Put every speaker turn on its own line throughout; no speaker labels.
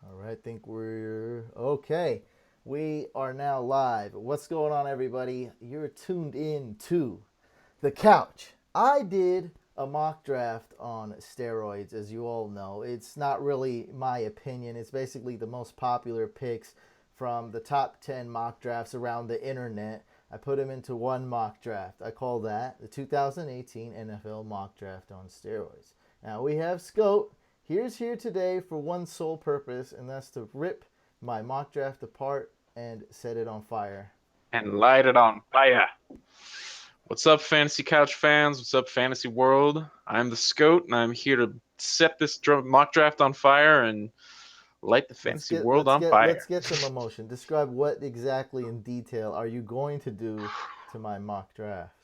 All right, I think we're okay. We are now live. What's going on, everybody? You're tuned in to the couch. I did a mock draft on steroids, as you all know. It's not really my opinion, it's basically the most popular picks from the top 10 mock drafts around the internet. I put them into one mock draft. I call that the 2018 NFL mock draft on steroids. Now we have Scout. Here's here today for one sole purpose, and that's to rip my mock draft apart and set it on fire.
And light it on fire. What's up, Fantasy Couch fans? What's up, Fantasy World? I'm the Scout, and I'm here to set this mock draft on fire and light the
Let's
Fantasy
get
World
let's
on
get let's
fire.
get some emotion. Describe what exactly in detail are you going to do to my mock draft?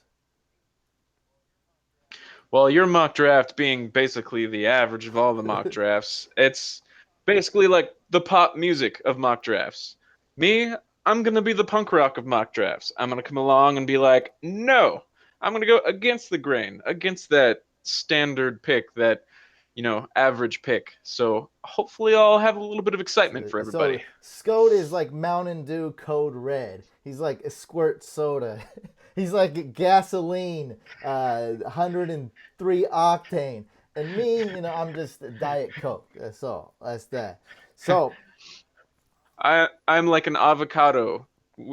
Well, your mock draft being basically the average of all the mock drafts, it's basically like the pop music of mock drafts. Me, I'm going to be the punk rock of mock drafts. I'm going to come along and be like, no, I'm going to go against the grain, against that standard pick, that, average pick. So hopefully I'll have a little bit of excitement for
So
everybody.
Scode is like Mountain Dew Code Red. He's like a squirt soda. He's like gasoline, 103 octane. And me, I'm just a Diet Coke. That's all. That's that. So
I'm like an avocado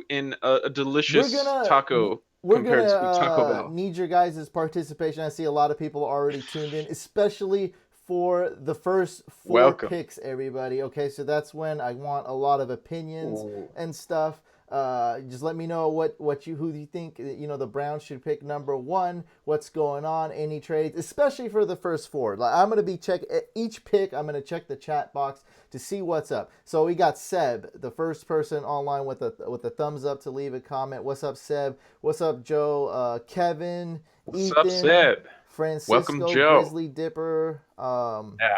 in a
we're
delicious
gonna
taco
we're gonna
compared to Taco Bell.
need your guys' participation. I see a lot of people already tuned in, especially for the first four
Welcome.
picks. Everybody, okay? So that's when I want a lot of opinions
Ooh.
and stuff. Just let me know who you think the Browns should pick number one. What's going on? Any trades, especially for the first four. Like I'm gonna be check each pick. I'm gonna check the chat box to see what's up. So we got Seb, the first person online with a thumbs up to leave a comment. What's up, Seb? What's up, Joe? Kevin,
What's up,
Ethan,
Seb? Welcome,
Francisco,
Joe.
Grizzly Dipper.
Yeah.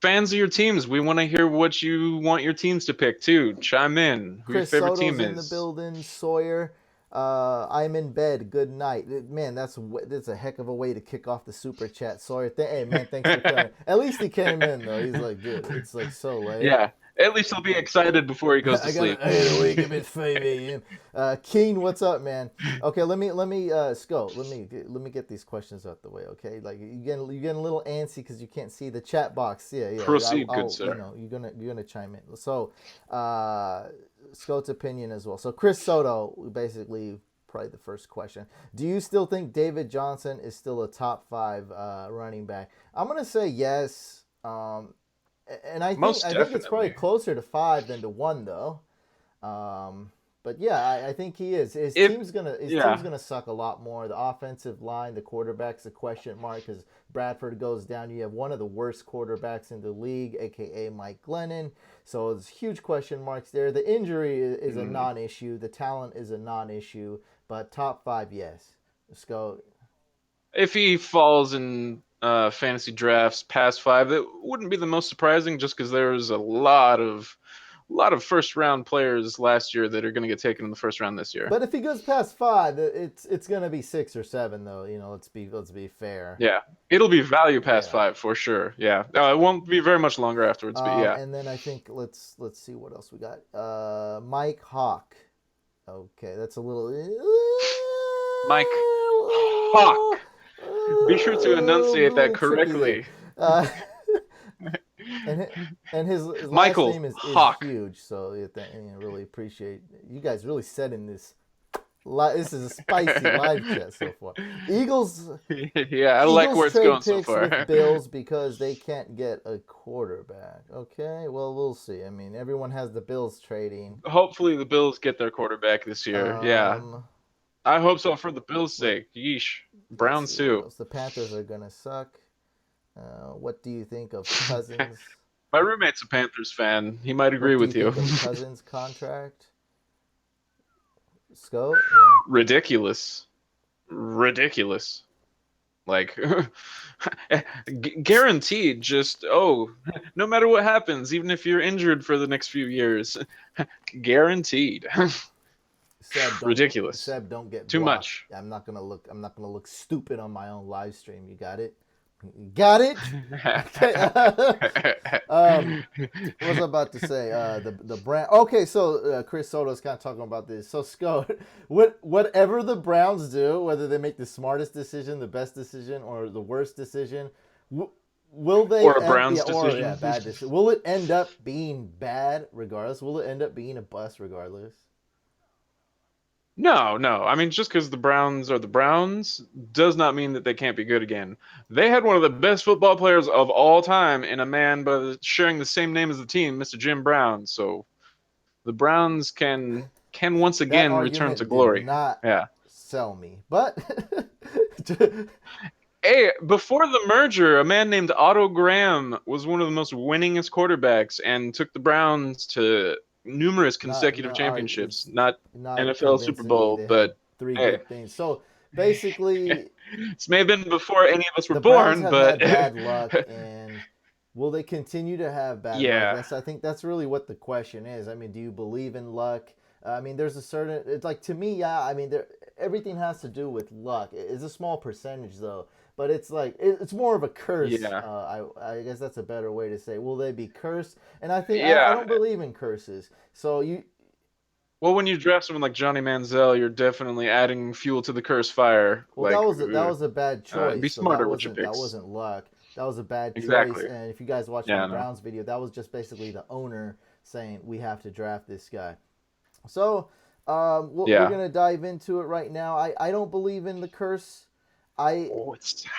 Fans of your teams, we want to hear what you want your teams to pick too. Chime in. Who your
Chris
favorite
Soto's
team
in the
is?
building. Sawyer. I'm in bed. Good night, man. That's a heck of a way to kick off the super chat. Sawyer, hey man, thanks for coming. At least he came in though. He's like, dude, it's like so late.
Yeah. At least he'll be excited before he goes to sleep.
I gotta wake up at 5 a.m. Keen, what's up, man? Okay, let me Sco. Let me get these questions out the way. Okay, like you getting a little antsy because you can't see the chat box. Yeah.
Proceed, good
I'll
sir.
you're gonna chime in. So, Scott's opinion as well. So Chris Soto, basically probably the first question. Do you still think David Johnson is still a top five running back? I'm gonna say yes. And I think
Most
I think it's probably
definitely.
closer to five than to one though. But yeah, I think he is. His
If
team's gonna his team's
yeah.
gonna suck a lot more. The offensive line, the quarterback's a question mark because Bradford goes down. You have one of the worst quarterbacks in the league, aka Mike Glennon. So there's huge question marks there. The injury is a
Mm.
non-issue. The talent is a non-issue. But top five, yes. Let's go.
If he falls in fantasy drafts past five, it wouldn't be the most surprising just because there's a lot of first round players last year that are going to get taken in the first round this year.
But if he goes past five, it's gonna be six or seven though. Let's be fair.
Yeah, it'll be value past
Yeah.
five for sure. Yeah, it won't be very much longer afterwards, but yeah,
And then I think let's see what else we got. Mike Hawk. Okay, that's a little
Mike Hawk. Be sure to enunciate that
little tricky there.
correctly.
Uh, and his last
Michael
name is
Hawk.
huge, so really appreciate you guys really setting this. This is a spicy live chat so far. Eagles
Yeah, I like
Eagles
where it's
trade
going so
picks with
far.
Bills because they can't get a quarterback. Okay, well we'll see. I mean, everyone has the Bills trading.
Hopefully the Bills get their quarterback this year. Yeah,
Um,
I hope so for the Bills'
let
sake. Yeesh.
let's
Browns
see what
too.
else. The Panthers are gonna suck. What do you think of Cousins?
My roommate's a Panthers fan. He might agree
What do you
with you.
think of Cousins' contract? Scope? Yeah.
Ridiculous. Ridiculous. Like, guaranteed, just, no matter what happens, even if you're injured for the next few years, guaranteed.
Seb, don't
Ridiculous.
Seb, don't get
Too
blocked.
much.
I'm not gonna look stupid on my own live stream. You got it? Got it? Okay. What was I about to say? The brand. Okay, so Chris Soto's kind of talking about this. So Scott, whatever the Browns do, whether they make the smartest decision, the best decision, or the worst decision, will they
Or a
end? Yeah,
Browns
or yeah,
decision.
bad decision. Will it end up being bad regardless? Will it end up being a bust regardless?
No, no. I mean, just because the Browns are the Browns does not mean that they can't be good again. They had one of the best football players of all time in a man sharing the same name as the team, Mr. Jim Brown. So the Browns can once
That
again return to
argument did
glory.
not
Yeah.
sell me, but
Hey, before the merger, a man named Otto Graham was one of the most winningest quarterbacks and took the Browns to numerous
not
consecutive
no, all right,
championships.
it's
Not
not
NFL Super
convincing me.
Bowl,
They had
but
three
hey,
good things. So basically,
this may have been before any of us were
the Browns
born,
have
but
had bad luck, and will they continue to have bad luck?
yeah,
I think that's really what the question is. I mean, do you believe in luck? I mean, there's a certain. It's like to me, yeah. I mean, everything has to do with luck. It's a small percentage though, but it's like it's more of a curse.
yeah,
I guess that's a better way to say. Will they be cursed? And I think I
yeah.
don't believe in curses. So
Well, when you draft someone like Johnny Manziel, you're definitely adding fuel to the curse fire.
well, that
Like,
was that was a bad
be
choice. So
smarter with your
that
picks.
wasn't luck. That was a bad choice.
Exactly.
And if you guys watch my
Yeah, no.
Browns video, that was just basically the owner saying we have to draft this guy. So we're
Yeah.
gonna dive into it right now. I don't believe in the curse. I
Oh, it's time.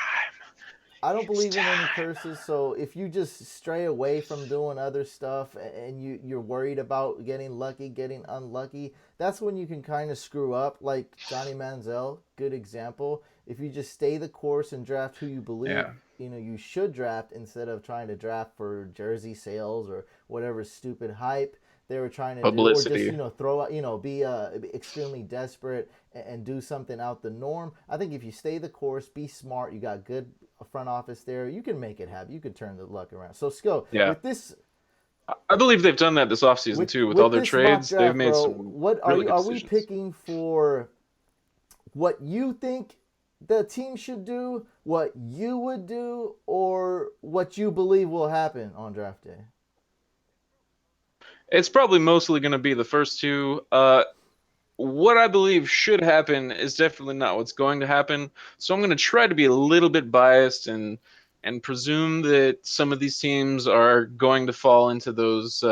I don't
It's
believe in any
time.
curses. So if you just stray away from doing other stuff and you're worried about getting lucky, getting unlucky, that's when you can kind of screw up. Like Johnny Manziel, good example. If you just stay the course and draft who you believe
Yeah.
you should draft instead of trying to draft for jersey sales or whatever stupid hype they were trying to do, or just
Publicity.
throw out, be extremely desperate and do something out the norm. I think if you stay the course, be smart, you got good front office there, you can make it happen. You can turn the luck around. So Sco,
Yeah.
with this
I believe they've done that this offseason too with all
with
their
this mock
trades. They've
draft,
made
bro,
some
what
really good
are we
decisions.
picking for what you think the team should do, what you would do, or what you believe will happen on draft day?
It's probably mostly going to be the first two. What I believe should happen is definitely not what's going to happen. So I'm going to try to be a little bit biased and presume that some of these teams are going to fall into those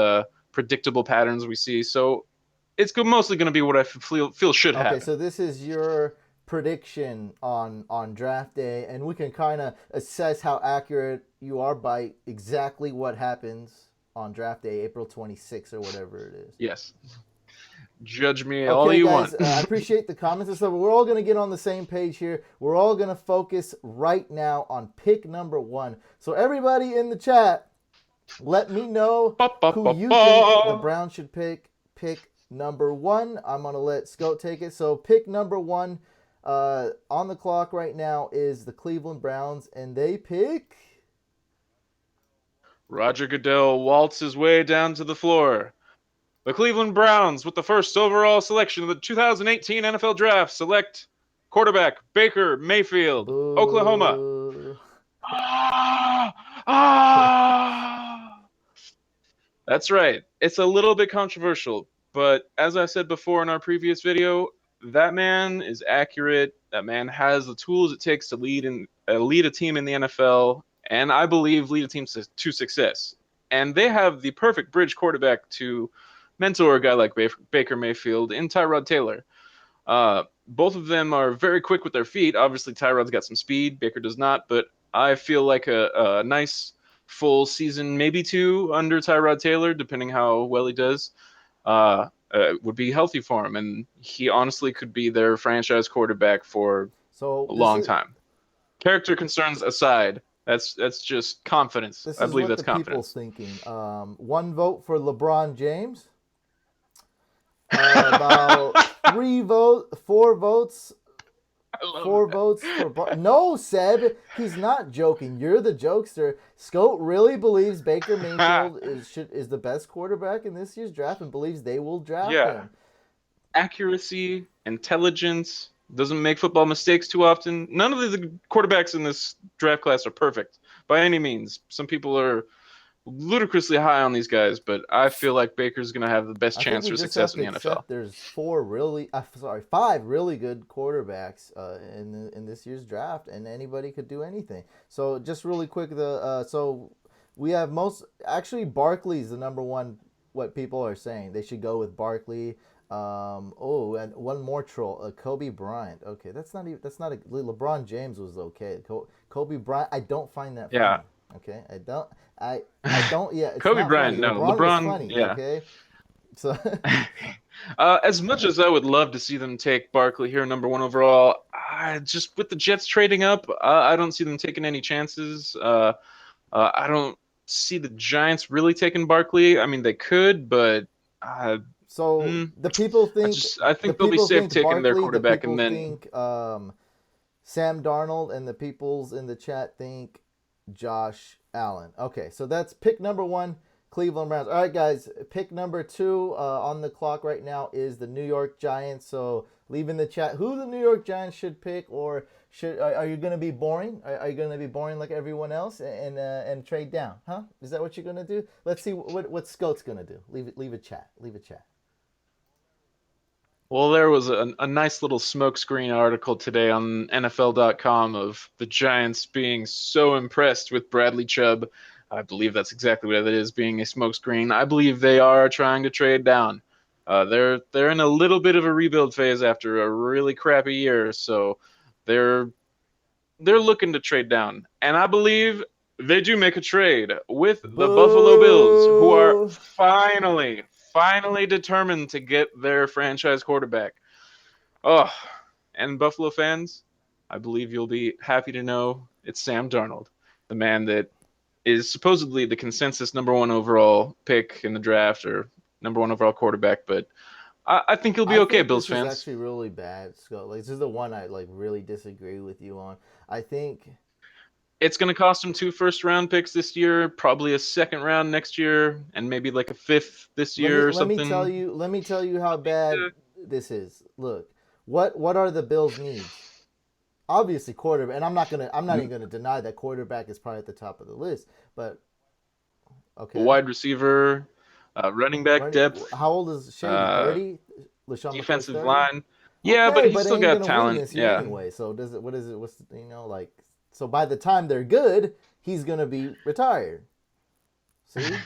predictable patterns we see. So it's mostly going to be what I feel should
Okay,
happen.
so this is your prediction on draft day, and we can kind of assess how accurate you are by exactly what happens on draft day, April 26th or whatever it is.
Yes. Judge me all
Okay,
you
guys,
want.
I appreciate the comments and stuff. We're all going to get on the same page here. We're all going to focus right now on pick number one. So, everybody in the chat, let me know
Ba, ba,
who
ba,
you think the
ba.
Browns should pick. Pick number one. I'm going to let Scott take it. So, pick number one on the clock right now is the Cleveland Browns, and they pick.
Roger Goodell waltzes his way down to the floor. The Cleveland Browns, with the first overall selection of the 2018 NFL Draft, select quarterback Baker Mayfield, Oklahoma.
Boo.
Ah, ah. That's right. It's a little bit controversial, but as I said before in our previous video, that man is accurate. That man has the tools it takes to lead a team in the NFL, and I believe lead a team to success. And they have the perfect bridge quarterback to mentor a guy like Baker Mayfield in Tyrod Taylor. Both of them are very quick with their feet. Obviously, Tyrod's got some speed. Baker does not, but I feel like a nice full season, maybe two under Tyrod Taylor, depending how well he does, would be healthy for him. And he honestly could be their franchise quarterback for
So,
a long time. Character concerns aside, that's just confidence.
this
I
is
believe
what
that's
the people's
confidence.
thinking. One vote for LeBron James. About four votes,
I love
four
that.
votes for no, Seb. He's not joking. You're the jokester. Scout really believes Baker Mayfield is the best quarterback in this year's draft and believes they will draft
Yeah.
him.
Accuracy, intelligence, doesn't make football mistakes too often. None of the quarterbacks in this draft class are perfect by any means. Some people are ludicrously high on these guys, but I feel like Baker's going to have the best
I think
chance
we
for
just have
success
to
in the NFL.
accept there's five really good quarterbacks in this year's draft, and anybody could do anything. So just really quick, so we have Barkley's the number one. What people are saying, they should go with Barkley. And one more troll, Kobe Bryant. Okay, that's not even that's not a LeBron James was okay. Kobe Bryant, I don't find that
Yeah.
funny. Okay, I don't. Yeah, it's
Kobe
not
Bryant,
funny.
no.
LeBron was
LeBron,
funny.
yeah.
Okay, so.
As much as I would love to see them take Barkley here, number one overall, just with the Jets trading up, I don't see them taking any chances. I don't see the Giants really taking Barkley. I mean, they could, but uh,
So
mm, I
the
think they'll be
people
safe
think
taking their
Barkley, the
quarterback, and
people
then
think Sam Darnold, and the peoples in the chat think Josh Allen. Okay, so that's pick number one, Cleveland Browns. All right, guys, pick number two on the clock right now is the New York Giants. So leave in the chat who the New York Giants should pick, or are you going to be boring? Are you going to be boring like everyone else and trade down? Huh? Is that what you're going to do? Let's see what Scott's going to do. Leave a chat. Leave a chat.
well, there was a nice little smokescreen article today on NFL.com of the Giants being so impressed with Bradley Chubb. I believe that's exactly what it is, being a smokescreen. I believe they are trying to trade down. They're in a little bit of a rebuild phase after a really crappy year, so they're they're looking to trade down. And I believe they do make a trade with the Buffalo Bills, who are
Boo!
finally determined to get their franchise quarterback. Oh, and Buffalo fans, I believe you'll be happy to know it's Sam Darnold, the man that is supposedly the consensus number one overall pick in the draft or number one overall quarterback, but I think he'll be
I
okay,
think
Bills
this is
fans.
actually really bad, Scott. Like this is the one I like really disagree with you on. I think
It's going to cost him 2 first-round picks this year, probably a second round next year, and maybe like a fifth this year or something.
let me tell you how bad
Uh,
this is. Look, what are the Bills' needs? Obviously quarterback, and I'm not even gonna deny that quarterback is probably at the top of the list. But okay,
Wide receiver, running back
running.
depth,
How old is Shady?
uh,
30. LaShawn McCoy's
defensive
30.
line. Yeah, but
Okay,
he's
but
still
ain't
got
gonna win
talent.
this year
Yeah.
anyway. So does it? What is it? What's like? So by the time they're good, he's gonna be retired. See?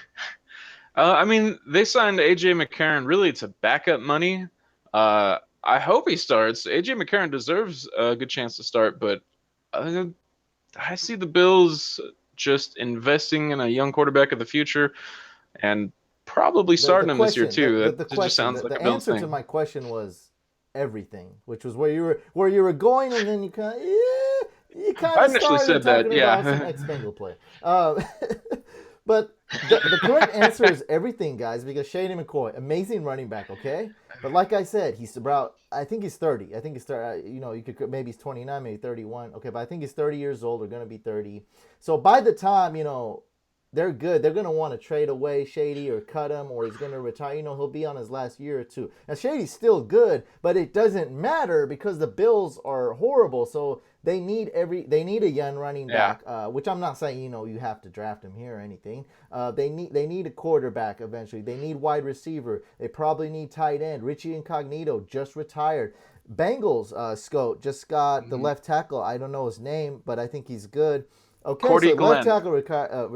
I mean, they signed AJ McCarron really to back up money. I hope he starts. AJ McCarron deserves a good chance to start, but uh, I see the Bills just investing in a young quarterback of the future and probably
The
starting him this year
question
too.
the
That just
question
sounds like
the
a Bills
answer to
thing.
my question was everything, which was where you were going, and then you kind
I
of
initially
started
said that,
talking about some
yeah.
ex Bengal player. But the correct answer is everything, guys, because Shady McCoy, amazing running back, okay. But like I said, he's about I think he's 30. I think he's 30. You know, you could maybe he's 29, maybe 31. Okay, but I think he's 30 years old or going to be 30. So by the time they're good. They're going to want to trade away Shady or cut him, or he's going to retire. He'll be on his last year or two. Now, Shady's still good, but it doesn't matter because the Bills are horrible. So they need a young running
Yeah.
back, which I'm not saying you have to draft him here or anything. They need a quarterback eventually. They need wide receiver. They probably need tight end. Richie Incognito just retired. Bengals, Scout just got the
Mhm.
left tackle. I don't know his name, but I think he's good. Okay,
Cordy
so left
Glenn.
tackle retired.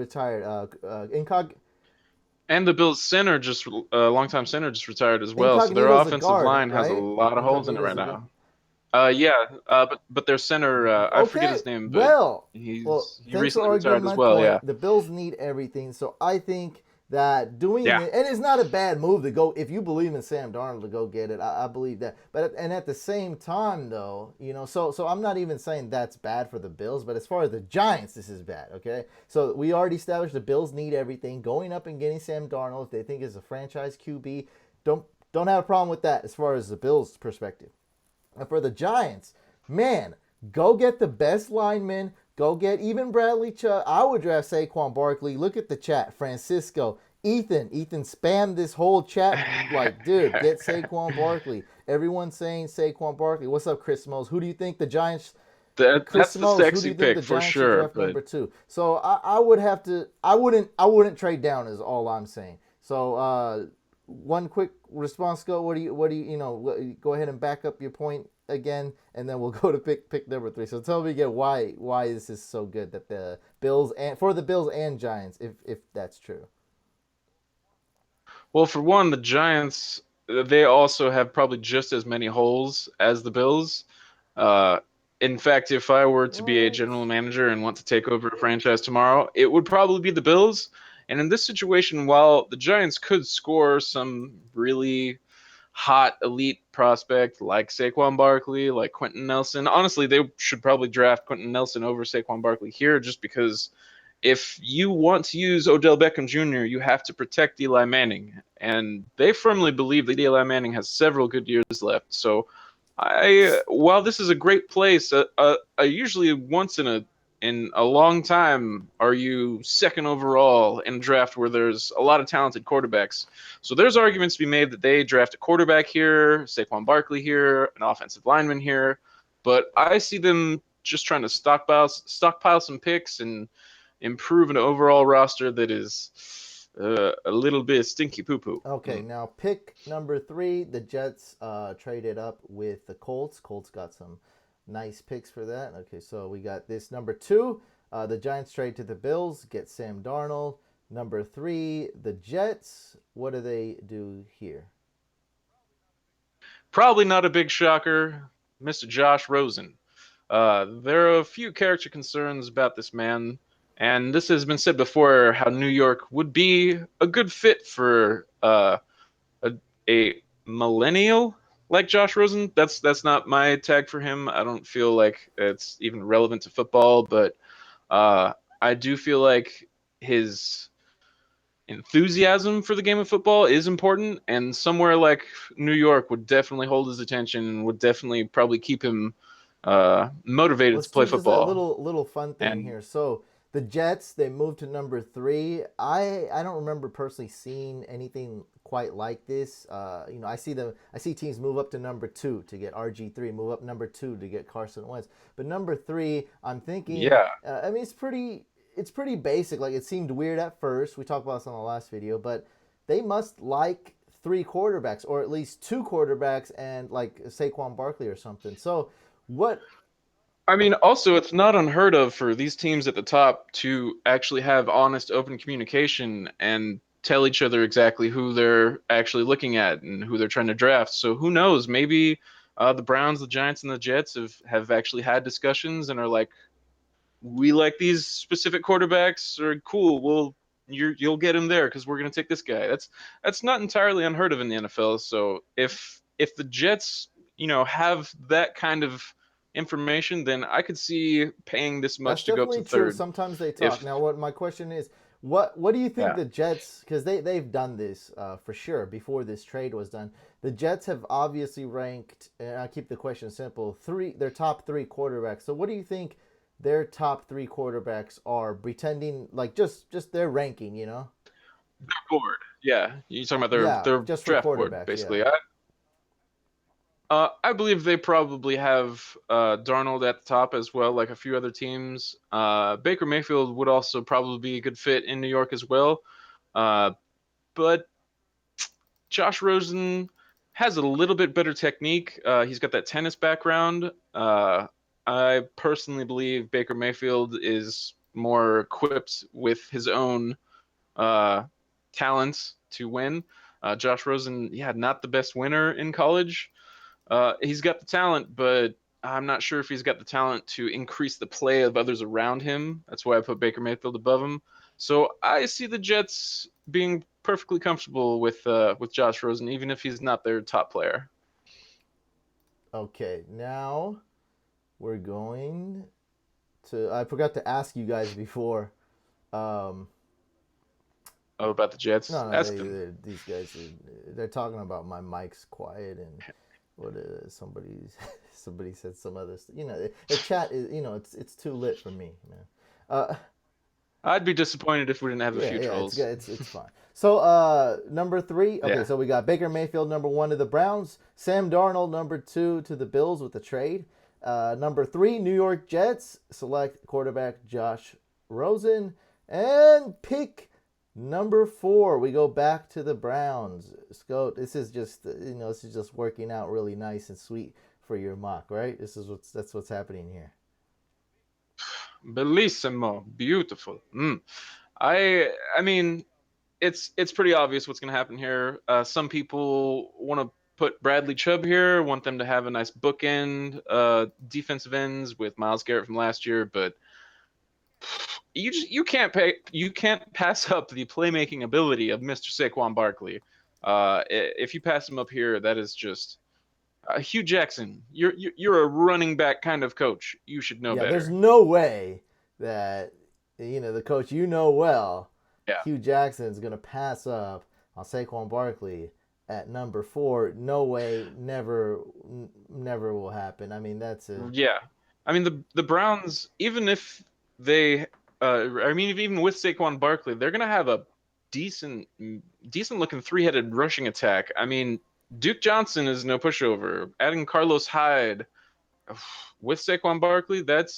And the Bills center just longtime center just retired as well. So their
Incognito's a
offensive
guard,
line has a
right?
lot of holes in it right
Incognito's a guard.
now. Yeah, but their center, I forget
Okay,
his name, but
well,
he
thanks for
recently
arguing
retired as
my
well. Yeah,
point. The Bills need everything, so I think that doing
yeah.
it, and it's not a bad move to go if you believe in Sam Darnold to go get it. I believe that, but at the same time, though, so I'm not even saying that's bad for the Bills, but as far as the Giants, this is bad. Okay, so we already established the Bills need everything. Going up and getting Sam Darnold, if they think is a franchise QB, don't have a problem with that as far as the Bills' perspective. And for the Giants, man, go get the best linemen. Go get even Bradley Chubb. I would draft Saquon Barkley. Look at the chat. Francisco, Ethan spammed this whole chat like, dude, get Saquon Barkley. Everyone's saying Saquon Barkley. What's up, Chris Smalls? Who do you think the Giants? Chris
That's the
Smalls, who do
sexy
you think the
pick for
Giants should
sure,
draft
but
number 2? So I would have to. I wouldn't trade down. Is all I'm saying. So one quick response. Go. What do you? Go ahead and back up your point again, and then we'll go to pick number 3. So tell me again why this is so good that the Bills and for the Bills and Giants, if that's true.
well, for one, the Giants they also have probably just as many holes as the Bills. Uh, in fact, if I were to be a
What?
general manager and want to take over a franchise tomorrow, it would probably be the Bills. And in this situation, while the Giants could score some really hot elite prospect like Saquon Barkley, like Quenton Nelson, honestly, they should probably draft Quenton Nelson over Saquon Barkley here just because if you want to use Odell Beckham Jr., you have to protect Eli Manning. And they firmly believe that Eli Manning has several good years left. So while this is a great place, usually once in a long time are you second overall in a draft where there's a lot of talented quarterbacks. So there's arguments to be made that they draft a quarterback here, Saquon Barkley here, an offensive lineman here, but I see them just trying to stockpile some picks and improve an overall roster that is a little bit stinky poo poo.
Okay, now pick number 3. The Jets traded up with the Colts. Colts got some nice picks for that. Okay, so we got this number 2. The Giants trade to the Bills, get Sam Darnold. Number 3, the Jets. What do they do here?
Probably not a big shocker, Mr. Josh Rosen. There are a few character concerns about this man, and this has been said before how New York would be a good fit for a, a millennial like Josh Rosen. That's not my tag for him. I don't feel like it's even relevant to football, but I do feel like his enthusiasm for the game of football is important, and somewhere like New York would definitely hold his attention and would definitely probably keep him motivated to
Let's
play
do just a
football.
little fun thing
And
here. So the Jets, they moved to number 3. I don't remember personally seeing anything quite like this. I see teams move up to number 2 to get RG3, move up number 2 to get Carson Wentz, but number 3, I'm thinking.
yeah,
I mean, it's pretty basic. Like, it seemed weird at first. We talked about this on the last video, but they must like 3 quarterbacks, or at least 2 quarterbacks, and like Saquon Barkley or something. So what?
I mean, also, it's not unheard of for these teams at the top to actually have honest, open communication and tell each other exactly who they're actually looking at and who they're trying to draft. So who knows? Maybe the Browns, the Giants, and the Jets have actually had discussions and are like, we like these specific quarterbacks, or cool, you'll get him there because we're going to take this guy. That's not entirely unheard of in the NFL. So if the Jets, have that kind of information, then I could see paying this
That's
much to go up to
definitely true.
third.
Sometimes they talk.
If
Now, what my question is, what do you think
Yeah,
the Jets? Because they've done this for sure before this trade was done. The Jets have obviously ranked, and I keep the question simple, their top 3 quarterbacks. So what do you think their top 3 quarterbacks are? Pretending like just their ranking, you know?
their board. Yeah, you're talking about their
Yeah,
their
just for
draft board,
quarterbacks. Yeah.
basically. I believe they probably have Darnold at the top as well, like a few other teams. Baker Mayfield would also probably be a good fit in New York as well. Uh, but Josh Rosen has a little bit better technique. He's got that tennis background. I personally believe Baker Mayfield is more equipped with his own uh, talents to win. Josh Rosen, yeah, not the best winner in college. He's got the talent, but I'm not sure if he's got the talent to increase the play of others around him. That's why I put Baker Mayfield above him. So I see the Jets being perfectly comfortable with Josh Rosen, even if he's not their top player.
Okay. Now we're going to. I forgot to ask you guys before. Um,
Oh, about the Jets?
no,
Ask them.
these guys they're talking about my mic's quiet and what somebody somebody said some other the chat is it's too lit for me, man.
I'd be disappointed if we didn't have a few
Yeah, it's
trolls.
good. It's fine. So number 3. Okay,
Yeah.
so we got Baker Mayfield number 1 to the Browns, Sam Darnold number 2 to the Bills with the trade. Number 3, New York Jets select quarterback Josh Rosen, and pick number 4. We go back to the Browns. Scott, this is just this is just working out really nice and sweet for your mock, right? That's what's happening here.
Bellissimo. Beautiful. I mean, it's pretty obvious what's going to happen here. Some people want to put Bradley Chubb here, want them to have a nice bookend defensive ends with Myles Garrett from last year, but you can't pass up the playmaking ability of Mr. Saquon Barkley. If you pass him up here, that is just Hugh Jackson. You're a running back kind of coach. You should know
Yeah, there's
better.
no way that the coach well,
Yeah.
Hugh Jackson, is gonna pass up on Saquon Barkley at number 4. No way, never will happen. I mean, that's a
Yeah, I mean the Browns, even if they, I mean even with Saquon Barkley, they're gonna have a decent decent looking three-headed rushing attack. I mean Duke Johnson is no pushover. Adding Carlos Hyde with Saquon Barkley, that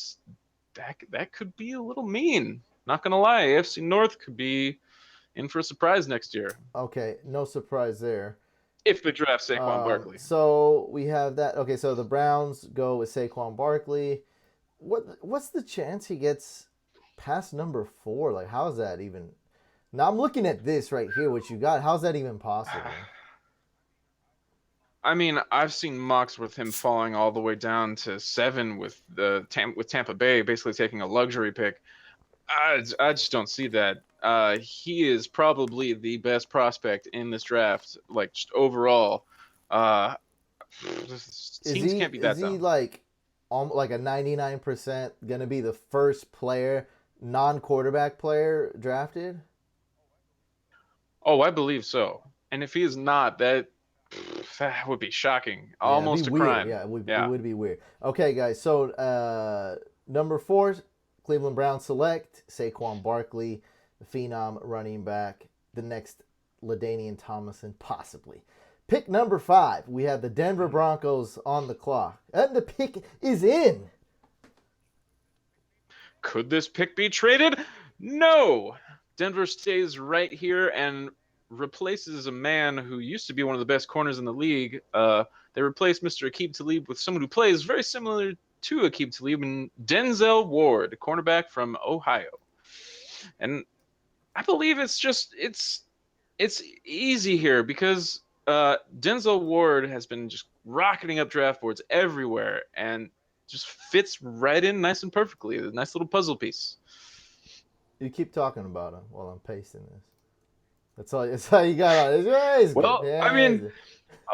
could be a little mean. Not gonna lie, AFC North could be in for a surprise next year
okay. No surprise there.
if they draft Saquon Barkley.
So we have that. Okay, so the Browns go with Saquon Barkley. What's the chance he gets past number 4? Like, how's that even? Now I'm looking at this right here. What you got? How's that even possible?
I mean, I've seen mocks with him falling all the way down to 7 with with Tampa Bay, basically taking a luxury pick. I just don't see that. He is probably the best prospect in this draft, like just overall. Uh, teams can't beat
Is
that
he
though.
like a 99% gonna be the first player, non-quarterback player drafted?
Oh, I believe so. And if he is not, that would be shocking,
Yeah, it'd be
almost a
weird.
crime.
Yeah, it
Yeah.
would be weird. Okay, guys. So number 4, Cleveland Browns select Saquon Barkley, the phenom running back, the next LaDainian Tomlinson, possibly. Pick number 5. We have the Denver Broncos on the clock, and the pick is in.
Could this pick be traded? No. Denver stays right here and replaces a man who used to be one of the best corners in the league. They replaced Mr. Aqib Talib with someone who plays very similar to Aqib Talib, and Denzel Ward, cornerback from Ohio. And I believe it's easy here because Denzel Ward has been just rocketing up draft boards everywhere and just fits right in nice and perfectly. A nice little puzzle piece.
You keep talking about him while I'm pasting this. That's all. That's all you got on. Yeah, he's good.
Well, I
Yeah,
mean,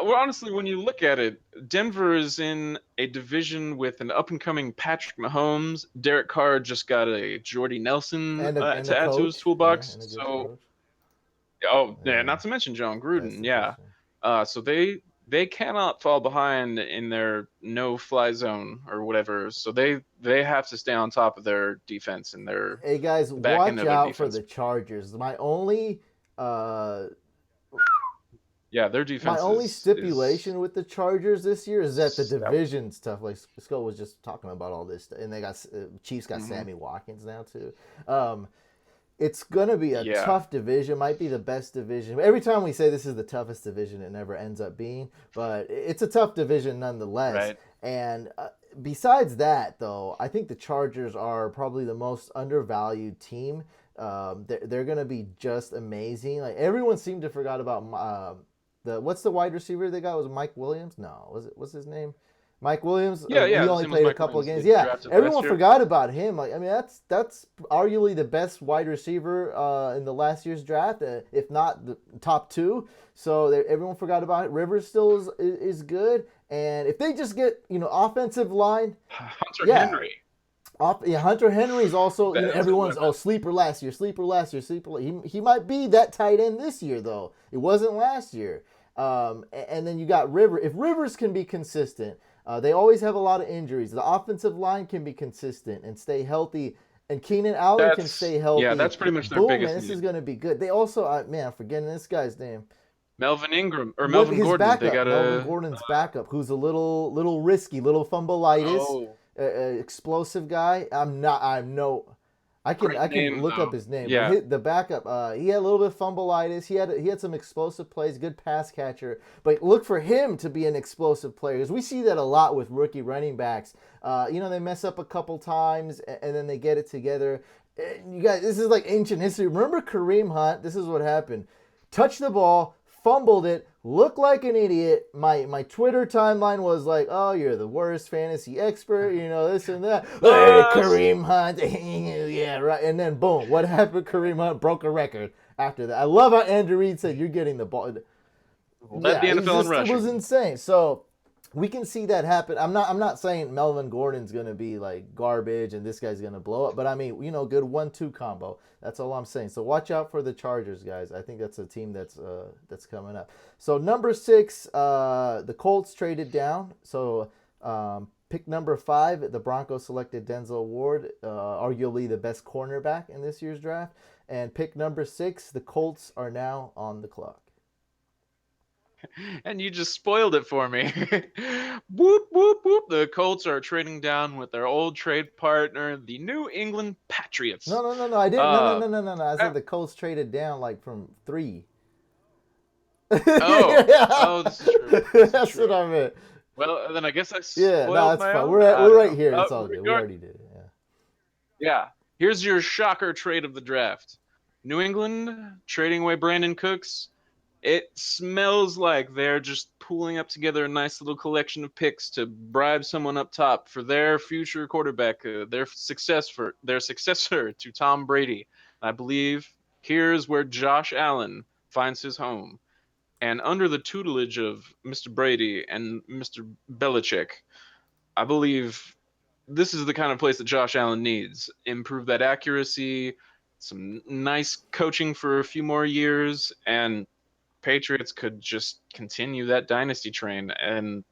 well, honestly, when you look at it, Denver is in a division with an up and coming Patrick Mahomes. Derek Carr just got a Jordy Nelson
and a
to add to his
coach. Yeah,
toolbox.
and a good
So,
coach.
oh yeah,
Yeah,
not to mention John
that's
Gruden. Yeah,
interesting.
so they cannot fall behind in their no fly zone or whatever. So they have to stay on top of their defense and their
Hey guys,
the back end
watch
of their
out for
defense.
the Chargers. Uh,
Yeah, their
my
defense
only
is
stipulation with the Chargers this year is that the
stout.
division's tough. Like Scott was just talking about all this, and they got Chiefs got
Mm-hmm.
Sammy Watkins now too. It's gonna be a
Yeah,
tough division. Might be the best division. Every time we say this is the toughest division, it never ends up being. But it's a tough division nonetheless.
right.
And besides that, though, I think the Chargers are probably the most undervalued team. They're gonna be just amazing. Like everyone seemed to forgot about what's the wide receiver they got? Was it Mike Williams? No, what's his name? Mike Williams.
Yeah,
He
yeah.
only
Same as
played a
Mike
couple of
Williams.
games.
They
Yeah,
drafted last
everyone
year.
forgot about him. Like I mean, that's arguably the best wide receiver in the last year's draft, if not the top 2. So everyone forgot about it. Rivers still is good, and if they just get offensive line,
Hunter
yeah,
Henry.
Hunter Henry's also,
That's a
everyone's
weapon.
sleeper last year, sleeper last year, sleeper. He might be that tight end this year though. It wasn't last year. And then you got River. If Rivers can be consistent, they always have a lot of injuries. The offensive line can be consistent and stay healthy. and Keenan Allen can stay healthy,
that's pretty much their
boom, man,
biggest
this
need.
is going to be good. They also, man, I'm forgetting this guy's name. What
Melvin
his
Gordon. They
backup,
got
Melvin
a
Gordon's backup, who's a little risky, little fumbleitis,
oh
explosive guy.
great
I can
name
look up
though.
his name, but
Yeah,
the backup, he had a little bit of fumbleitis. He had some explosive plays, good pass catcher. But look for him to be an explosive player, because we see that a lot with rookie running backs. They mess up a couple times and then they get it together. You guys, this is like ancient history. Remember Kareem Hunt? This is what happened. Touched the ball, fumbled it, looked like an idiot. My Twitter timeline was like, "Oh, you're the worst fantasy expert," this and that. Hey, Kareem Hunt, yeah, right. And then boom, what happened? Kareem Hunt broke a record after that. I love how Andrew Reid said, "You're getting the ball."
led the
Yeah,
NFL in
it was
rushing.
insane. So we can see that happen. I'm not saying Melvin Gordon's gonna be like garbage and this guy's gonna blow up, but I mean, good 1-2 combo. That's all I'm saying. So watch out for the Chargers, guys. I think that's a team that's coming up. So number 6, the Colts traded down. So pick number 5, the Broncos selected Denzel Ward, arguably the best cornerback in this year's draft. And pick number 6, the Colts are now on the clock.
And you just spoiled it for me. Whoop, whoop, whoop. The Colts are trading down with their old trade partner, the New England Patriots.
No. I didn't.
Uh,
No. I said
that-
the Colts traded down like from 3.
oh, this is true. This is
That's
true.
what I meant.
Well, then I guess I
Yeah, no,
spoiled
it's
my
fine.
own.
We're right here. It's all good. We
Regard-
already did it. Yeah.
Yeah. Here's your shocker trade of the draft. New England trading away Brandon Cooks. It smells like they're just pooling up together a nice little collection of picks to bribe someone up top for their future quarterback, their successor to Tom Brady. I believe here's where Josh Allen finds his home. And under the tutelage of Mr. Brady and Mr. Belichick, I believe this is the kind of place that Josh Allen needs. Improve that accuracy, some nice coaching for a few more years, and Patriots could just continue that dynasty train. And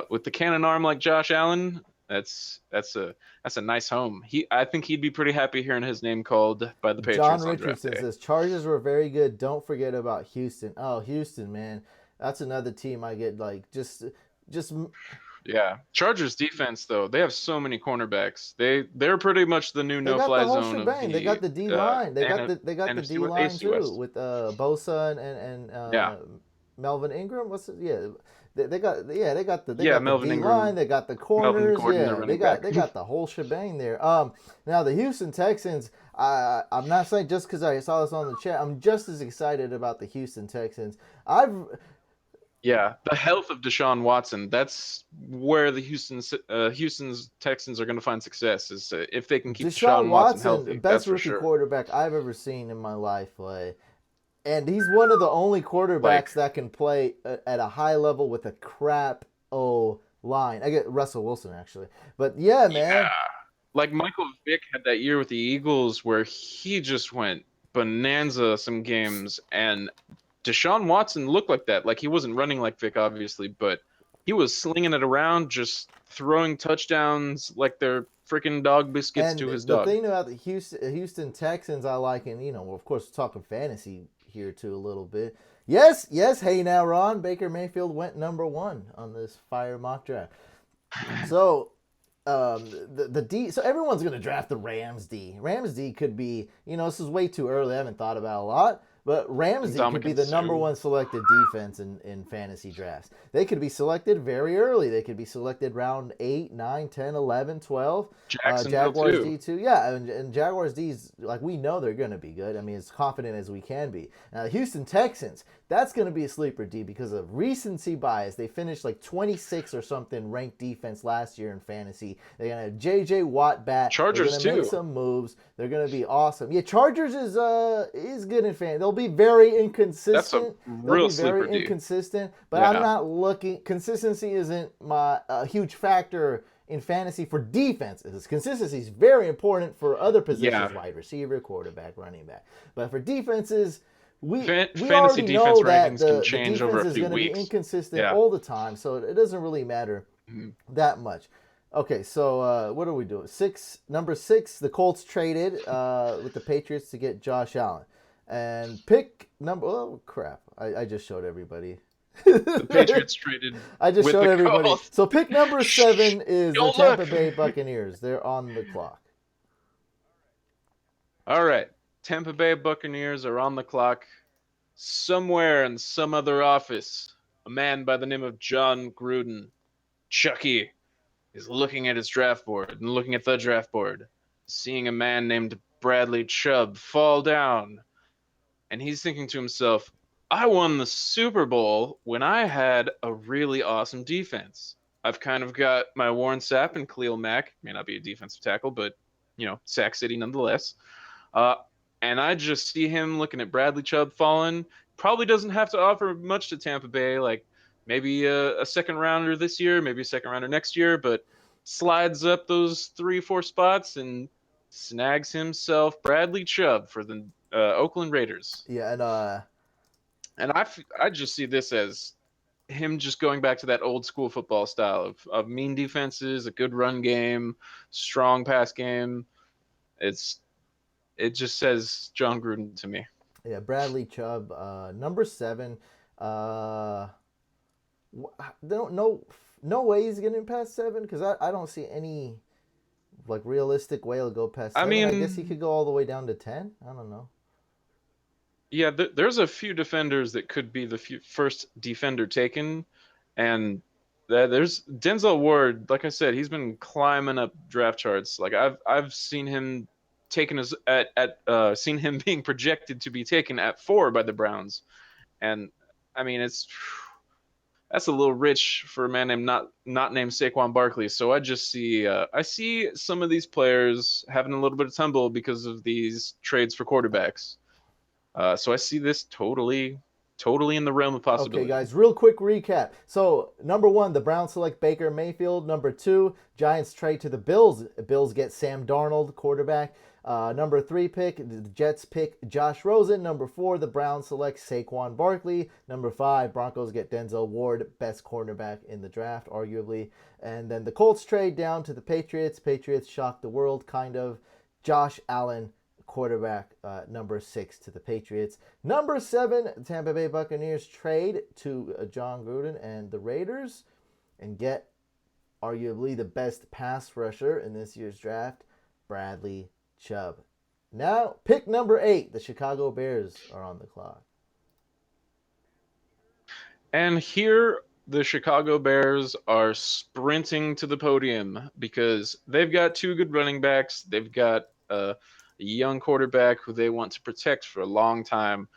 with the cannon arm like Josh Allen, that's a nice home. I think he'd be pretty happy hearing his name called by the
John
Patriots on draft
Richardson
day.
says Chargers were very good. Don't forget about Houston. Oh, Houston, man, that's another team I get like just.
Yeah, Chargers defense though, they have so many cornerbacks. They're pretty much the new
They got the
no-fly
whole
zone of
shebang. They got the D line. They got the D line
AFC
too
West.
with Bosa and
Yeah.
Melvin Ingram. What's it? Yeah. They got the
Melvin
D
Ingram,
line. They got the
Melvin
corners.
Gordon, their
Yeah,
running back.
they got the whole shebang there. Now the Houston Texans. I'm not saying just because I saw this on the chat. I'm just as excited about the Houston Texans.
Yeah, the health of Deshaun Watson. That's where the Houston's Texans are going to find success is if they can keep Deshaun Watson healthy.
Best
That's for
rookie
sure.
quarterback I've ever seen in my life. And he's one of the only quarterbacks that can play at a high level with a crap line. I get Russell Wilson actually, but yeah, man.
Yeah. Like Michael Vick had that year with the Eagles where he just went bonanza some games, and Deshaun Watson looked like that. Like he wasn't running like Vick, obviously, but he was slinging it around, just throwing touchdowns like they're freaking dog biscuits to his dog.
The thing about the Houston Texans I like, and of course, we're talking fantasy here too a little bit. Yes. Hey, now Ron, Baker Mayfield went number 1 on this fire mock draft. So. The D, so everyone's going to draft the Rams D. Rams D could be, this is way too early. I haven't thought about it a lot. But Rams D could be the number 1 selected defense in fantasy drafts. They could be selected very early. They could be selected round 8, 9, 10, 11, 12. Jaguars
too.
D too. Yeah, and Jaguars D's, like we know they're going to be good. I mean, as confident as we can be. Now, the Houston Texans, that's going to be a sleeper D because of recency bias. They finished like 26 or something ranked defense last year in fantasy. They're going to have J.J. Watt back.
Chargers
They're going to
too.
make some moves. They're going to be awesome. Yeah, Chargers is good in fantasy. They'll be very inconsistent.
That's a real sleeper D.
Inconsistent, but I'm not looking. Consistency isn't my huge factor in fantasy for defenses. Consistency is very important for other positions, wide receiver, quarterback, running back. But for defenses, we
fantasy
already
defense
know that
rankings
the
can change
defense
over a
is
few
going to be
weeks.
inconsistent all the time, so it doesn't really matter that much. Okay, so what are we doing? Number six, the Colts traded with the Patriots to get Josh Allen, and pick number. Oh crap! I just showed everybody.
The Patriots traded
I just
with
showed
the
everybody.
Colts.
So pick number
Shh!
seven is the
Don't
Tampa
look.
Bay Buccaneers. They're on the clock.
All right. Tampa Bay Buccaneers are on the clock. Somewhere in some other office, a man by the name of John Gruden, Chucky, is looking at his draft board and looking at the draft board, seeing a man named Bradley Chubb fall down. And he's thinking to himself, I won the Super Bowl when I had a really awesome defense. I've kind of got my Warren Sapp and Khalil Mack, may not be a defensive tackle, but, Sack City nonetheless. Uh, and I just see him looking at Bradley Chubb falling. Probably doesn't have to offer much to Tampa Bay, like maybe a second rounder this year, maybe a second rounder next year, but slides up those 3, 4 spots and snags himself Bradley Chubb for the Oakland Raiders.
Yeah, and
And I just see this as him just going back to that old school football style of mean defenses, a good run game, strong pass game. It's it just says John Gruden to me.
yeah, Bradley Chubb, number seven. No way he's getting past seven because I don't see any like realistic way he'll go past
I
seven. I guess he
mean,
could go all the way down to 10. I don't know.
yeah, there's a few defenders that could be the first defender taken, and there's Denzel Ward. Like I said, he's been climbing up draft charts. Like I've seen him taken as at seen him being projected to be taken at 4 by the Browns, and I mean that's a little rich for a man named not named Saquon Barkley. So I see some of these players having a little bit of tumble because of these trades for quarterbacks. So I see this totally in the realm of
Okay,
possibility.
guys, real quick recap. So, number one, the Browns select Baker Mayfield. Number two, Giants trade to the Bills. Bills get Sam Darnold, quarterback. Number three pick, the Jets pick Josh Rosen. Number four, the Browns select Saquon Barkley. Number five, Broncos get Denzel Ward, best cornerback in the draft, arguably. And then the Colts trade down to the Patriots. Patriots shock the world, kind of. Josh Allen, quarterback, number six to the Patriots. Number seven, Tampa Bay Buccaneers trade to John Gruden and the Raiders and get arguably the best pass rusher in this year's draft, Bradley Chubb. Now, pick number eight, the Chicago Bears are on the clock.
And here the Chicago Bears are sprinting to the podium because they've got 2 good running backs. They've got a young quarterback who they want to protect for a long time.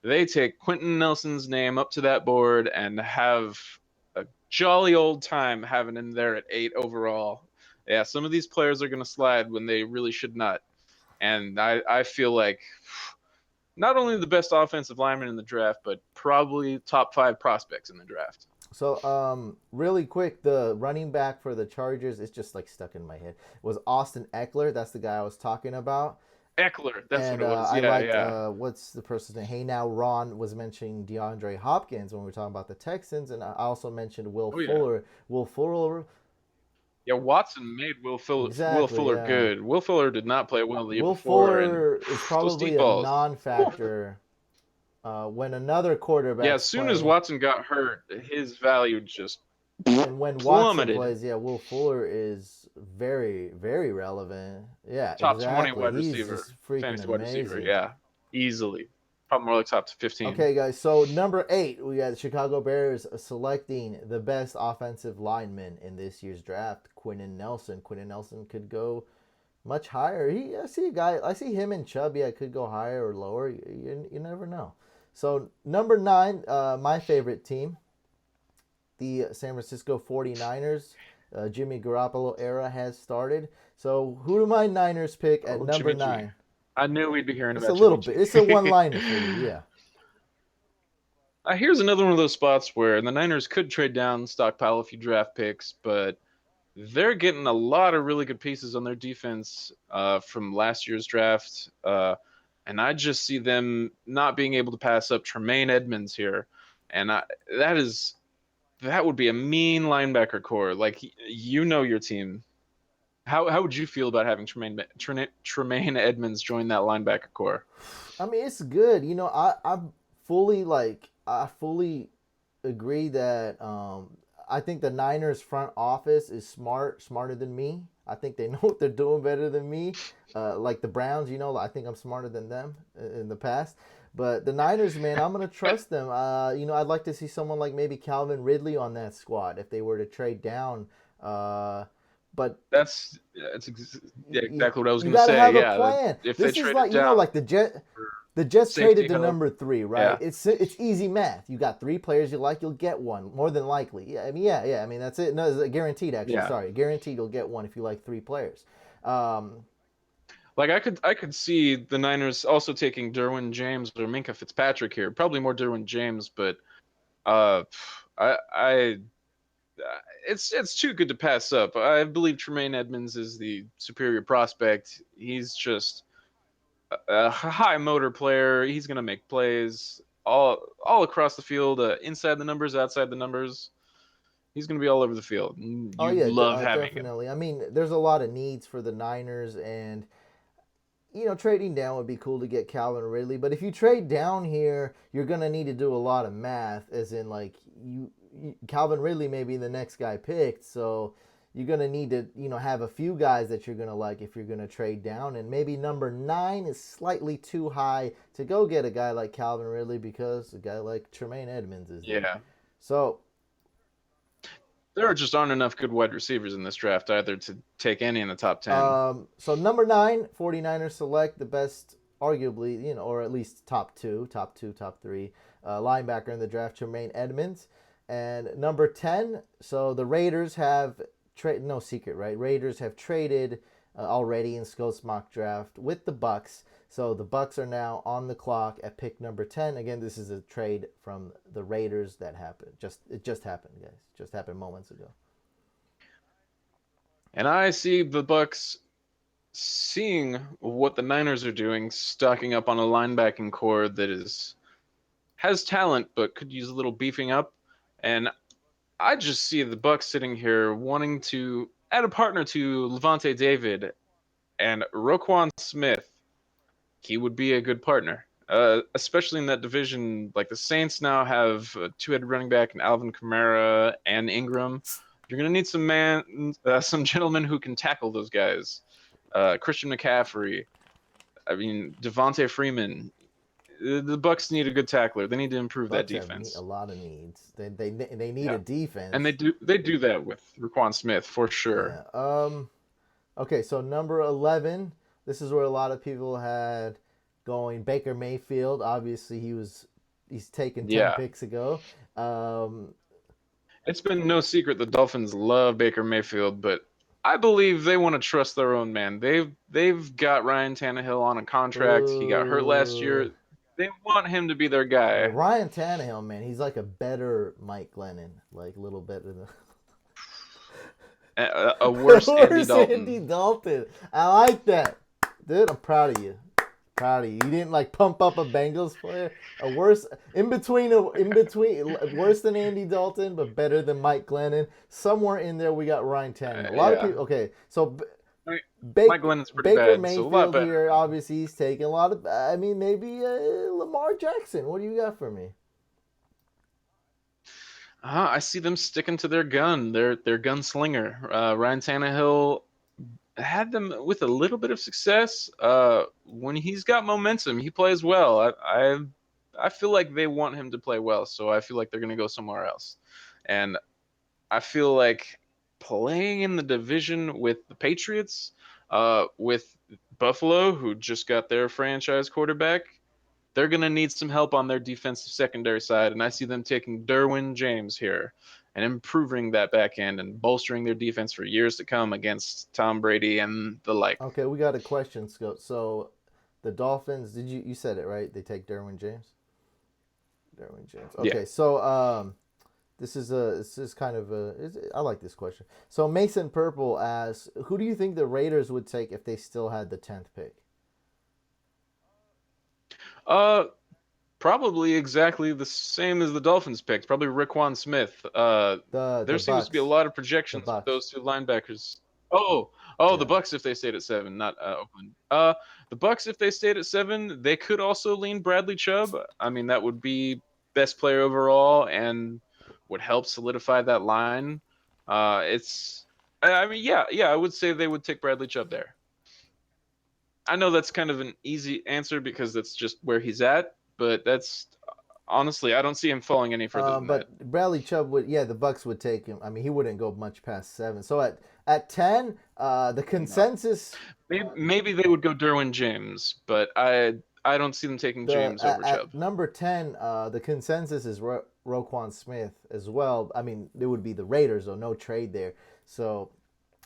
They take Quenton Nelson's name up to that board and have a jolly old time having him there at 8 overall. Yeah, some of these players are going to slide when they really should not. And I feel like not only the best offensive lineman in the draft, but probably top 5 prospects in the draft.
So, really quick, the running back for the Chargers is just like stuck in my head. Was Austin Eckler? That's the guy I was talking about.
Eckler, that's what
And
it was.
I
Yeah,
liked
yeah.
what's the person's name? Hey, now Ron was mentioning DeAndre Hopkins when we were talking about the Texans, and I also mentioned Will
Oh yeah.
Fuller. Will Fuller,
Yeah, Watson made Will
exactly,
Fuller
yeah.
good. Will Fuller did not play well the year
Will
before, and
Fuller is
those
probably
deep
a
balls. Whew.
non-factor when another
Yeah, as
quarterback's
soon as
playing,
Watson got hurt, his value just
and when Watson
plummeted.
plays, yeah, Will Fuller is very, very relevant. Yeah,
Top 20
exactly.
wide
He's
receiver,
just freaking
fantasy wide receiver.
amazing.
Yeah, easily. Probably more like top 15.
Okay, guys. So number eight, we got the Chicago Bears selecting the best offensive lineman in this year's draft, Quenton Nelson. Quenton Nelson could go much higher. I see a guy. I see him and Chubb. Yeah, could go higher or lower. You never know. So number nine, my favorite team, the San Francisco 49ers. Jimmy Garoppolo era has started. So who do my Niners pick at
Oh,
number
Jimmy G.
nine?
I knew we'd be hearing
It's a
about
little
Jimmy
bit.
G.
It's a one-liner for you. Yeah.
Here's another one of those spots where the Niners could trade down, stockpile a few draft picks, but they're getting a lot of really good pieces on their defense from last year's draft. And I just see them not being able to pass up Tremaine Edmunds here. And that is that would be a mean linebacker core. Like you know your team. How would you feel about having Tremaine Edmunds join that linebacker core?
I mean, it's good. I fully agree that I think the Niners front office is smarter than me. I think they know what they're doing better than me. Like the Browns, I think I'm smarter than them in the past. But the Niners, man, I'm gonna trust them. I'd like to see someone like maybe Calvin Ridley on that squad if they were to trade down. But
Yeah, exactly what I was
you
gonna
got to
say.
have a
Yeah,
plan.
if they
This is
traded
like
down
like
for
the Jets
safety
traded the
help,
number 3, right?
yeah,
It's easy math. You got 3 players you like, you'll get one more than likely. Yeah, I mean, yeah. I mean, that's it. No, it's guaranteed. Actually,
yeah.
sorry, guaranteed you'll get one if you like 3 players. Um,
Like I could see the Niners also taking Derwin James or Minka Fitzpatrick here. Probably more Derwin James, but uh, I it's too good to pass up. I believe Tremaine Edmunds is the superior prospect. He's just a high motor player. He's gonna make plays all across the field, inside the numbers, outside the numbers. He's gonna be all over the field.
oh
You'd
yeah,
love having him.
definitely. I mean, there's a lot of needs for the Niners, and trading down would be cool to get Calvin Ridley. But if you trade down here, you're gonna need to do a lot of math, as in like Calvin Ridley may be the next guy picked, so you're gonna need to have a few guys that you're gonna like if you're gonna trade down, and maybe number 9 is slightly too high to go get a guy like Calvin Ridley because a guy like Tremaine Edmunds is there.
Yeah.
So
There just aren't enough good wide receivers in this draft either to take any in the top 10.
So number 9, 49ers select the best, arguably, or at least top two, top 3 linebacker in the draft, Tremaine Edmunds. And number 10, so the Raiders have no secret, right? Raiders have traded already in Scott's mock draft with the Bucks. So the Bucks are now on the clock at pick number 10. Again, this is a trade from the Raiders that happened. It just happened, guys. Just happened moments ago.
And I see the Bucks seeing what the Niners are doing, stocking up on a linebacking core that has talent but could use a little beefing up. And I just see the Bucks sitting here wanting to add a partner to Levante David and Roquan Smith. He would be a good partner, especially in that division. Like the Saints now have a two-headed running back in Alvin Kamara and Ingram. You're gonna need some gentlemen who can tackle those guys. Christian McCaffrey. I mean, Devontae Freeman. The Bucks need a good tackler. They need to improve that
Bucks have a
defense.
lot of needs. They need a
Yeah, and
defense.
they do that with Roquan Smith for sure.
Yeah. Okay, so number 11. This is where a lot of people had going Baker Mayfield. Obviously, he's taken 10
Yeah,
picks ago. Um,
it's been no secret the Dolphins love Baker Mayfield, but I believe they want to trust their own man. They've got Ryan Tannehill on a contract. He got hurt last
uh,
year. They want him to be their
yeah,
guy.
Ryan Tannehill, man, he's like a better Mike Glennon, like a little better than
A worse Andy
Where's
Dalton.
Andy Dalton? I like that, dude. I'm proud of you. Proud of you. You didn't like pump up a Bengals player. A worse in between, worse than Andy Dalton, but better than Mike Glennon. Somewhere in there, we got Ryan Tannehill. A lot of
Yeah.
people. Okay, so
I mean,
Baker,
Mike Glennon's pretty
Baker
bad, so a lot
Mayfield
better.
here. Obviously, he's taking a lot of. I mean, maybe Lamar Jackson. What do you got for me?
I see them sticking to their gun. Their gunslinger. Ryan Tannehill had them with a little bit of success. When he's got momentum, he plays well. I feel like they want him to play well, so I feel like they're gonna go somewhere else. And I feel like playing in the division with the Patriots, with Buffalo, who just got their franchise quarterback, they're going to need some help on their defensive secondary side. And I see them taking Derwin James here and improving that back end and bolstering their defense for years to come against Tom Brady and the like.
Okay, we got a question, Scott. So, the Dolphins. Did you said it right? They take Derwin James. Derwin James.
Yeah.
Okay, so this is kind of I like this question. So Mason Purple asks, who do you think the Raiders would take if they still had the 10th pick?
Uh, probably exactly the same as the Dolphins picked. Probably Roquan Smith. There
The
seems to be a
Bucks.
lot of
The
projections with
Bucks.
those two linebackers. Oh, the
Yeah.
Bucks if they stayed at 7, not Oakland. The Bucks if they stayed at 7, they could also lean Bradley Chubb. I mean, that would be best player overall and would help solidify that line. It's, I mean, yeah, I would say they would take Bradley Chubb there. I know that's kind of an easy answer because that's just where he's at, but that's honestly, I don't see him falling any further than that.
But Bradley Chubb would, yeah, the Bucks would take him. I mean, he wouldn't go much past 7. So at 10, the
No.
consensus,
Maybe they would go Derwin James, but I don't see them taking
the
James over Chubb.
at number 10, the consensus is Roquan Smith as well. I mean, it would be the Raiders, though, no trade there. So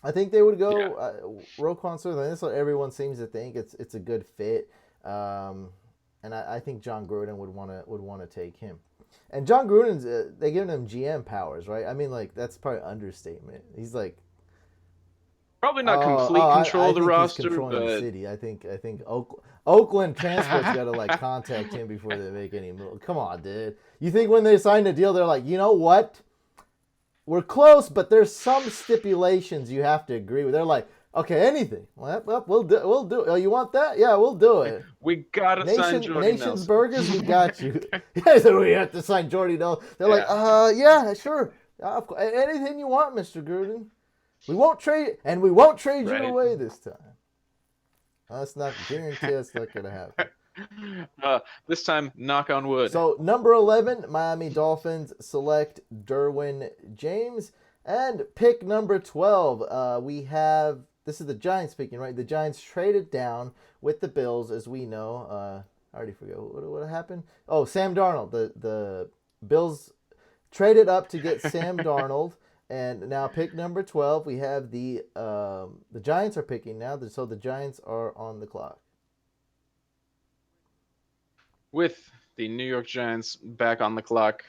I think they would
Yeah.
go Roquan Smith. And that's what everyone seems to think. It's a good fit, and I think John Gruden would want to take him. And John Gruden's they giving him GM powers, right? I mean, like that's probably an understatement. He's like,
Probably not complete control
I
of the
think he's
roster,
controlling the
but
city. I think Oakland transport's got to like contact him before they make any move. Come on, dude. You think when they signed a deal, they're like, you know what? We're close, but there's some stipulations you have to agree with. They're like, okay, anything. Well, we'll do. Oh, you want that? Yeah, we'll do it.
we gotta sign Jordy
Nation's
Nelson.
Burgers, we got you. Yeah, so we have to sign Jordy Nelson. They're like, yeah, sure. Anything you want, Mr. Gruden. We won't trade you
Right.
away this time. That's not guarantee that's not gonna happen.
This time, knock on wood.
So number 11, Miami Dolphins select Derwin James, and pick number 12. We have this is the Giants picking, right? The Giants traded down with the Bills, as we know. I already forgot what happened. Oh, Sam Darnold. The Bills traded up to get Sam Darnold. And now pick number 12, we have the Giants are picking now, so the Giants are on the clock.
With the New York Giants back on the clock,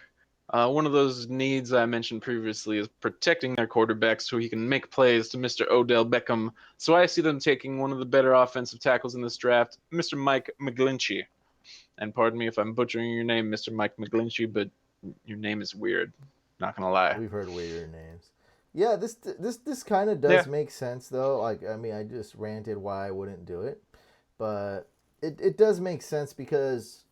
one of those needs I mentioned previously is protecting their quarterback so he can make plays to Mr. Odell Beckham. So I see them taking one of the better offensive tackles in this draft, Mr. Mike McGlinchey. And pardon me if I'm butchering your name, Mr. Mike McGlinchey, but your name is weird. Not gonna lie.
We've heard weirder names. Yeah, this kind of does make sense though. Like, I mean, I just ranted why I wouldn't do it, but it does make sense because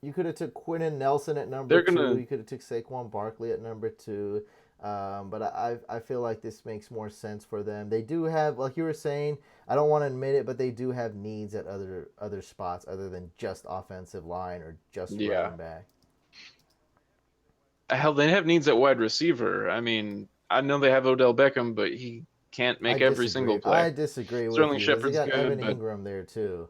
you could have took Quenton Nelson at number 2. You could have took Saquon Barkley at number 2. But I feel like this makes more sense for them. They do have, like you were saying, I don't want to admit it, but they do have needs at other spots other than just offensive line or just running back.
Hell, they have needs at wide receiver. I mean, I know they have Odell Beckham, but he can't make every single play.
I disagree with
Sterling
you.
Shepard's
They got
good,
Evan
but
Ingram there too.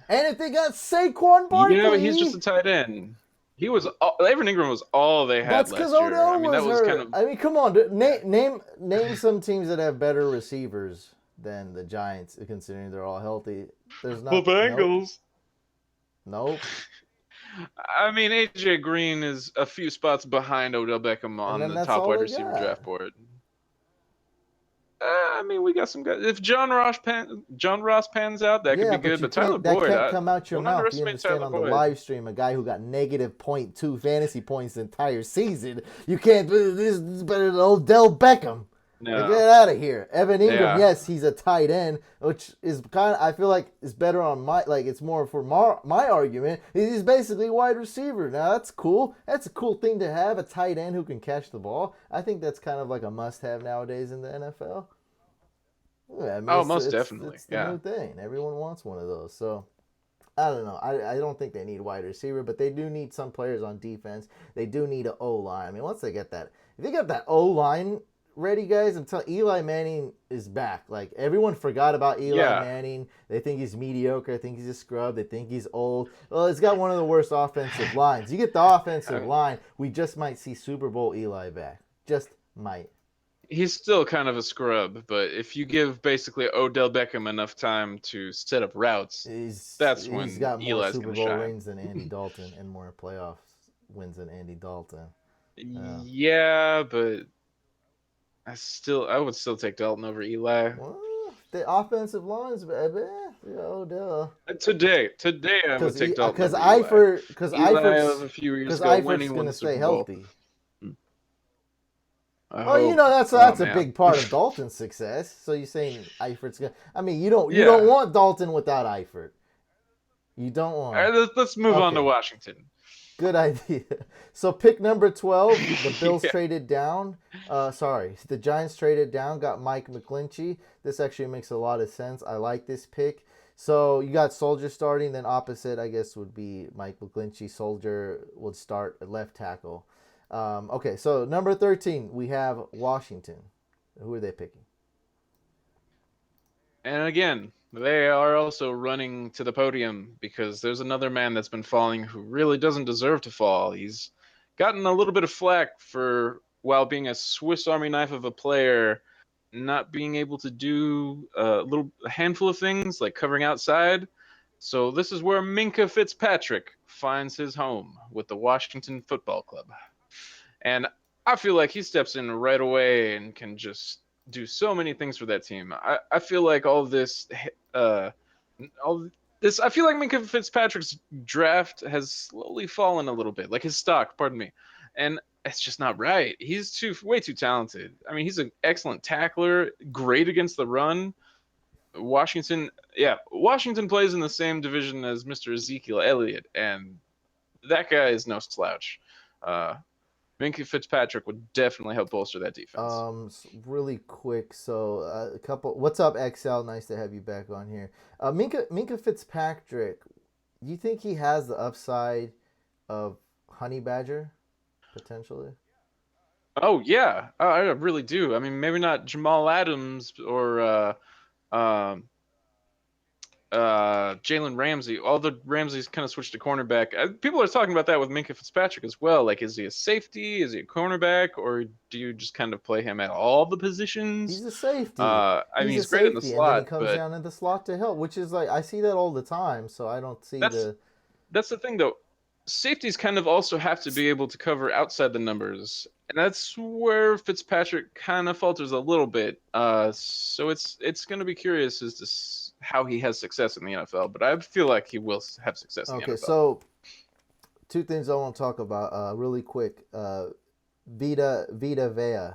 And if they got Saquon Barkley,
yeah, but he's just a tight end. Evan Ingram was all they had
that's
last
because
year.
Odell
I mean, that was
hurt.
kind of.
I mean, come on, dude. Name some teams that have better receivers than the Giants, considering they're all healthy. There's not
The Bengals.
Nope.
I mean, AJ Green is a few spots behind Odell Beckham on the top wide receiver draft board. I mean, we got some guys. If John Ross pans out, that could be good. But Tyler Boyd,
that can't come out your
don't
mouth. You
underestimate
understand?
Tyler
On the
Boyd.
live stream, a guy who got negative 0.2 fantasy points the entire season. You can't. This is better than Odell Beckham.
No.
Get out of here. Evan Ingram,
Yeah.
yes, he's a tight end, which is kind of, I feel like is better on it's more for my argument. He's basically a wide receiver. Now that's cool. That's a cool thing to have, a tight end who can catch the ball. I think that's kind of like a must-have nowadays in the NFL. Yeah, I mean,
most definitely.
It's the new thing. Everyone wants one of those. So I don't know. I don't think they need wide receiver, but they do need some players on defense. They do need an O-line. I mean, once they get that, if they get that O-line ready, guys, until Eli Manning is back. Like, everyone forgot about Eli Manning. They think he's mediocre. They think he's a scrub. They think he's old. Well, it's got one of the worst offensive lines. You get the offensive line, we just might see Super Bowl Eli back. Just might.
He's still kind of a scrub, but if you give basically Odell Beckham enough time to set up routes, that's when
he's got more
Eli's
Super
gonna
Bowl
shine.
rings than Andy Dalton and more playoff wins than Andy Dalton.
Yeah, but I would still take Dalton over Eli.
Well, the offensive lines, duh.
Today I would take Dalton
Because
over Eli. Eli of a few years ago when he
Eifert's
won
gonna
the
stay
Super Bowl.
healthy.
I
Well,
hope.
that's
Oh
a
man.
big part of Dalton's success. So you're saying Eifert's gonna? I mean, you don't
Yeah.
want Dalton without Eifert. You don't
All
want.
right, let's move on to
Okay,
Washington.
good idea. So pick number 12. The Bills
Yeah.
traded down. The Giants traded down. Got Mike McGlinchey. This actually makes a lot of sense. I like this pick. So you got Soldier starting. Then opposite, I guess, would be Mike McGlinchey. Soldier would start at left tackle. Okay, so number 13, we have Washington. Who are they picking?
And again, they are also running to the podium because there's another man that's been falling who really doesn't deserve to fall. He's gotten a little bit of flack for, while being a Swiss Army knife of a player, not being able to do a handful of things like covering outside. So this is where Minka Fitzpatrick finds his home with the Washington Football Club. And I feel like he steps in right away and can just do so many things for that team. I feel like uh, I feel like Minka Fitzpatrick's draft has slowly fallen a little bit, like his stock, pardon me. And it's just not right. He's way too talented. I mean, he's an excellent tackler, great against the run. Washington plays in the same division as Mr. Ezekiel Elliott, and that guy is no slouch. Uh, Minka Fitzpatrick would definitely help bolster that defense.
Really quick. So a couple. What's up, XL? Nice to have you back on here. Minka Fitzpatrick. You think he has the upside of Honey Badger potentially?
Oh yeah, I really do. I mean, maybe not Jamal Adams or um, Jalen Ramsey. All the Ramsey's kind of switched to cornerback. People are talking about that with Minka Fitzpatrick as well. Like, is he a safety? Is he a cornerback? Or do you just kind of play him at all the positions?
He's a safety.
I mean,
He's a
he's great in the
safety, and then he
slot,
comes
but
down in the slot to help, which is like I see that all the time. So I don't see
that's
the.
that's the thing though. Safeties kind of also have to be able to cover outside the numbers, and that's where Fitzpatrick kind of falters a little bit. So it's going to be curious as to how he has success in the NFL, but I feel like he will have success in the
Okay,
NFL.
so two things I want to talk about really quick. Vita Vea.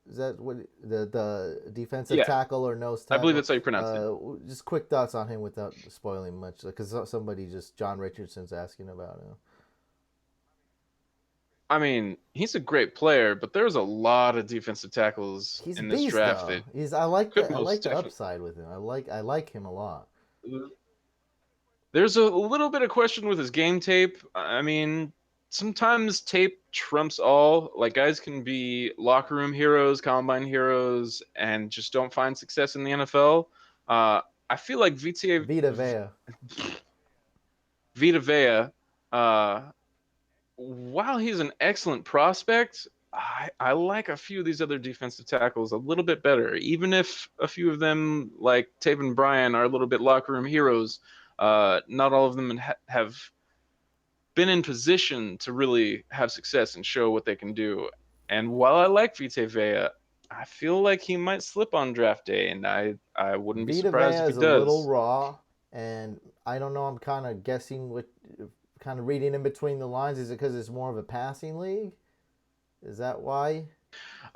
Is that what the defensive
Yeah,
tackle or nose
I believe
tackle?
that's how you pronounce it.
Just quick thoughts on him without spoiling much, because somebody just John Richardson's asking about him.
I mean, he's a great player, but there's a lot of defensive tackles
He's a
in this
beast
draft
though.
that
I
could
like
most
the
definitely.
upside with him. I like him a lot.
There's a little bit of question with his game tape. I mean, sometimes tape trumps all. Like, guys can be locker room heroes, combine heroes, and just don't find success in the NFL. I feel like
Vita Vea.
Vita Vea, uh, while he's an excellent prospect, I like a few of these other defensive tackles a little bit better. Even if a few of them, like Taven Bryan, are a little bit locker room heroes, not all of them have been in position to really have success and show what they can do. And while I like Vita Vea, I feel like he might slip on draft day, and I wouldn't be
Vita
surprised
Vea
if he
is a little
does.
raw, and I don't know. I'm kind of guessing what, kind of reading in between the lines. Is it because it's more of a passing league? Is that why?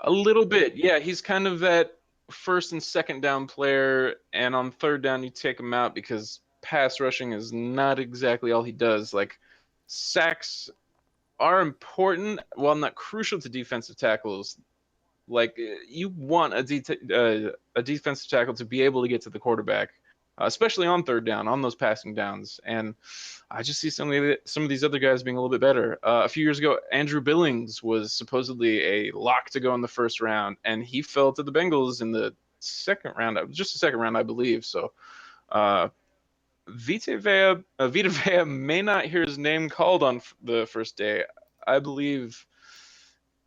A little bit, yeah. He's kind of that first and second down player, and on third down you take him out because pass rushing is not exactly all he does. Like, sacks are important, while not crucial to defensive tackles. Like, you want a defensive tackle to be able to get to the quarterback, especially on third down, on those passing downs. And I just see some of these other guys being a little bit better. A few years ago, Andrew Billings was supposedly a lock to go in the first round, and he fell to the Bengals in the second round, just the second round, I believe. So uh, Vita Vea may not hear his name called on the first day. I believe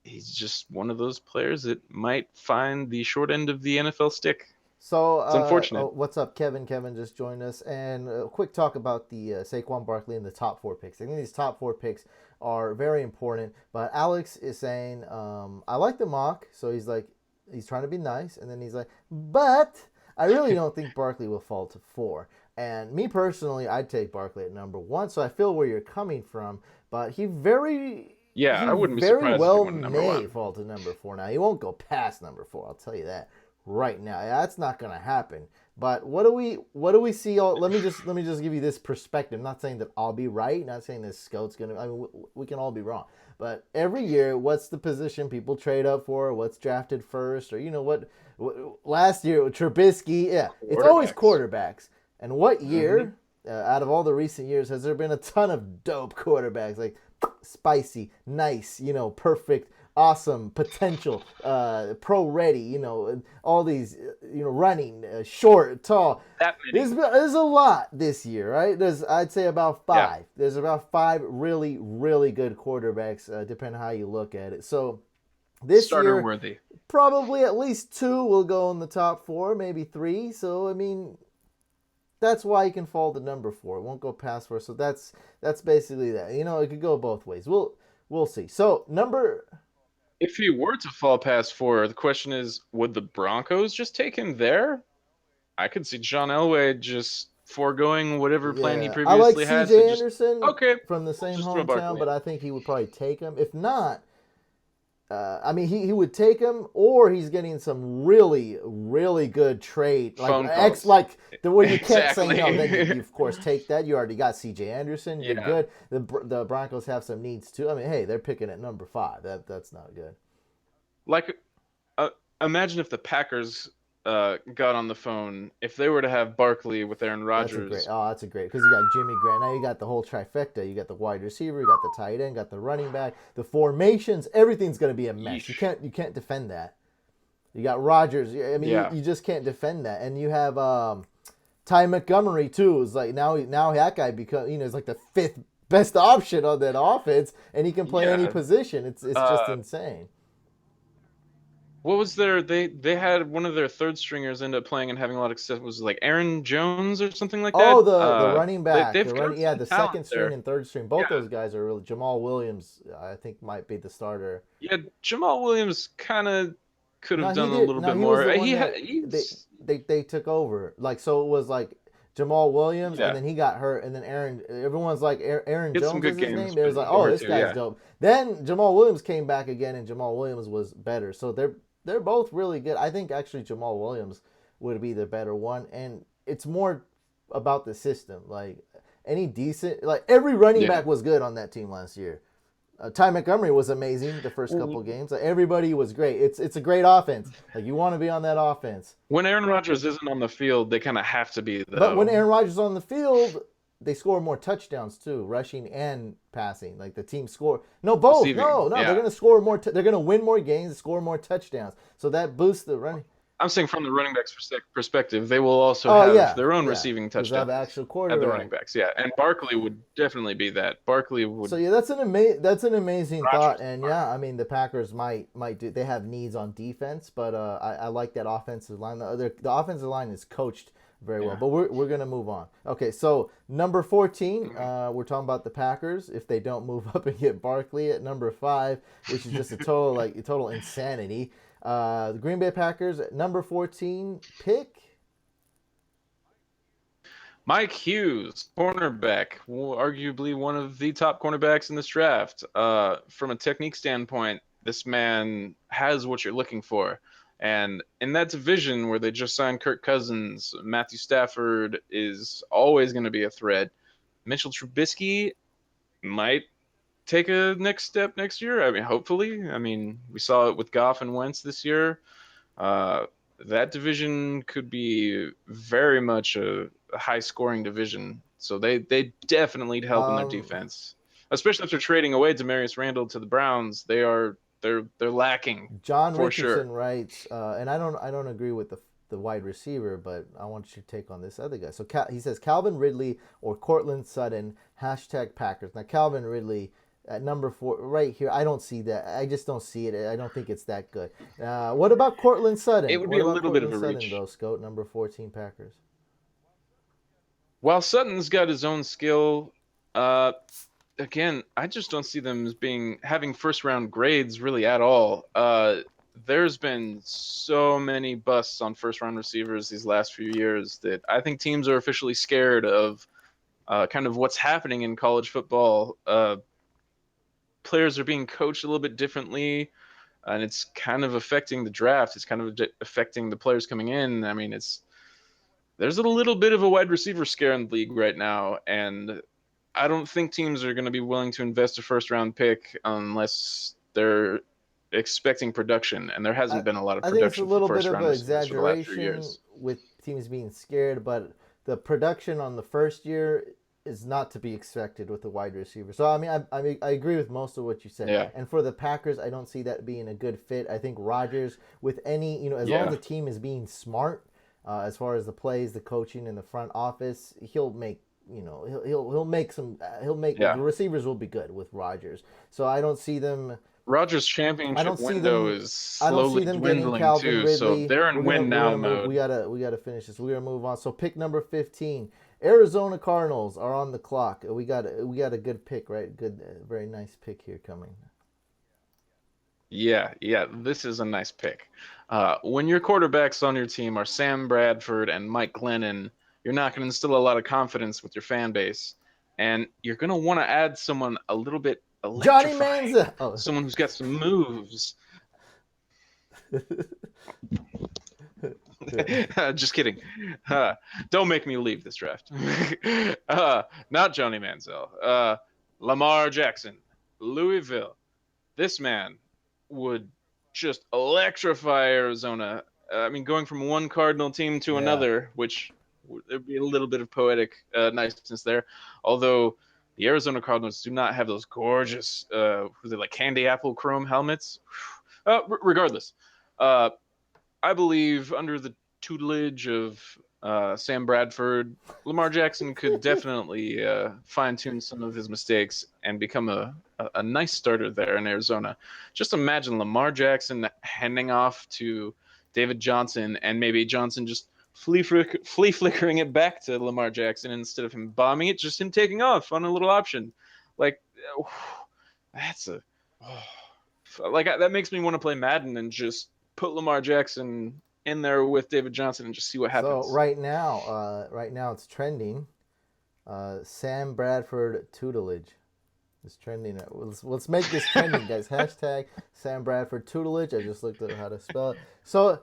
he's just one of those players that might find the short end of the NFL stick.
So,
It's unfortunate.
what's up, Kevin? Kevin just joined us, and a quick talk about the Saquon Barkley and the top four picks. I think these top four picks are very important. But Alex is saying, I like the mock, so he's like, he's trying to be nice, and then he's like, but I really don't think Barkley will fall to 4. And me personally, I'd take Barkley at number 1. So I feel where you're coming from, but
Yeah,
he
I wouldn't be
very
surprised if he
well
went number
may
one.
fall to number 4. Now he won't go past number 4. I'll tell you that right now. That's not going to happen. But what do we see? Let me just give you this perspective. I'm not saying that I'll be right. Not saying this scout's gonna. I mean, we can all be wrong. But every year, what's the position people trade up for? What's drafted first? Or what last year Trubisky? Yeah, it's always quarterbacks. And what year, out of all the recent years, has there been a ton of dope quarterbacks like spicy, nice, perfect, awesome, potential, pro ready, all these, running, short, tall.
That many.
There's a lot this year, right? I'd say about 5.
Yeah.
There's about 5 really, really good quarterbacks, depending on how you look at it. So this
Starter
year,
worthy.
probably at least 2 will go in the top 4, maybe 3. So, I mean, that's why he can fall to number 4. It won't go past 4. So that's basically that. It could go both ways. We'll see. So
If he were to fall past 4, the question is, would the Broncos just take him there? I could see John Elway just foregoing whatever plan he
Yeah, I like
previously had to
C.J.
just,
Anderson
okay,
from the
we'll
same
just throw
hometown,
Barkley
but
in.
I think he would probably take him. If not, I mean, he would take him, or he's getting some really, really good trade,
Phone calls.
The way you can't say
Exactly.
no. Then you of course take that. You already got C.J. Anderson. You're
Yeah.
good. The Broncos have some needs too. I mean, hey, they're picking at number 5. That's not good.
Like, imagine if the Packers got on the phone, if they were to have Barkley with Aaron Rodgers.
That's a great, because you got Jimmy Grant. Now you got the whole trifecta. You got the wide receiver, you got the tight end, got the running back, the formations. Everything's going to be a mess.
Yeesh.
You can't defend that. You got Rodgers. I mean,
Yeah.
you just can't defend that. And you have Ty Montgomery too. Is like now that guy is like the 5th best option on that offense, and he can play any
Yeah.
position. It's just insane.
What was they had one of their third stringers end up playing and having a lot of success. Was it like Aaron Jones or something like that?
Oh, the running back,
They've got some
the
talent
second string
there.
and third string. Both
Yeah.
those guys are really. Jamal Williams, I think, might be the starter.
Yeah, Jamal Williams kind of could
No,
have
he
done a
did.
little
No,
bit
he was
more.
the one
He
that
he's
they took over. Like, so it was like Jamal Williams,
yeah.
and then he got hurt, and then Everyone's like Aaron
He had some
Jones
good
is his
games,
name. It was
but
like,
one
oh,
or
this
two,
guy's
yeah.
dope. Then Jamal Williams came back again, and Jamal Williams was better. So they're both really good. I think actually Jamal Williams would be the better one, and it's more about the system. Like every running
Yeah.
back was good on that team last year. Ty Montgomery was amazing the first couple games. Like, everybody was great. It's a great offense. Like, you want to be on that offense.
When Aaron Rodgers isn't on the field, they kind of have to be
But when
though.
Aaron Rodgers is on the field, they score more touchdowns too, rushing and passing. Like, the team score. No, both.
Receiving,
No.
yeah.
They're gonna score more. They're gonna win more games, score more touchdowns. So that boosts the running.
I'm saying from the running backs perspective, they will also
Oh
have
yeah,
their own
yeah.
receiving
Because they have
touchdowns
actual
at the running
quarterback.
backs. Yeah, and Barkley would definitely be that. Barkley would.
So yeah, that's an amazing thought,
Rodgers.
and yeah, I mean the Packers might do. They have needs on defense, but I like that offensive line. The offensive line is coached very well.
Yeah.
But we're gonna move on. Okay, so number 14, we're talking about the Packers if they don't move up and get Barkley at number 5, which is just a total insanity. The Green Bay Packers at number 14 pick.
Mike Hughes, cornerback, arguably one of the top cornerbacks in this draft. From a technique standpoint, this man has what you're looking for. And in that division where they just signed Kirk Cousins, Matthew Stafford is always going to be a threat. Mitchell Trubisky might take a next step next year. I mean, hopefully. I mean, we saw it with Goff and Wentz this year. Uh, that division could be very much a high scoring division. So they definitely need help in their defense, especially after trading away Demarius Randall to the Browns. They're lacking
John
for
Richardson
sure.
writes, and I don't agree with the wide receiver, but I want your take on this other guy. So he says Calvin Ridley or Cortland Sutton #Packers. Now Calvin Ridley at number 4 right here. I don't see that. I just don't see it. I don't think it's that good. What about Cortland Sutton?
It would be
What
a
about
little bit of
Cortland
a
Sutton
reach.
though, Scout, number 14 Packers?
While Sutton's got his own skill, again, I just don't see them as having first round grades really at all. there's been so many busts on first round receivers these last few years that I think teams are officially scared of kind of what's happening in college football. Players are being coached a little bit differently, and it's kind of affecting the draft. It's kind of affecting the players coming in. I mean, there's a little bit of a wide receiver scare in the league right now, and I don't think teams are going to be willing to invest a first round pick unless they're expecting production, and there
I,
hasn't been a lot of
I think it's a
production for
little bit
first
of
round
an
receivers for the last few
exaggeration
years.
with teams being scared, but the production on the first year is not to be expected with the wide receiver. So I mean, I agree with most of what you said.
Yeah,
And for the Packers, I don't see that being a good fit. I think Rodgers, with any, as long as
yeah,
the team is being smart, as far as the plays, the coaching, and the front office, he'll make. He'll make some. He'll make the
yeah.
receivers will be good with Rodgers. So I don't see them.
Rogers'
I
championship
don't see
window
them.
is
I don't
slowly
see them getting
dwindling
Calvin
too, so
Ridley.
they're
We're
in
gonna
win
we're
now
gonna move.
mode.
We gotta finish this. We're gonna move on. So pick number 15. Arizona Cardinals are on the clock. We got a good pick, right? Good, very nice pick here coming.
Yeah, yeah, this is a nice pick. When your quarterbacks on your team are Sam Bradford and Mike Glennon, you're not going to instill a lot of confidence with your fan base, and you're going to want to add someone a little bit
Johnny
electrifying,
Manziel. Oh.
someone who's got some moves. Just kidding. Uh, don't make me leave this draft. Not Johnny Manziel. Lamar Jackson, Louisville. This man would just electrify Arizona. I mean, going from one Cardinal team to
Yeah.
another, which there'd be a little bit of poetic niceness there. Although the Arizona Cardinals do not have those gorgeous, was it like candy apple chrome helmets? Regardless, uh, I believe under the tutelage of Sam Bradford, Lamar Jackson could definitely fine tune some of his mistakes and become a nice starter there in Arizona. Just imagine Lamar Jackson handing off to David Johnson and maybe Johnson just flea flickering it back to Lamar Jackson instead of him bombing it, just him taking off on a little option. Like, that's a. Like that makes me want to play Madden and just put Lamar Jackson in there with David Johnson and just see what
So
happens.
right now it's trending. Sam Bradford tutelage is trending. Let's make this trending, guys. Hashtag Sam Bradford tutelage. I just looked at how to spell it. So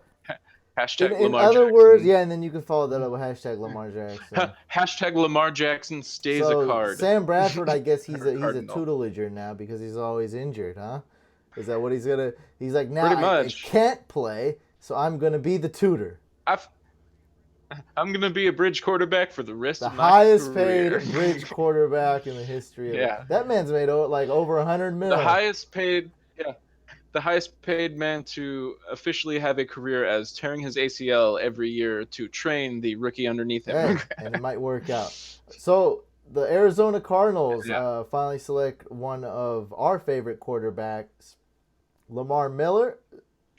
Hashtag
in
Lamar
other words,
Jackson.
yeah, and then you can follow that up with hashtag Lamar Jackson.
Hashtag Lamar Jackson stays a
So
card.
Sam Bradford, I guess he's
Or
a
Cardinal.
tutelager now because he's always injured, huh? Is that what he's gonna? He's like, now
Pretty
I
much.
can't play, so I'm gonna be the tutor.
I've, I'm going to be a bridge quarterback for the rest
The
of my
highest
career.
paid bridge quarterback in the history of it.
Yeah.
That man's made like over 100
The
mil.
highest paid, yeah, the highest paid man to officially have a career as tearing his ACL every year to train the rookie underneath him.
Hey, and it might work out. So the Arizona Cardinals
Yeah.
finally select one of our favorite quarterbacks, Lamar Miller.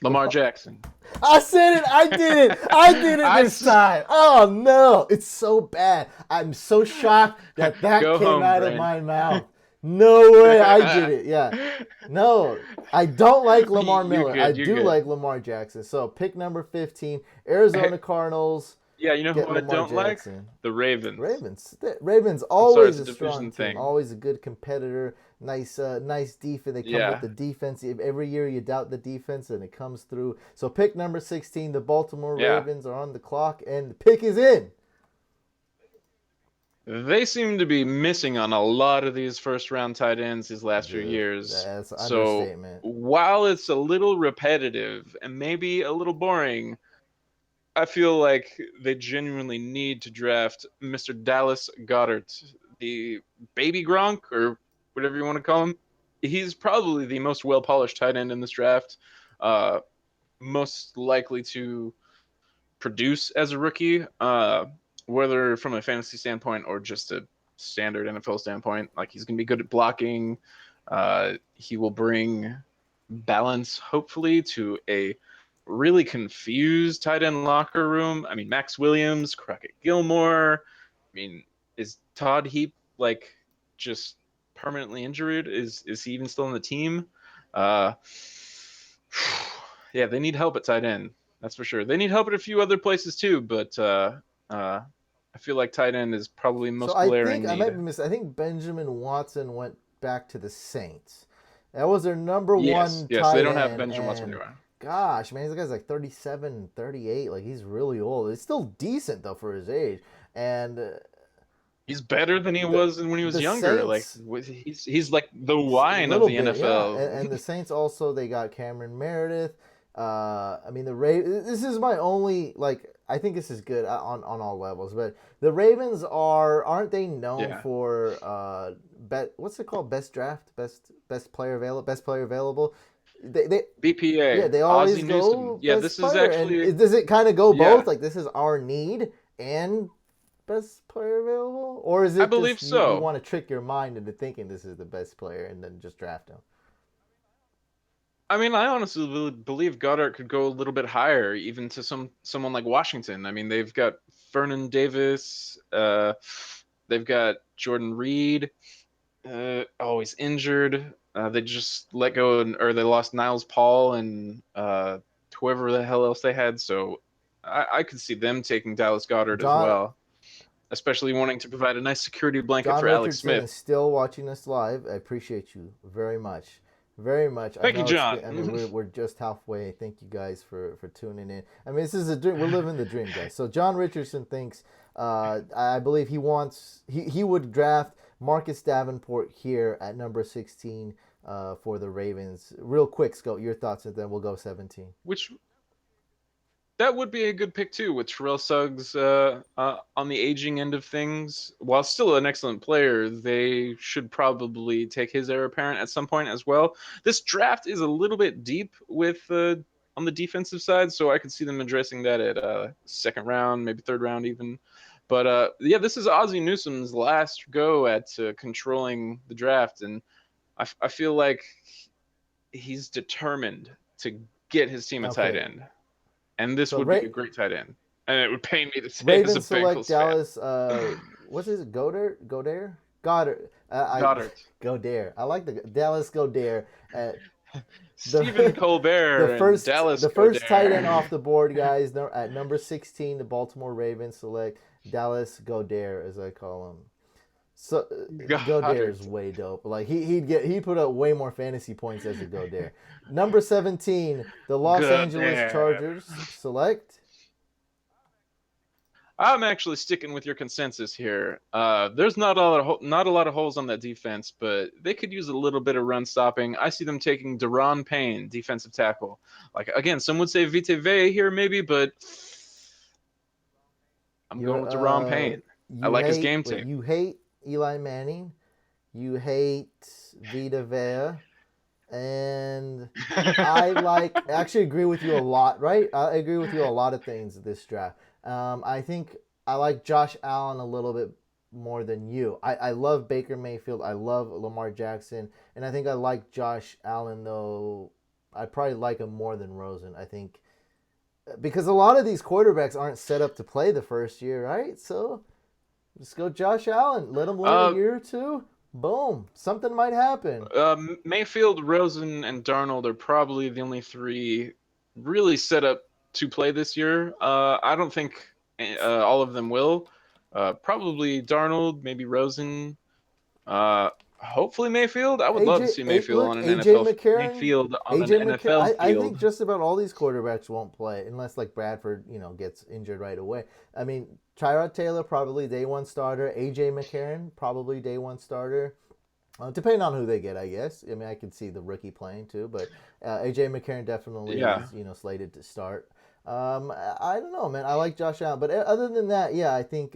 Lamar Jackson.
I said it. I did it. I did it
I
this time. Oh no, it's so bad. I'm so shocked that
Go
came
home,
out of
Brain.
my mouth. No way, I did it. Yeah. No, I don't like Lamar
You're
Miller. I
good. You're
do
good.
like Lamar Jackson. So pick number 15, Arizona Cardinals.
Yeah, you know
Get
who I
Lamar
don't like?
Jackson.
The Ravens.
Ravens
I'm sorry, it's
always
a
a strong
division
team,
thing.
always a good competitor. Nice defense. They come with
Yeah.
the defense. Every year you doubt the defense and it comes through. So pick number 16. The Baltimore
Yeah.
Ravens are on the clock and the pick is in.
They seem to be missing on a lot of these first round tight ends these last few years.
That's an
So
understatement.
while it's a little repetitive and maybe a little boring, I feel like they genuinely need to draft Mr. Dallas Goedert, the baby Gronk or whatever you want to call him. He's probably the most well polished tight end in this draft, uh, most likely to produce as a rookie, whether from a fantasy standpoint or just a standard NFL standpoint. Like he's going to be good at blocking. He will bring balance, hopefully, to a really confused tight end locker room. I mean, Max Williams, Crockett Gilmore. I mean, is Todd Heap like just permanently injured? Is he even still on the team? Uh, Yeah, they need help at tight end. That's for sure. They need help at a few other places too, but I feel like tight end is probably
So
most
I think
glaring
I might
need.
be I think Benjamin Watson went back to the Saints. That was their number
Yes,
one
yes, they
tight
don't have
end,
Benjamin Watson
and
anywhere.
gosh, man, this guy's like 37, 38. Like he's really old. It's still decent though for his age. And
He's better than he
the
was when he was
the
younger. Like
Saints,
he's like the
a
wine of
little
the
bit, yeah. And
NFL.
the Saints also they got Cameron Meredith. I mean the This is my only like. I think this is good on all levels, but the Ravens aren't they known
Yeah,
for what's it called, best player available. They yeah,
BPA,
they always
Ozzie Newsome.
go
Yeah,
best
this is
player, and
actually
does it kind of go both?
yeah,
Like this is our need and best player available, or is
I
it
believe
just you
so.
want to trick your mind into thinking this is the best player and then just draft him?
I mean, I honestly believe Goddard could go a little bit higher, even to someone like Washington. I mean, they've got Vernon Davis, they've got Jordan Reed, always injured. They just let go or they lost Niles Paul and whoever the hell else they had. So I could see them taking Dallas Goddard as
John
well, especially wanting to provide a nice security blanket
John
for Alex
Richardson is
Smith.
still watching us live. I appreciate you very much. Very much. I
Thank you,
know it's been. I mean,
John.
we're just halfway. Thank you guys for tuning in. I mean, this is a dream. We're living the dream, guys. So John Richardson thinks. I believe he would draft Marcus Davenport here at number 16 for the Ravens. Real quick, Scout, your thoughts, and then we'll go 17.
Which that would be a good pick too, with Terrell Suggs on the aging end of things. While still an excellent player, they should probably take his heir apparent at some point as well. This draft is a little bit deep with on the defensive side, so I could see them addressing that at second round, maybe third round even. But yeah, this is Ozzie Newsome's last go at controlling the draft, and I feel like he's determined to get his team a tight
Okay.
end, and this
So
would be a great tight end. And it would pain me to say as a
Ravens select
Bengals fan.
Dallas. What's his Goddard. I
Goddard.
Goddard. I like the Dallas Goddard.
Stephen
The the
Colbert and
first
Dallas
the first tight end
Goddard.
off the board, guys. At number 16, the Baltimore Ravens select Dallas Goddard, as I call him. So Goddard
Goddard.
is way dope. Like he'd put up way more fantasy points as a Goddard. Number 17, the Los Angeles
Goddard.
Chargers select.
I'm actually sticking with your consensus here. There's not a lot of holes on that defense, but they could use a little bit of run stopping. I see them taking Deron Payne, defensive tackle. Like again, some would say Vita Vea here maybe, but I'm going
You're
with Deron Payne. I
you
like his
hate
game
wait,
tape.
you hate Eli Manning, you hate Vita Vea, and I actually agree with you a lot, right? I agree with you a lot of things this draft. I think I like Josh Allen a little bit more than you. I love Baker Mayfield. I love Lamar Jackson, and I think I like Josh Allen though. I probably like him more than Rosen. I think because a lot of these quarterbacks aren't set up to play the first year, right? So just go Josh Allen. Let him learn a
Uh,
year or two. Boom, something might happen.
Mayfield, Rosen, and Darnold are probably the only three really set up to play this year. I don't think all of them will. Probably Darnold, maybe Rosen. Hopefully Mayfield. I would love to see Mayfield
Look,
on an
AJ
NFL
McCarron.
Mayfield on an
AJ McCarron.
NFL
I think
field.
just about all these quarterbacks won't play unless like Bradford, gets injured right away. I mean, Tyrod Taylor probably day one starter. AJ McCarron probably day one starter. Depending on who they get, I guess. I mean, I could see the rookie playing too, but AJ McCarron definitely
Yeah.
is slated to start. I don't know, man. I like Josh Allen, but other than that, yeah, I think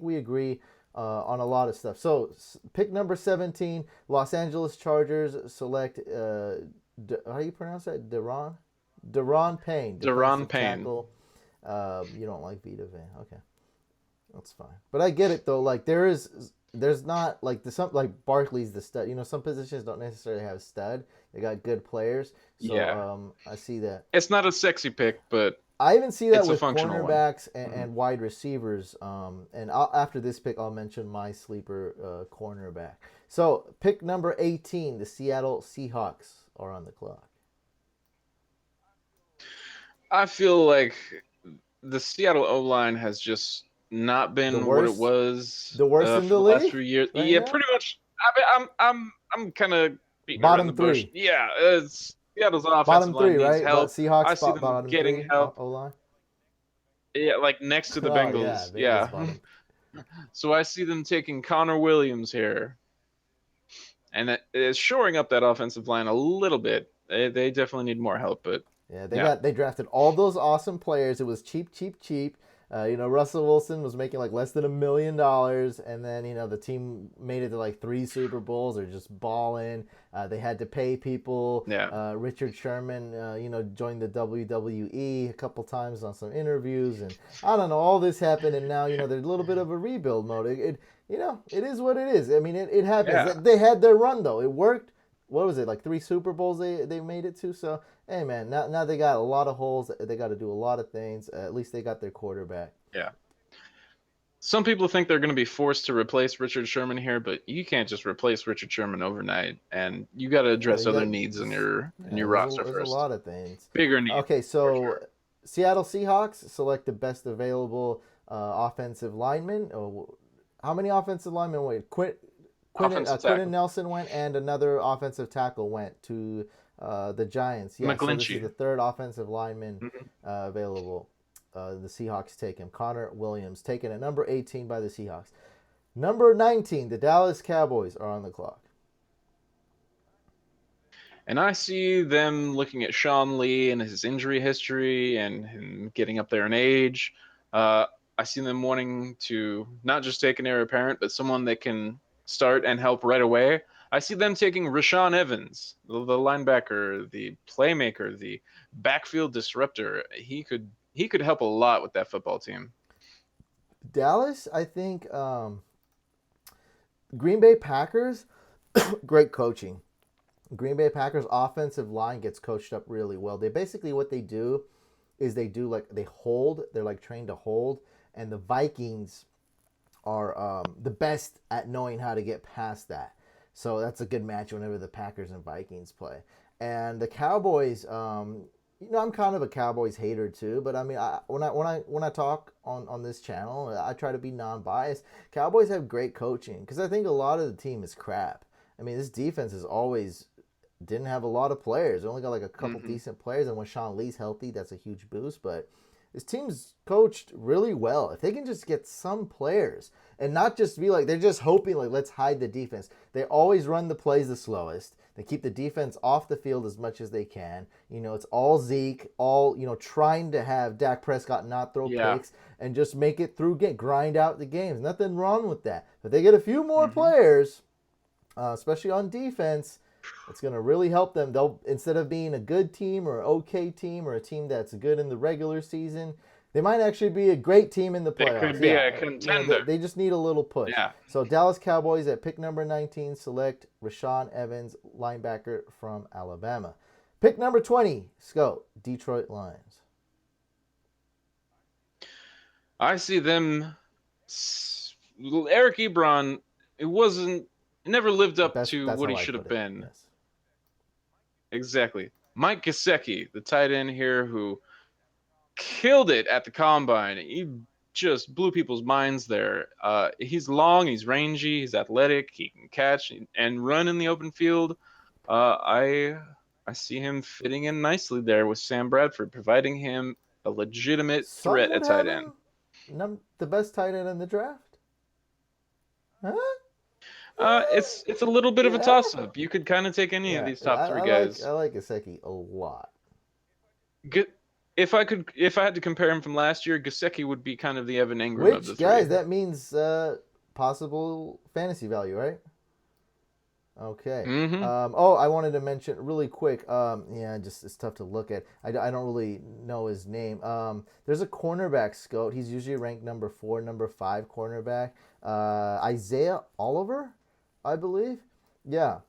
we agree on a lot of stuff. So pick number 17, Los Angeles Chargers select. How do you pronounce that? Deron Payne,
Deron
defensive
Payne.
tackle. You don't like Vita Vea, okay. That's fine. But I get it though. Like there's not like some like Barkley's the stud. Some positions don't necessarily have stud. They got good players. So
Yeah.
I see that.
It's not a sexy pick, but
I even see that
it's a
with
functional one.
cornerbacks and wide receivers. And after this pick, I'll mention my sleeper cornerback. So pick number 18, the Seattle Seahawks are on the clock.
I feel like the Seattle O line has just not
The
been what it
worst,
was
the worst in
for
the
the last
league
few years.
right
Yeah,
now.
pretty much. I'm kind of beating around
Bottom
the bush.
three,
Yeah, it's, Seattle's offensive
bottom
line
three,
needs
right? But
help. I
Seahawks
see them
bottom
getting
three
help.
O line.
Yeah, like next to the
Oh yeah,
Bengals.
Bengals
Yeah.
bottom.
So I see them taking Connor Williams here, and it is shoring up that offensive line a little bit. They definitely need more help, but
Yeah,
yeah,
they drafted all those awesome players. It was cheap, cheap, cheap. Russell Wilson was making like less than $1 million, and then the team made it to like 3 Super Bowls. They're just balling. They had to pay people.
yeah,
Richard Sherman, joined the WWE a couple times on some interviews, and I don't know. All this happened, and now there's a little bit of a rebuild mode. It is what it is. I mean, it happens.
yeah.
They had their run though. It worked. What was it, like 3 Super Bowls they made it to? So hey man, now they got a lot of holes. They got to do a lot of things. At least they got their quarterback.
Yeah. Some people think they're going to be forced to replace Richard Sherman here, but you can't just replace Richard Sherman overnight, and you got to
Yeah,
address
you
other
got.
needs in your
Yeah,
roster
there's a
first.
lot of things.
Bigger needs
Okay,
for
so
sure.
Seattle Seahawks select the best available offensive lineman. Oh, how many offensive linemen went?
Offensive
Quenton
tackle,
Nelson went, and another offensive tackle went to the Giants. Yeah, so this is
McGlinchey.
the third offensive lineman
Mhm.
available. The Seahawks take him. Connor Williams taken at number 18 by the Seahawks. Number 19, the Dallas Cowboys are on the clock.
And I see them looking at Sean Lee and his injury history and him getting up there in age. Uh, I see them wanting to not just take an heir apparent, but someone that can start and help right away. I see them taking Rashaan Evans, the linebacker, the playmaker, the backfield disruptor. He could help a lot with that football team.
Dallas, I think Green Bay Packers, great coaching. Green Bay Packers offensive line gets coached up really well. They basically what they do is they do like they hold. They're like trained to hold, and the Vikings are the best at knowing how to get past that. So that's a good match whenever the Packers and Vikings play. And the Cowboys, I'm kind of a Cowboys hater too, but I mean, when I talk on this channel, I try to be non-biased. Cowboys have great coaching because I think a lot of the team is crap. I mean, this defense is always didn't have a lot of players. They only got like a couple
Hmm.
decent players, and when Sean Lee's healthy, that's a huge boost. But this team's coached really well. If they can just get some players and not just be like they're just hoping like let's hide the defense. They always run the plays the slowest. They keep the defense off the field as much as they can. It's all Zeke, all trying to have Dak Prescott not throw
Yeah.
picks and just make it through, grind out the games. Nothing wrong with that. But they get a few more
Hmm.
players, especially on defense. It's going to really help them. They'll instead of being a good team or an okay team or a team that's good in the regular season, they might actually be a great team in the
They
playoffs.
could be
Yeah,
a contender.
they just need a little push.
Yeah.
So Dallas Cowboys at pick number 19 select Rashaan Evans, linebacker from Alabama. Pick number 20, Scout, Detroit Lions.
I see them. Eric Ebron, it wasn't, it never lived up to
That's
what
how
he
I
should
put
have
it.
been.
Yes.
Exactly. Mike Gesicki, the tight end here, who killed it at the combine. He just blew people's minds there. He's long, he's rangy, he's athletic, he can catch and run in the open field. I see him fitting in nicely there with Sam Bradford, providing him a legitimate
Some
threat
would
at
have
tight
him
end.
the best tight end in the draft. Huh?
It's a little bit of a
Yeah.
toss up. You could kind of take any of
Yeah.
these top three
I
guys.
like Gesicki a lot.
If I had to compare him from last year, Gasecki would be kind of the Evan Ingram of the
Which
three.
guys? That means possible fantasy value, right? Okay.
Hmm.
I wanted to mention really quick. Yeah, just it's tough to look at. I don't really know his name. There's a cornerback scout. He's usually ranked number 4, number 5 cornerback. Isaiah Oliver, I believe. Yeah.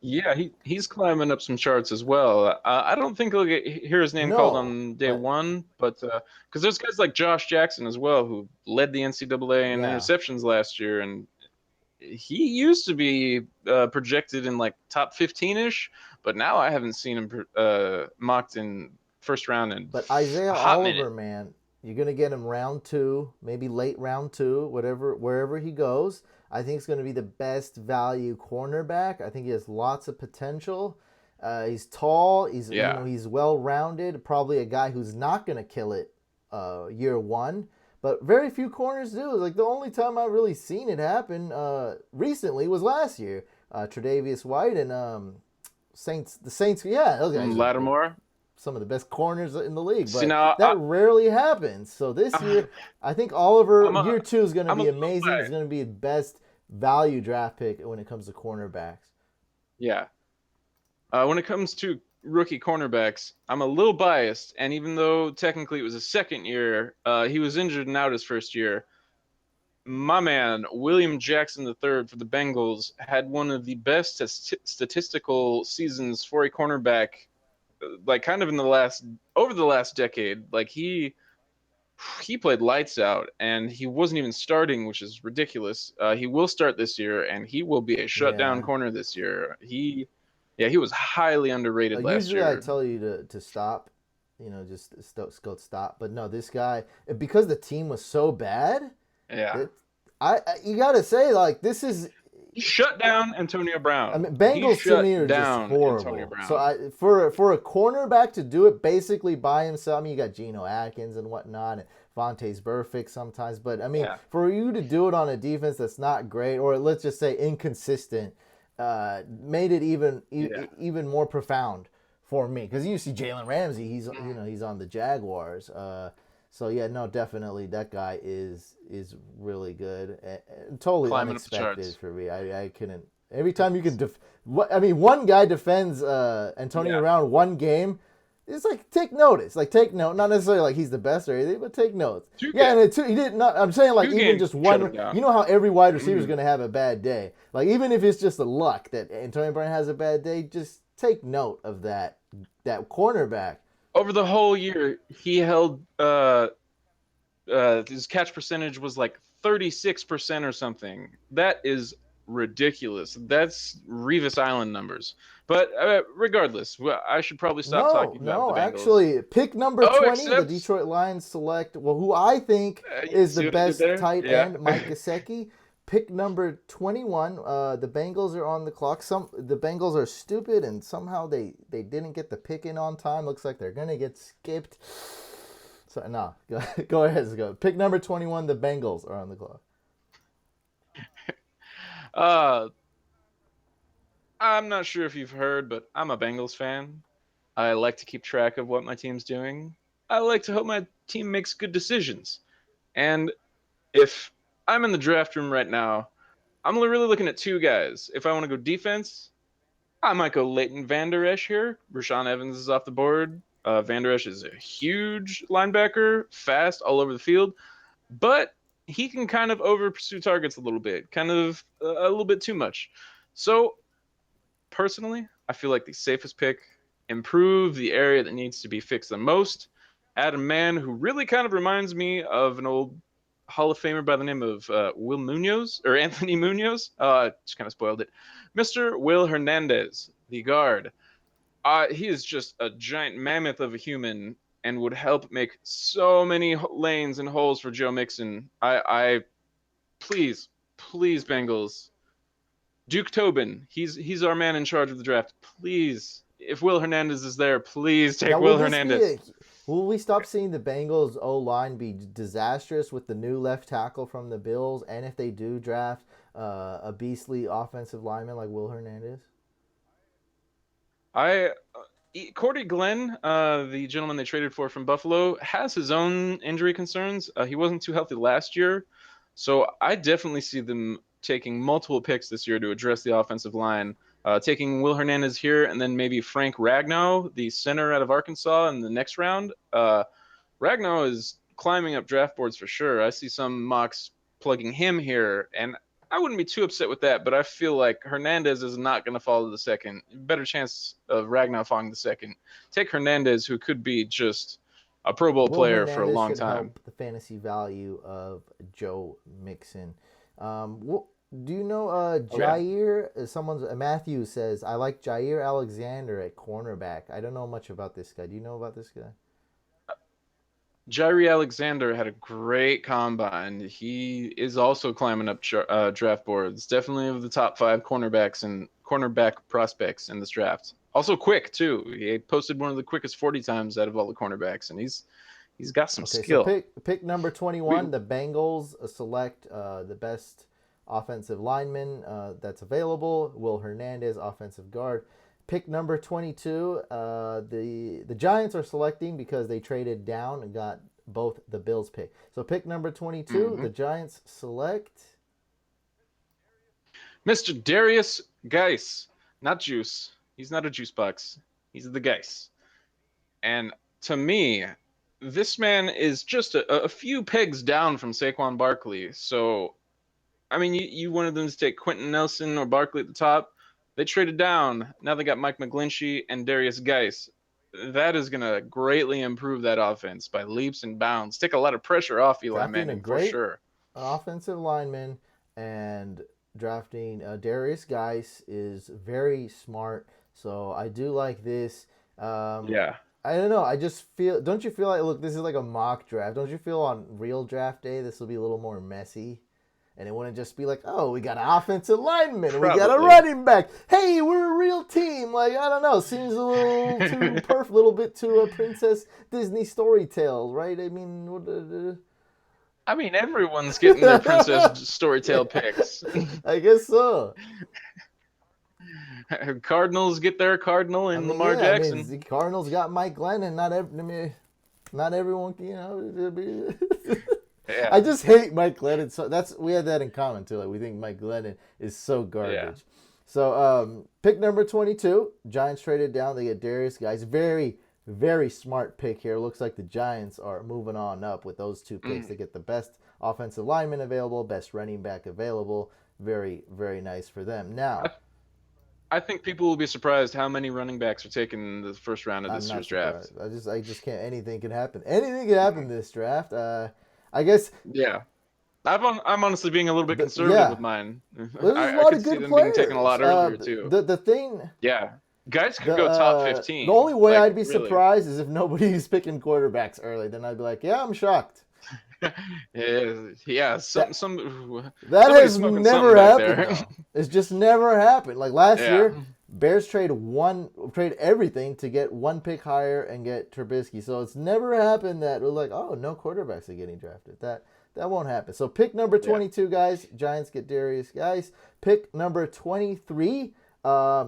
Yeah, he's climbing up some charts as well. I don't think he'll hear his name called
No,
on day
but
one, but because there's guys like Josh Jackson as well who led the NCAA in
yeah.
interceptions last year, and he used to be projected in like top 15ish, but now I haven't seen him mocked in first round in
But Isaiah
a hot minute.
Oliver, man, you're gonna get him round 2, maybe late round 2, wherever he goes. I think it's gonna be the best value cornerback. I think he has lots of potential. He's tall.
Yeah.
He's well rounded. Probably a guy who's not gonna kill it year one. But very few corners do. Like the only time I've really seen it happen recently was last year. Tre'Davious White and Saints. The Saints. Yeah, those guys are
Lattimore.
some of the best corners in the league,
See
but
now,
that rarely happens. So this year, I think Oliver year 2 is going to
I'm a
be
little
amazing. He's
biased.
going to be the best value draft pick when it comes to cornerbacks.
Yeah. When it comes to rookie cornerbacks, I'm a little biased, and even though technically it was his second year, he was injured and out his first year. My man, William Jackson III for the Bengals had one of the best statistical seasons for a cornerback, like kind of in the last over the last decade. Like he played lights out, and he wasn't even starting, which is ridiculous. He will start this year, and he will be a shutdown
Yeah.
corner this year. Yeah, he was highly underrated last
Usually I
year.
tell you to stop, just go stop. But no, this guy, because the team was so bad,
Yeah,
that you got to say, like, this is.
he shut down Antonio
I
Brown.
mean,
He
Bengals to
shut
me are just
down Antonio
horrible. So
Brown.
for a cornerback to do it basically by himself, I mean, you got Geno Atkins and whatnot, and Vontae's perfect sometimes. But I mean,
Yeah,
for you to do it on a defense that's not great, or let's just say inconsistent, made it
yeah.
even more profound for me. Because you see Jalen Ramsey, he's on the Jaguars. So yeah, no, definitely that guy is really good. Totally
Climbing up the
unexpected
charts.
for me. I couldn't. Every time you can, one guy defends Antonio
Yeah,
Brown one game. It's like take notice, like take note. Not necessarily like he's the best or anything, but take notes.
two
Yeah,
games.
and he didn't. Not, I'm saying like
Two
even
games
just
shut him
one.
down.
You know how every wide receiver is
Mhm.
going to have a bad day. Like even if it's just a luck that Antonio Brown has a bad day, just take note of that cornerback.
Over the whole year, he held his catch percentage was like 36% or something. That is ridiculous. That's Revis Island numbers. But regardless, I should probably stop
No,
talking about the
no,
Bengals.
actually, pick number
Oh,
20, the
except
Detroit Lions select, well, who I think
you
is the
see what I did
best
there?
tight
Yeah.
end, Mike Gesicki. Pick number 21. The Bengals are on the clock. The Bengals are stupid, and somehow they didn't get the pick in on time. Looks like they're gonna get skipped. So no, go ahead, let's go. Pick number 21. The Bengals are on the clock.
uh, I'm not sure if you've heard, but I'm a Bengals fan. I like to keep track of what my team's doing. I like to hope my team makes good decisions. And if I'm in the draft room right now, I'm really looking at two guys. If I want to go defense, I might go Leighton Vander Esch here. Rashawn Evans is off the board. Vander Esch is a huge linebacker, fast all over the field, but he can kind of over pursue targets a little bit, kind of a little bit too much. So personally, I feel like the safest pick, improve the area that needs to be fixed the most, add a man who really kind of reminds me of an old Hall of Famer by the name of Will Munoz or Anthony Munoz. Just kind of spoiled it. Mr. Will Hernandez, the guard. He is just a giant mammoth of a human and would help make so many lanes and holes for Joe Mixon. I please, please, Bengals, Duke Tobin, he's our man in charge of the draft. Please, if Will Hernandez is there, please take
Now, will
Will
this be
Hernandez.
a? Will we stop seeing the Bengals O line be disastrous with the new left tackle from the Bills, and if they do draft a beastly offensive lineman like Will Hernandez?
I Cordy Glenn, the gentleman they traded for from Buffalo, has his own injury concerns. He wasn't too healthy last year, so I definitely see them taking multiple picks this year to address the offensive line. Taking Will Hernandez here, and then maybe Frank Ragnow, the center out of Arkansas, in the next round. Ragnow is climbing up draft boards for sure. I see some mocks plugging him here, and I wouldn't be too upset with that, but I feel like Hernandez is not going to fall to the second. Better chance of Ragnow falling to the second. Take Hernandez, who could be just a Pro Bowl
Will
player for a
Hernandez
long
should
time.
help the fantasy value of Joe Mixon. Do you know
Okay.
Jair? Someone's Matthew says I like Jair Alexander at cornerback. I don't know much about this guy. Do you know about this guy?
Jairi Alexander had a great combine. He is also climbing up draft boards. Definitely of the top 5 cornerbacks and cornerback prospects in this draft. Also quick too. He posted one of the quickest 40 times out of all the cornerbacks, and he's got some
Okay, so
skill.
pick number
We
21. The Bengals select the best offensive lineman that's available. Will Hernandez, offensive guard. Pick number 22. The Giants are selecting because they traded down and got both the Bills pick. So pick number 22.
hmm
The Giants select.
Mr. Darius Geis, not Juice. He's not a juice box. He's the Geis. And to me, this man is just a few pegs down from Saquon Barkley. So I mean, you wanted them to take Quenton Nelson or Barkley at the top. They traded down. Now they got Mike McGlinchey and Darius Geis. That is going to greatly improve that offense by leaps and bounds. Take a lot of pressure off Eli
Drafting a
Manning for
great
sure.
offensive lineman and drafting Darius Geis is very smart. So I do like this. Um,
Yeah.
I don't know. I just feel. Don't you feel like look? This is like a mock draft. Don't you feel on real draft day this will be a little more messy? And it wouldn't just be like, oh, we got an offensive lineman and we got a
Probably.
running back. Hey, we're a real team. Like, I don't know. Seems a little too perfect, a little bit too a Princess Disney story tale, right? I mean,
I mean, everyone's getting their Princess Storytale
yeah,
picks.
I guess so.
Cardinals get their Cardinal
I
in
mean,
Lamar
yeah. I mean,
Jackson.
the Cardinals got Mike Glennon. I mean, not everyone, I
Yeah.
just hate Mike Glennon. So we had that in common too. Like we think Mike Glennon is so
Yeah.
garbage. So pick number 22. Giants traded down. They get Darius Guys. Very very smart pick here. Looks like the Giants are moving on up with those two picks.
Mm.
They get the best offensive lineman available, best running back available. Very very nice for them. Now
I, I think people will be surprised how many running backs are taken in the first round of
I'm
this
not
year's draft.
surprised. I just can't. Anything can happen. Anything can happen this draft. I guess.
Yeah. I'm honestly being a little bit conservative
Yeah.
with mine.
There's a
I
lot
could
of
see
good
them being taken a
players.
lot earlier too.
The thing.
Yeah. Guys could go top
The only
15.
way
Like,
I'd be
really.
surprised is if nobody's picking quarterbacks early. Then I'd be like, yeah, I'm shocked.
Yeah,
That that
somebody's
has
smoking something
never
back
happened
there.
though. It's just never happened. Like last
Yeah.
year, Bears trade everything to get one pick higher and get Trubisky. So it's never happened that we're like, oh, no quarterbacks are getting drafted. That won't happen. So pick number
Yeah.
22, guys. Giants get Darius, guys. Pick number 23.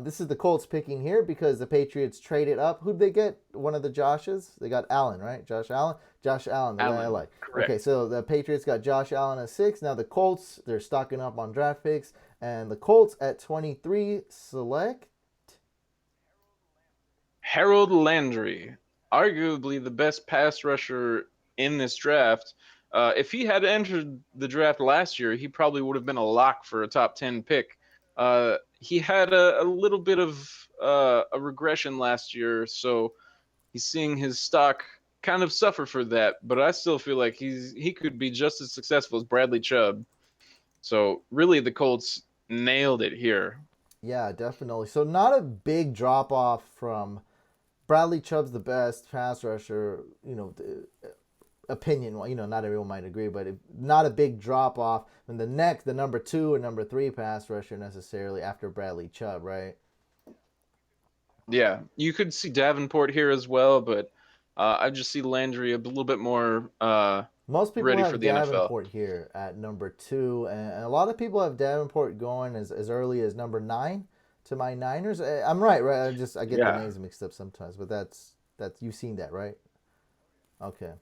This is the Colts picking here because the Patriots traded up. Who'd they get? One of the Joshes. They got Allen, right? Josh Allen. Josh Allen, the guy I
Allen.
like. Okay,
Correct.
so the Patriots got Josh Allen at 6. Now the Colts, they're stocking up on draft picks. And the Colts at 23 select.
Harold Landry, arguably the best pass rusher in this draft. If he had entered the draft last year, he probably would have been a lock for a top 10 pick. He had a little bit of a regression last year, so he's seeing his stock kind of suffer for that. But I still feel like he could be just as successful as Bradley Chubb. So really, the Colts nailed it here.
Yeah, definitely. So not a big drop off from Bradley Chubb's the best pass rusher, opinion. Not everyone might agree, but not a big drop off from the number 2 and number 3 pass rusher necessarily after Bradley Chubb, right?
Yeah, you could see Davenport here as well, but I just see Landry a little bit more
Most people
ready for
have
the NFL.
Davenport here at number 2, and a lot of people have Davenport going as early as number 9 to my Niners. I'm right? I get the
Yeah.
names mixed up sometimes, but that's you've seen that, right? Okay.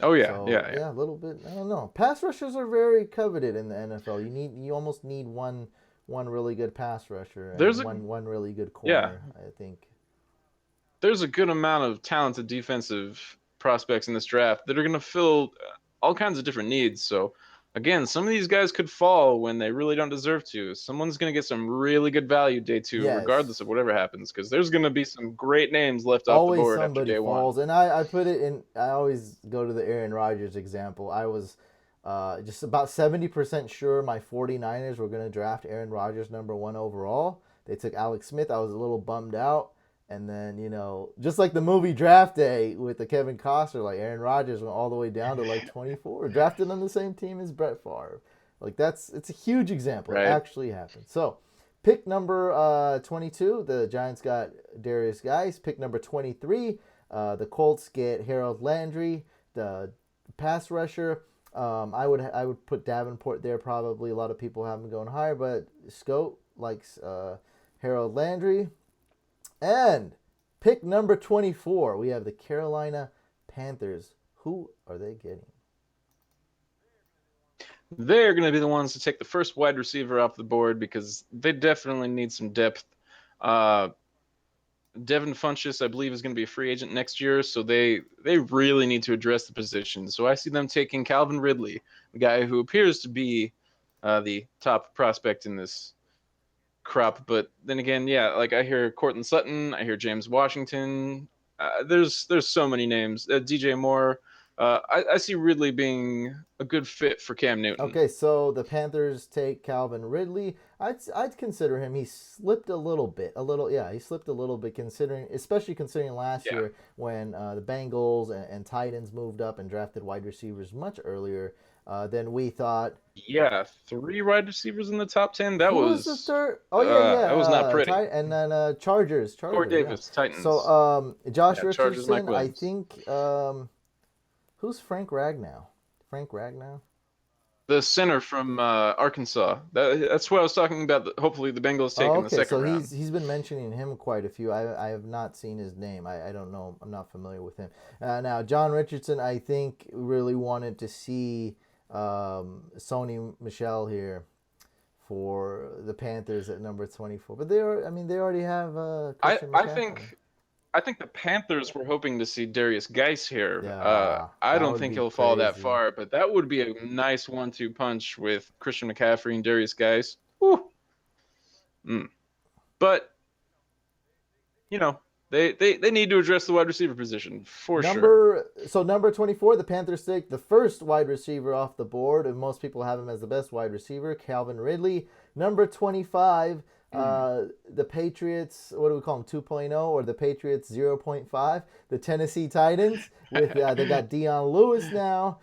Oh yeah,
So
yeah, yeah.
yeah, a little bit. I don't know. Pass rushers are very coveted in the NFL. You almost need one really good pass rusher
There's
and
a
one really good
yeah,
corner. I think.
there's a good amount of talented defensive prospects in this draft that are going to fill all kinds of different needs. So again, some of these guys could fall when they really don't deserve to. Someone's going to get some really good value day 2,
Yes,
regardless of whatever happens, because there's going to be some great names left off the
always
board after
somebody
day 1.
falls, and I put it in. I always go to the Aaron Rodgers example. I was Just about 70% sure my 49ers were going to draft Aaron Rodgers #1 overall. They took Alex Smith. I was a little bummed out. And then, just like the movie Draft Day with the Kevin Costner, like Aaron Rodgers went all the way down to like 24, drafted on the same team as Brett Favre. Like it's a huge example. It
Right.
actually happened. So pick number 22, the Giants got Darius Geis. Pick number 23, the Colts get Harold Landry, the pass rusher. I would put Davenport there probably. A lot of people have him going higher, but Scope likes Harold Landry. And pick number 24, we have the Carolina Panthers. Who are they getting?
They're going to be the ones to take the first wide receiver off the board because they definitely need some depth. Devin Funchess, I believe, is going to be a free agent next year, so they really need to address the position. So I see them taking Calvin Ridley, the guy who appears to be the top prospect in this crop. But then again, yeah, like I hear Courtland Sutton, I hear James Washington. There's so many names. DJ Moore. I see Ridley being a good fit for Cam Newton.
Okay, so the Panthers take Calvin Ridley. I'd consider him. He slipped a little bit. He slipped a little bit especially considering last year when the Bengals and Titans moved up and drafted wide receivers much earlier than we thought.
Yeah, 3 wide receivers in the top 10.
Who was the third? Oh yeah.
That was not pretty.
And then Chargers.
Corey Davis, Titans.
So Josh
Chargers, Mike
Richardson. I
Williams.
think. Who's Frank Ragnow?
The center from Arkansas. That's what I was talking about. Hopefully, the Bengals taking the second round.
He's been mentioning him quite a few. I have not seen his name. I don't know. I'm not familiar with him. Now, John Richardson, I think, really wanted to see Sony Michel here for the Panthers at number 24. But they already have Christian McCaffrey.
I think the Panthers were hoping to see Darius Geis here.
Yeah,
I don't think he'll fall that
crazy.
far, but that would be a nice 1-2 punch with Christian McCaffrey and Darius Geis. Woo. But they need to address the wide receiver position for sure.
So number 24, the Panthers take the first wide receiver off the board, and most people have him as the best wide receiver, Calvin Ridley. Number 25. The Patriots, what do we call them, 2.0 or the Patriots 0.5? The Tennessee Titans. They got Deion Lewis now.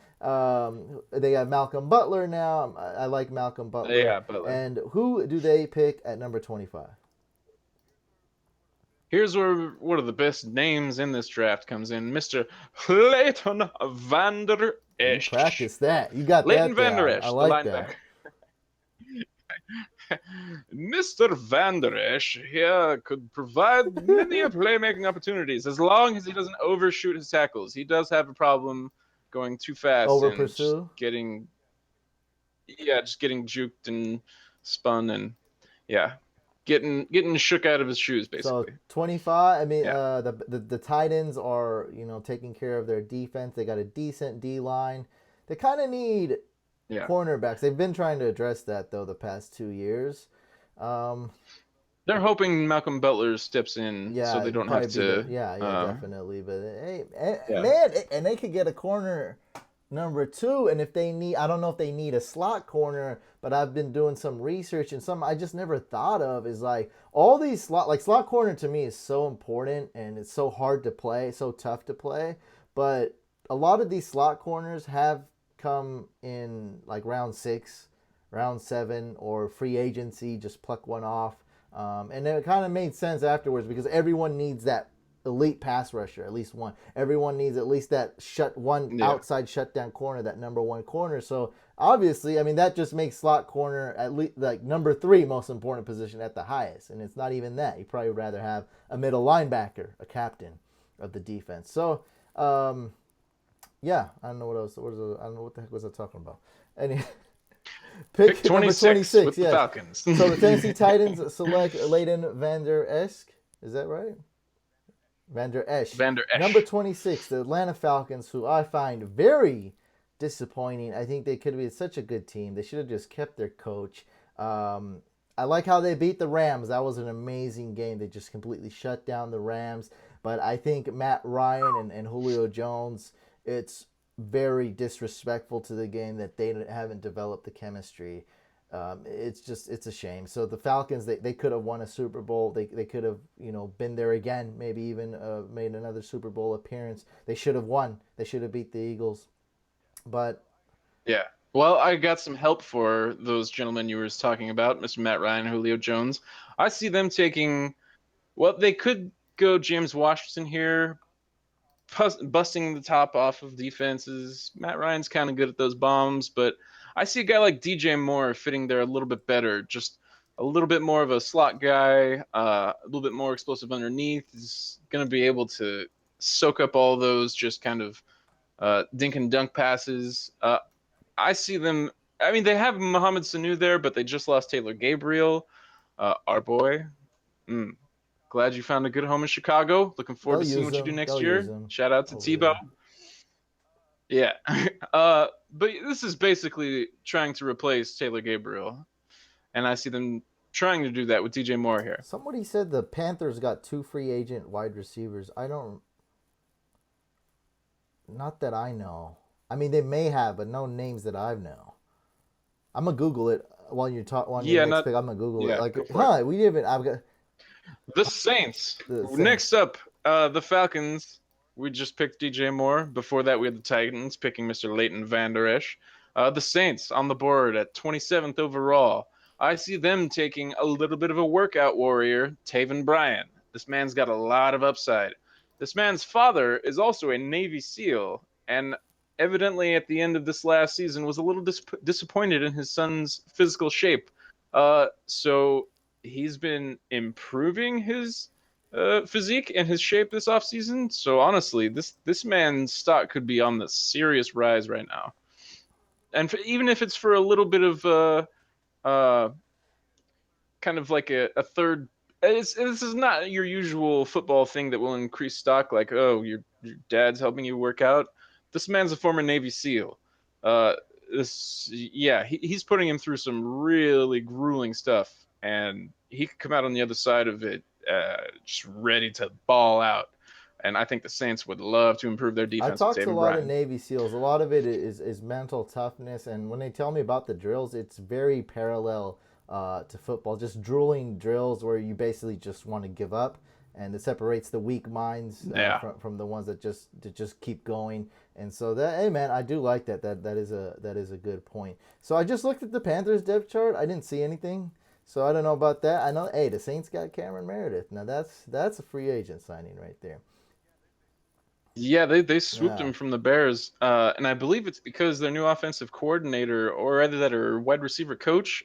They got Malcolm Butler now. I like Malcolm Butler.
Yeah, Butler.
And who do they pick at number 25?
Here's where one of the best names in this draft comes in, Mr. Leighton Vander Esch.
You practice that. You got
Leighton
that
Vander
down.
Esch,
I
the
like
linebacker.
that.
Mr. Vander Esch here could provide many playmaking opportunities as long as he doesn't overshoot his tackles. He does have a problem going too fast and
pursue,
getting juked and spun and getting shook out of his shoes basically.
So 25. The Titans are taking care of their defense. They got a decent D line. They kind of need cornerbacks. They've been trying to address that though the past 2 years.
They're hoping Malcolm Butler steps in so they don't have to.
Definitely. But man, and they could get a corner number 2. And if they need, I don't know if they need a slot corner, but I've been doing some research and some I just never thought of is like all these slot corner to me is so important and it's so hard to play, so tough to play. But a lot of these slot corners have come in like round 6, round 7, or free agency, just pluck one off. And it kind of made sense afterwards because everyone needs that elite pass rusher, at least one. Everyone needs at least that outside shutdown corner, that number 1 corner. So obviously, that just makes slot corner at least like number 3 most important position at the highest. And it's not even that. You'd probably rather have a middle linebacker, a captain of the defense. So, I don't know what else. I don't know what the heck was I talking about. Anyway, pick
26 with the Falcons.
So the Tennessee Titans select Leighton Vander Esch. Is that right? Vander Esch. Number 26, the Atlanta Falcons, who I find very disappointing. I think they could be such a good team. They should have just kept their coach. I like how they beat the Rams. That was an amazing game. They just completely shut down the Rams. But I think Matt Ryan and Julio Jones, it's very disrespectful to the game that they haven't developed the chemistry. It's a shame. So the Falcons, they could have won a Super Bowl. They could have been there again. Maybe even made another Super Bowl appearance. They should have won. They should have beat the Eagles. But
Yeah. Well, I got some help for those gentlemen you were talking about, Mr. Matt Ryan, Julio Jones. I see them taking. Well, they could go James Washington here, busting the top off of defenses. Matt Ryan's kind of good at those bombs, but I see a guy like DJ Moore fitting there a little bit better. Just a little bit more of a slot guy, a little bit more explosive underneath. He's going to be able to soak up all those just kind of dink and dunk passes. I see them. I mean, they have Mohamed Sanu there, but they just lost Taylor Gabriel, our boy. Mm. Glad you found a good home in Chicago. Looking forward
they'll
to seeing
use
what you do
them.
next
They'll use
year.
them
Shout out to
over
Tebow.
there.
Yeah. But this is basically trying to replace Taylor Gabriel. And I see them trying to do that with DJ Moore here.
Somebody said the Panthers got 2 free agent wide receivers. I don't. Not that I know. I mean, they may have, but no names that I know. I'm gonna Google it while you talk on your
Yeah,
next
not.
pick. I'm gonna Google it.
Yeah,
Like,
go for it.
huh? We didn't. I've got
The Saints.
the
Next
Saints.
up, the Falcons. We just picked DJ Moore. Before that, we had the Titans picking Mr. Leighton Vander Esch. The Saints on the board at 27th overall. I see them taking a little bit of a workout warrior, Taven Bryan. This man's got a lot of upside. This man's father is also a Navy SEAL, and evidently at the end of this last season was a little disappointed in his son's physical shape. So he's been improving his physique and his shape this offseason. So honestly, this man's stock could be on the serious rise right now. And even if it's for a little bit of uh, kind of like a third. This is not your usual football thing that will increase stock, like, oh, your dad's helping you work out. This man's a former Navy SEAL. Uh, yeah, he's putting him through some really grueling stuff, and he could come out on the other side of it just ready to ball out. And I think the Saints would love to improve their
I
defense with
talked to a
Taven
lot of
Bryan.
Navy SEALs. A lot of it is mental toughness, and when they tell me about the drills, it's very parallel to football. Just drooling drills where you basically just want to give up, and it separates the weak minds
Yeah.
from the ones that just keep going. And so that, hey man, I do like that. That is a good point. So I just looked at the Panthers depth chart. I didn't see anything. So I don't know about that. I know, hey, the Saints got Cameron Meredith. Now that's a free agent signing right there.
Yeah, they swooped
Yeah.
him from the Bears, and I believe it's because their new offensive coordinator, or either that or wide receiver coach,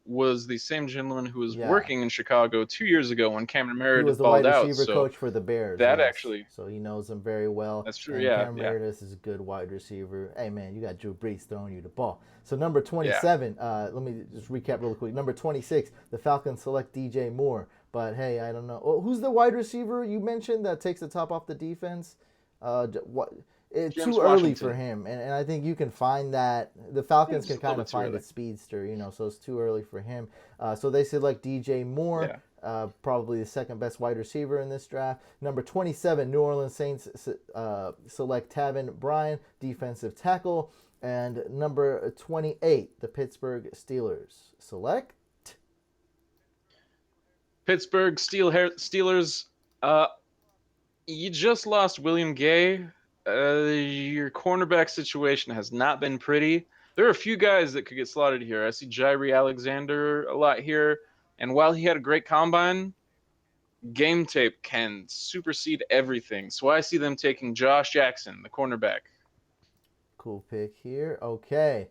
was the same gentleman who was
Yeah.
working in Chicago 2 years ago when Cameron
He was
Meredith
the wide
balled out.
receiver
So
coach for the Bears,
that
yes.
actually,
So he knows them very well.
that's true.
And
Yeah,
Cameron
yeah,
Meredith is a good wide receiver. Hey, man, you got Drew Brees throwing you the ball. So number
yeah.
27, let me just recap real quick. Number 26, the Falcons select DJ Moore. But, hey, I don't know. Oh, who's the wide receiver you mentioned that takes the top off the defense? What? It's
James
too early for
Washington.
him, and I think you can find that the Falcons
It's
can
a little
kind
bit
of
too
find
early.
a speedster, so it's too early for him. So they select DJ Moore,
Yeah.
probably the second best wide receiver in this draft. Number 27, New Orleans Saints select Taven Bryan, defensive tackle, and number 28, the Pittsburgh Steelers select.
Pittsburgh Steelers. You just lost William Gay. Your cornerback situation has not been pretty. There are a few guys that could get slotted here. I see Jairi Alexander a lot here. And while he had a great combine, game tape can supersede everything. So I see them taking Josh Jackson, the cornerback.
Cool pick here. Okay.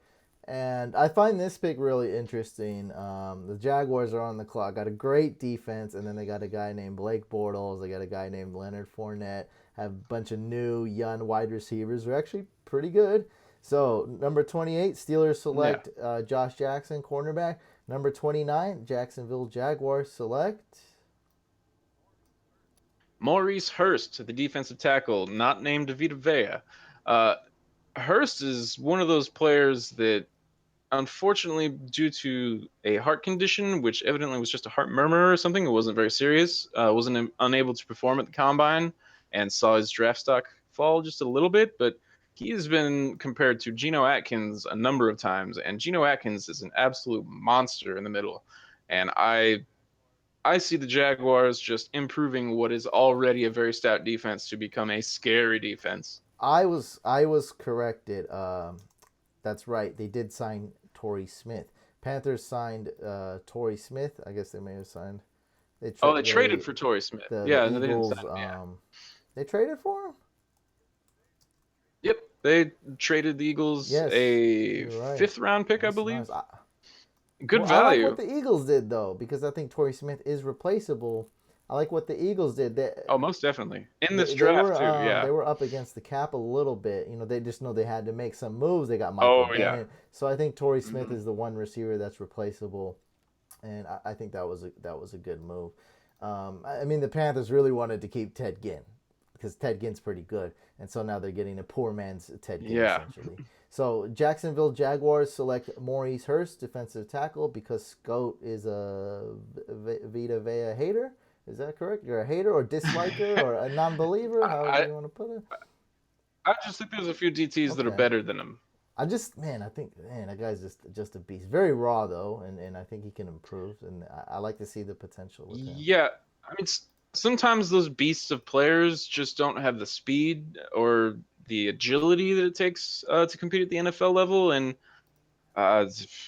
And I find this pick really interesting. The Jaguars are on the clock. Got a great defense, and then they got a guy named Blake Bortles. They got a guy named Leonard Fournette. Have a bunch of new young wide receivers. They're actually pretty good. So number 28, Steelers
Yeah.
select Josh Jackson, cornerback. Number 29, Jacksonville Jaguars select.
Maurice Hurst, the defensive tackle, not named Vita Vea. Uh, Hurst is one of those players that, unfortunately, due to a heart condition, which evidently was just a heart murmur or something, it wasn't very serious, wasn't unable to perform at the combine and saw his draft stock fall just a little bit. But he's been compared to Geno Atkins a number of times, and Geno Atkins is an absolute monster in the middle. And I see the Jaguars just improving what is already a very stout defense to become a scary defense.
I was corrected. That's right. They did sign Torrey Smith. Panthers signed Torrey Smith. I guess they may have signed.
Oh, they traded for Torrey Smith.
The
Yeah, no, they didn't
Eagles.
sign him. Yeah.
They traded for him.
Yep, they traded the Eagles
Yes,
a
you're right.
5th-round pick, I
That's
believe.
nice.
Good
I like
value.
what the Eagles did though, because I think Torrey Smith is replaceable. I like what the Eagles did.
Oh, most definitely. In this
They
draft
were
too, yeah.
they were up against the cap a little bit. They just know they had to make some moves. They got Michael
Oh, yeah.
Bennett, so I think Torrey Smith
Mhm.
is the one receiver that's replaceable, and I think that was a good move. I mean, the Panthers really wanted to keep Ted Ginn because Ted Ginn's pretty good, and so now they're getting a poor man's Ted Ginn
Yeah.
essentially. So Jacksonville Jaguars select Maurice Hurst, defensive tackle, because Scout is a Vita Vea hater. Is that correct? You're a hater or disliker or a non-believer? However you want to put it.
I just think there's a few DTs that are
Okay.
better than him.
I think that guy's just a beast. Very raw though, and I think he can improve. And I like to see the potential with him.
Yeah, I mean, sometimes those beasts of players just don't have the speed or the agility that it takes to compete at the NFL level, and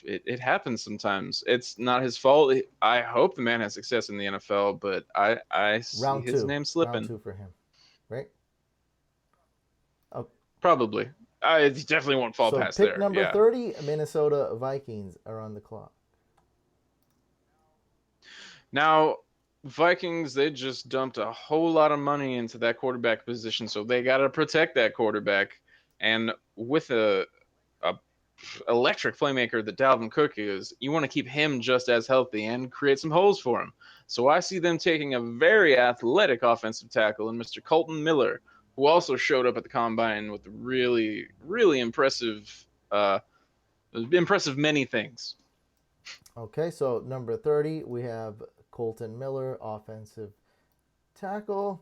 it happens sometimes. It's not his fault. I hope the man has success in the NFL, but I see his name
Round
slipping.
2 for him, right? Oh,
Probably. I definitely won't fall
so
past
pick
there.
number
Yeah.
30, Minnesota Vikings are on the clock.
Now, Vikings, they just dumped a whole lot of money into that quarterback position, so they got to protect that quarterback. And with a electric playmaker that Dalvin Cook is, you want to keep him just as healthy and create some holes for him. So I see them taking a very athletic offensive tackle in Mr. Quenton Miller, who also showed up at the combine with really, really impressive many things.
Okay, so number 30, we have Quenton Miller, offensive tackle.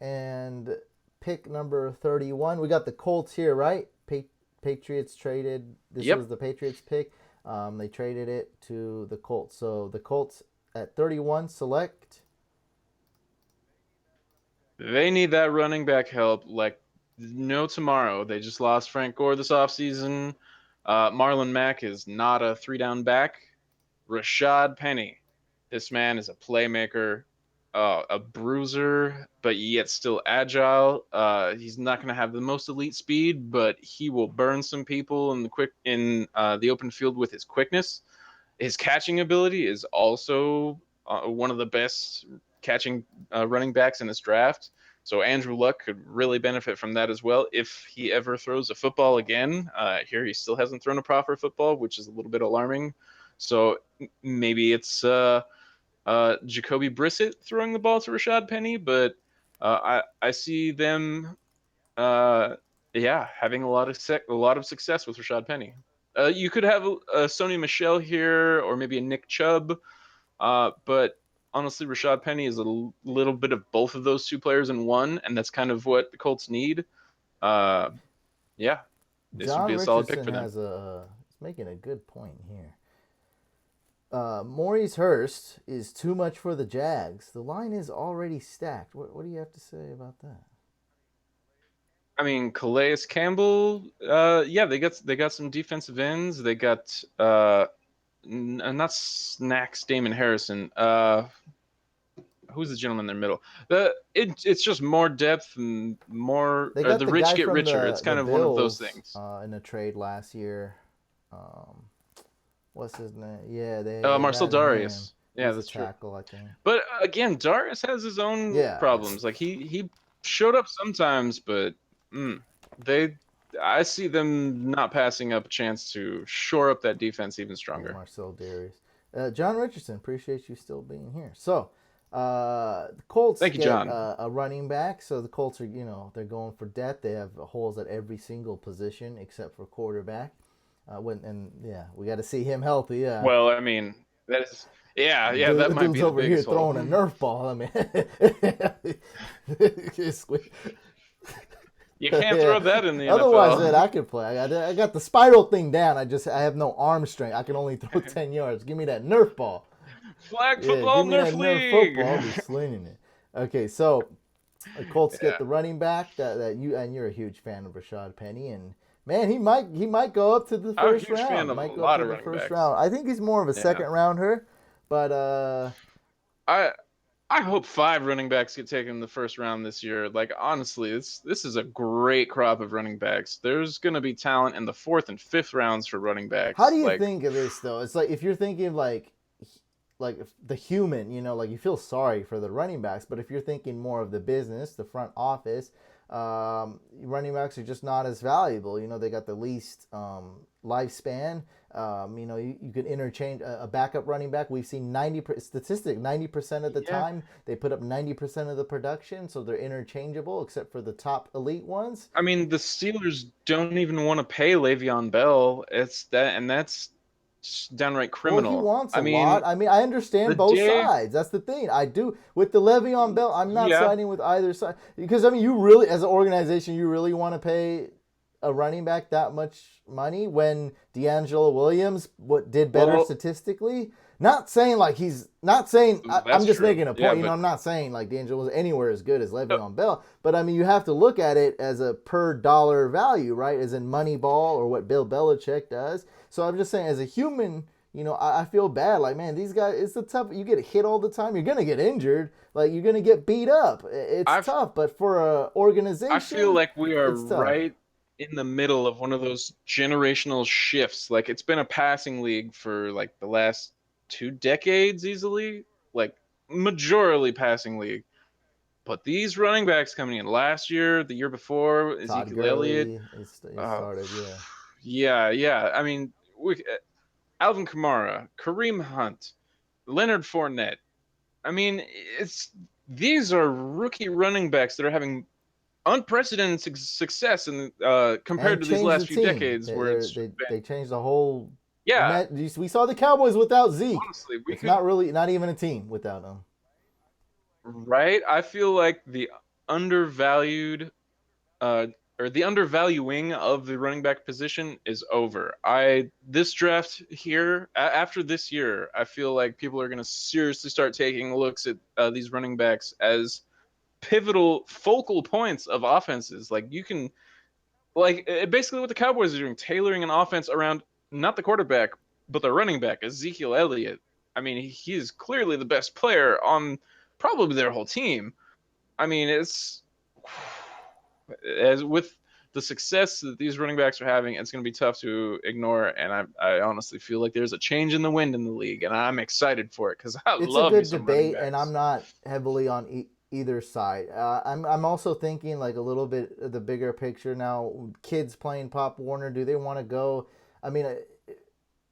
And pick number 31, we got the Colts here, right? Patriots traded. This
Yep.
was the Patriots pick. They traded it to the Colts. So the Colts at 31 select.
They need that running back help like no tomorrow. They just lost Frank Gore this offseason. Marlon Mack is not a 3-down back. Rashad Penny. This man is a playmaker, a bruiser, but yet still agile. He's not going to have the most elite speed, but he will burn some people in the open field with his quickness. His catching ability is also one of the best catching running backs in this draft. So Andrew Luck could really benefit from that as well if he ever throws a football again. Here he still hasn't thrown a proper football, which is a little bit alarming. So maybe it's Jacoby Brissett throwing the ball to Rashad Penny, but I see them, having a lot of success with Rashad Penny. You could have a Sony Michel here, or maybe a Nick Chubb, but honestly, Rashad Penny is a little bit of both of those two players in one, and that's kind of what the Colts need. This would
John
be a solid pick
Richardson
for them.
is making a good point here. Maurice Hurst is too much for the Jags. The line is already stacked. What do you have to say about that?
I mean, Calais Campbell. They got some defensive ends. They got not Snacks Damon Harrison. Who's the gentleman in their middle? It's just more depth and more.
They got
The
the
rich
guy
get
from
richer. It's
the
kind of one of those
Bills
things.
in a trade last year. What's his name? Yeah, they
Marcel
got him.
Darius. Yeah,
He's
that's
a
true.
tackle, I think.
But again, Darius has his own problems. Like he showed up sometimes, but I see them not passing up a chance to shore up that defense even stronger.
Marcel Darius. John Richardson, appreciate you still being here. So, the Colts
Thank you, John.
a running back. So the Colts are, they're going for depth. They have holes at every single position except for quarterback. We got to see him healthy.
Well, I mean, that is, that might be the
over here
biggest hole.
throwing a Nerf ball. I mean,
You can't
Yeah.
throw that in the
Otherwise,
NFL.
man, I could play. I got the spiral thing down. I have no arm strength. I can only throw 10 yards. Give me that Nerf ball.
Flag
Yeah,
football
give me that
Nerf
Nerf
League.
football. I'll be slinging it. Okay, so the Colts get
Yeah,
the running back that you, and you're a huge fan of Rashad Penny, and man, he might go up to the
I'm a
first
huge fan
round.
of a
Might go up
lot
to
of
the
running
first
backs.
round. I think he's more of a
Yeah,
second rounder, but
I I hope 5 running backs get taken in the first round this year. Like honestly, this is a great crop of running backs. There's gonna be talent in the 4th and 5th rounds for running
how do
backs.
you
Like
think of this though? It's like if you're thinking like if the human, like you feel sorry for the running backs, but if you're thinking more of the business, the front office, running backs are just not as valuable. They got the least lifespan. You could interchange a backup running back. We've seen 90% of the
yeah,
time they put up 90% of the production, so they're interchangeable except for the top elite ones.
I mean the Steelers don't even want to pay Le'Veon Bell. That's downright
Well, he
criminal.
wants a
I
lot.
mean
I mean, I understand
the
both
day,
sides. That's the thing. I do with the Le'Veon Bell. I'm not
yeah,
siding with either side because I mean, you really, as an organization, you really want to pay a running back that much money when D'Angelo Williams did better
well,
statistically. Not saying like he's not saying. I'm
that's
just
true.
making a
Yeah,
point.
but
I'm not saying like D'Angelo was anywhere as good as
uh,
Le'Veon Bell. But I mean, you have to look at it as a per dollar value, right? As in Moneyball or what Bill Belichick does. So I'm just saying, as a human, I feel bad. Like, man, these guys, it's a tough. You get hit all the time. You're gonna get injured. Like, you're gonna get beat up. It's
I
tough. But for a
I feel
organization,
like we are
it's tough.
right in the middle of one of those generational shifts. Like it's been a passing league for like the last 2 decades easily, like majorly passing league. But these running backs coming in last year, the year before,
Todd
Ezekiel Elliott,
Gurley, he
uh,
started. Yeah,
yeah, yeah. I mean, Alvin Kamara, Kareem Hunt, Leonard Fournette. I mean, it's these are rookie running backs that are having unprecedented success in compared
and
to these
changed the
last few
team.
decades where it's
They changed the whole.
yeah,
We saw the Cowboys without Zeke.
honestly we
It's
could
not even a team without him.
right. I feel like the undervalued uh or the undervaluing of the running back position is over. I this draft here after this year, I feel like people are going to seriously start taking looks at these running backs as pivotal focal points of offenses. Like you can basically what the Cowboys are doing, tailoring an offense around not the quarterback, but the running back, Ezekiel Elliott. I mean, he is clearly the best player on probably their whole team. I mean, it's as with the success that these running backs are having, it's going to be tough to ignore. And I honestly feel like there's a change in the wind in the league, and I'm excited for it because I
It's a
love me
good
some running
debate, and I'm
backs.
not heavily on either side. I'm also thinking like a little bit of the bigger picture now. Kids playing Pop Warner, do they want to go? I mean,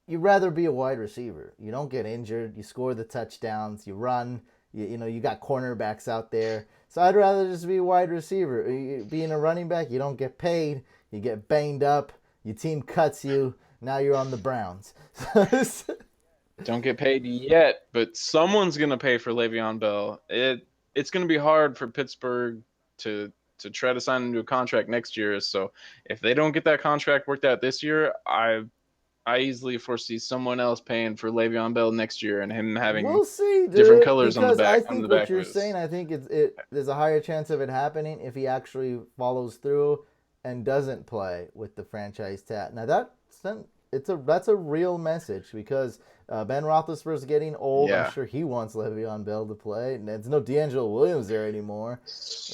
you'd rather be a wide receiver. You don't get injured. You score the touchdowns. You run. You got cornerbacks out there. So I'd rather just be a wide receiver. Being a running back, you don't get paid. You get banged up. Your team cuts you. Now you're on the Browns.
Don't get paid yet, but someone's going to pay for Le'Veon Bell. It's going to be hard for Pittsburgh to try to sign him to a contract next year. So if they don't get that contract worked out this year, I easily foresee someone else paying for Le'Veon Bell next year and him having
We'll see,
different
dude.
colors on the
Because I
back on the
think what
back of
you're
his.
saying, I think there's a higher chance of it happening if he actually follows through and doesn't play with the franchise tag. Now that's a real message because Ben Roethlisberger's getting old. I'm
Yeah.
sure he wants Le'Veon Bell to play, and there's no D'Angelo Williams there anymore.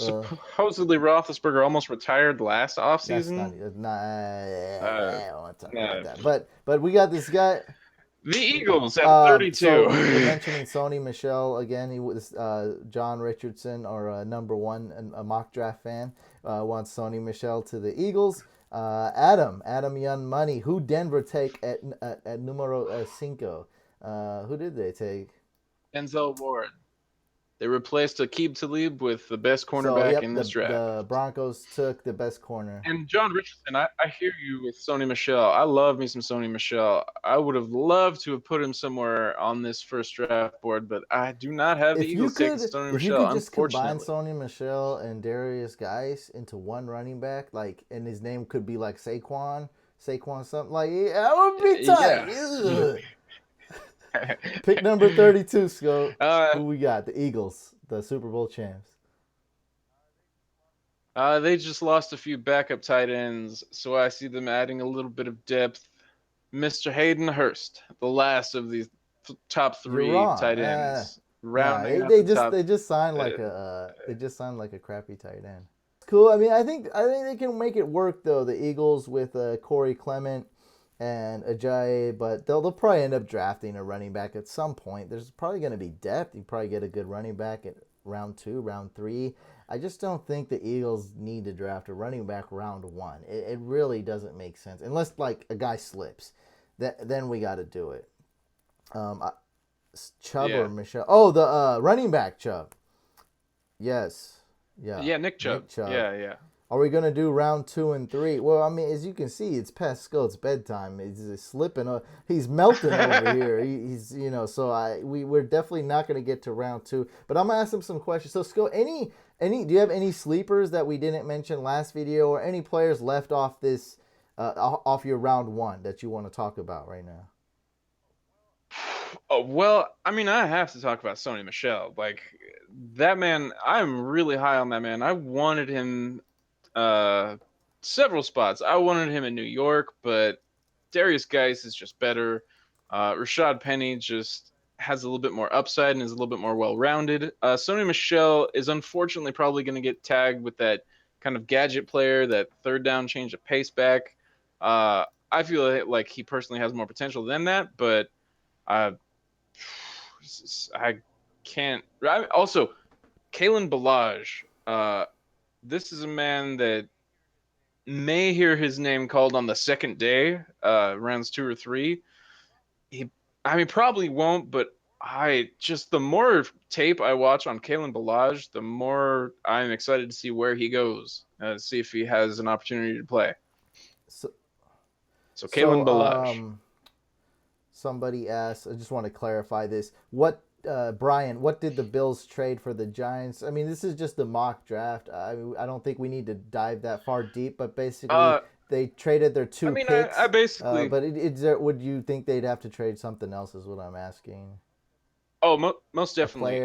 Uh,
Supposedly Roethlisberger almost retired last offseason.
that's not.
Uh,
I don't want to talk about
no.
that. But we got this guy.
The Eagles at 32.
So you're mentioning Sony Michelle again. He was John Richardson, or number one, a mock draft fan, wants Sony Michelle to the Eagles. Adam Young Money. Who Denver take at numero cinco? Who did they take?
Denzel Ward. They replaced Aqib Talib with the best
So
cornerback
yep,
in
the
this draft.
the Broncos took the best corner.
And John Richardson, I hear you with Sony Michel. I love me some Sony Michel. I would have loved to have put him somewhere on this first draft board, but I do not have the Eagles taking Sony
If you
Michel,
could just combine
unfortunately.
Sony Michel and Darius Geis into one running back, like, and his name could be like Saquon something, like, yeah, that would be tight.
Yeah.
Ugh. Pick number 32, Scope.
uh,
Who we got? The Eagles, the Super Bowl champs.
they just lost a few backup tight ends, so I see them adding a little bit of depth. Mr. Hayden Hurst, the last of these top
You're
three
wrong.
tight ends,
Nah,
rounding out the top.
they just signed like a crappy tight end. Cool. I mean, I think they can make it work though. The Eagles with Corey Clement and Ajayi, but they'll probably end up drafting a running back at some point. There's probably going to be depth. You probably get a good running back at round 2, round 3. I just don't think the Eagles need to draft a running back round 1. It really doesn't make sense unless like a guy slips. Then we got to do it. Chubb
Yeah.
or Michelle? Oh, the running back Chubb. Yes. Yeah.
Yeah, Nick Chubb. Yeah.
Are we gonna do round 2 and 3? Well, I mean, as you can see, it's past Scott's bedtime. He's slipping. He's melting over here. He's So we're definitely not gonna get to round 2. But I'm gonna ask him some questions. So Scott, do you have any sleepers that we didn't mention last video, or any players left off this off your round 1 that you want to talk about right now?
Oh, well, I mean, I have to talk about Sony Michel. Like, that man, I'm really high on that man. I wanted him several spots. I wanted him in New York, but Darius Geis is just better. Rashad Penny just has a little bit more upside and is a little bit more well-rounded. Sony Michel is unfortunately probably going to get tagged with that kind of gadget player, that third down change of pace back. I feel like he personally has more potential than that, but I I can't. Also, Kalen Ballage. This is a man that may hear his name called on the second day, rounds 2 or 3. I mean, probably won't, but the more tape I watch on Kalen Ballage, the more I'm excited to see where he goes, see if he has an opportunity to play.
So,
Kalen Ballage.
Somebody asked, I just want to clarify this. Brian, what did the Bills trade for the Giants? I mean, this is just a mock draft. I don't think we need to dive that far deep, but basically they traded their 2 picks.
I basically.
But would you think they'd have to trade something else is what I'm asking.
Oh, most definitely.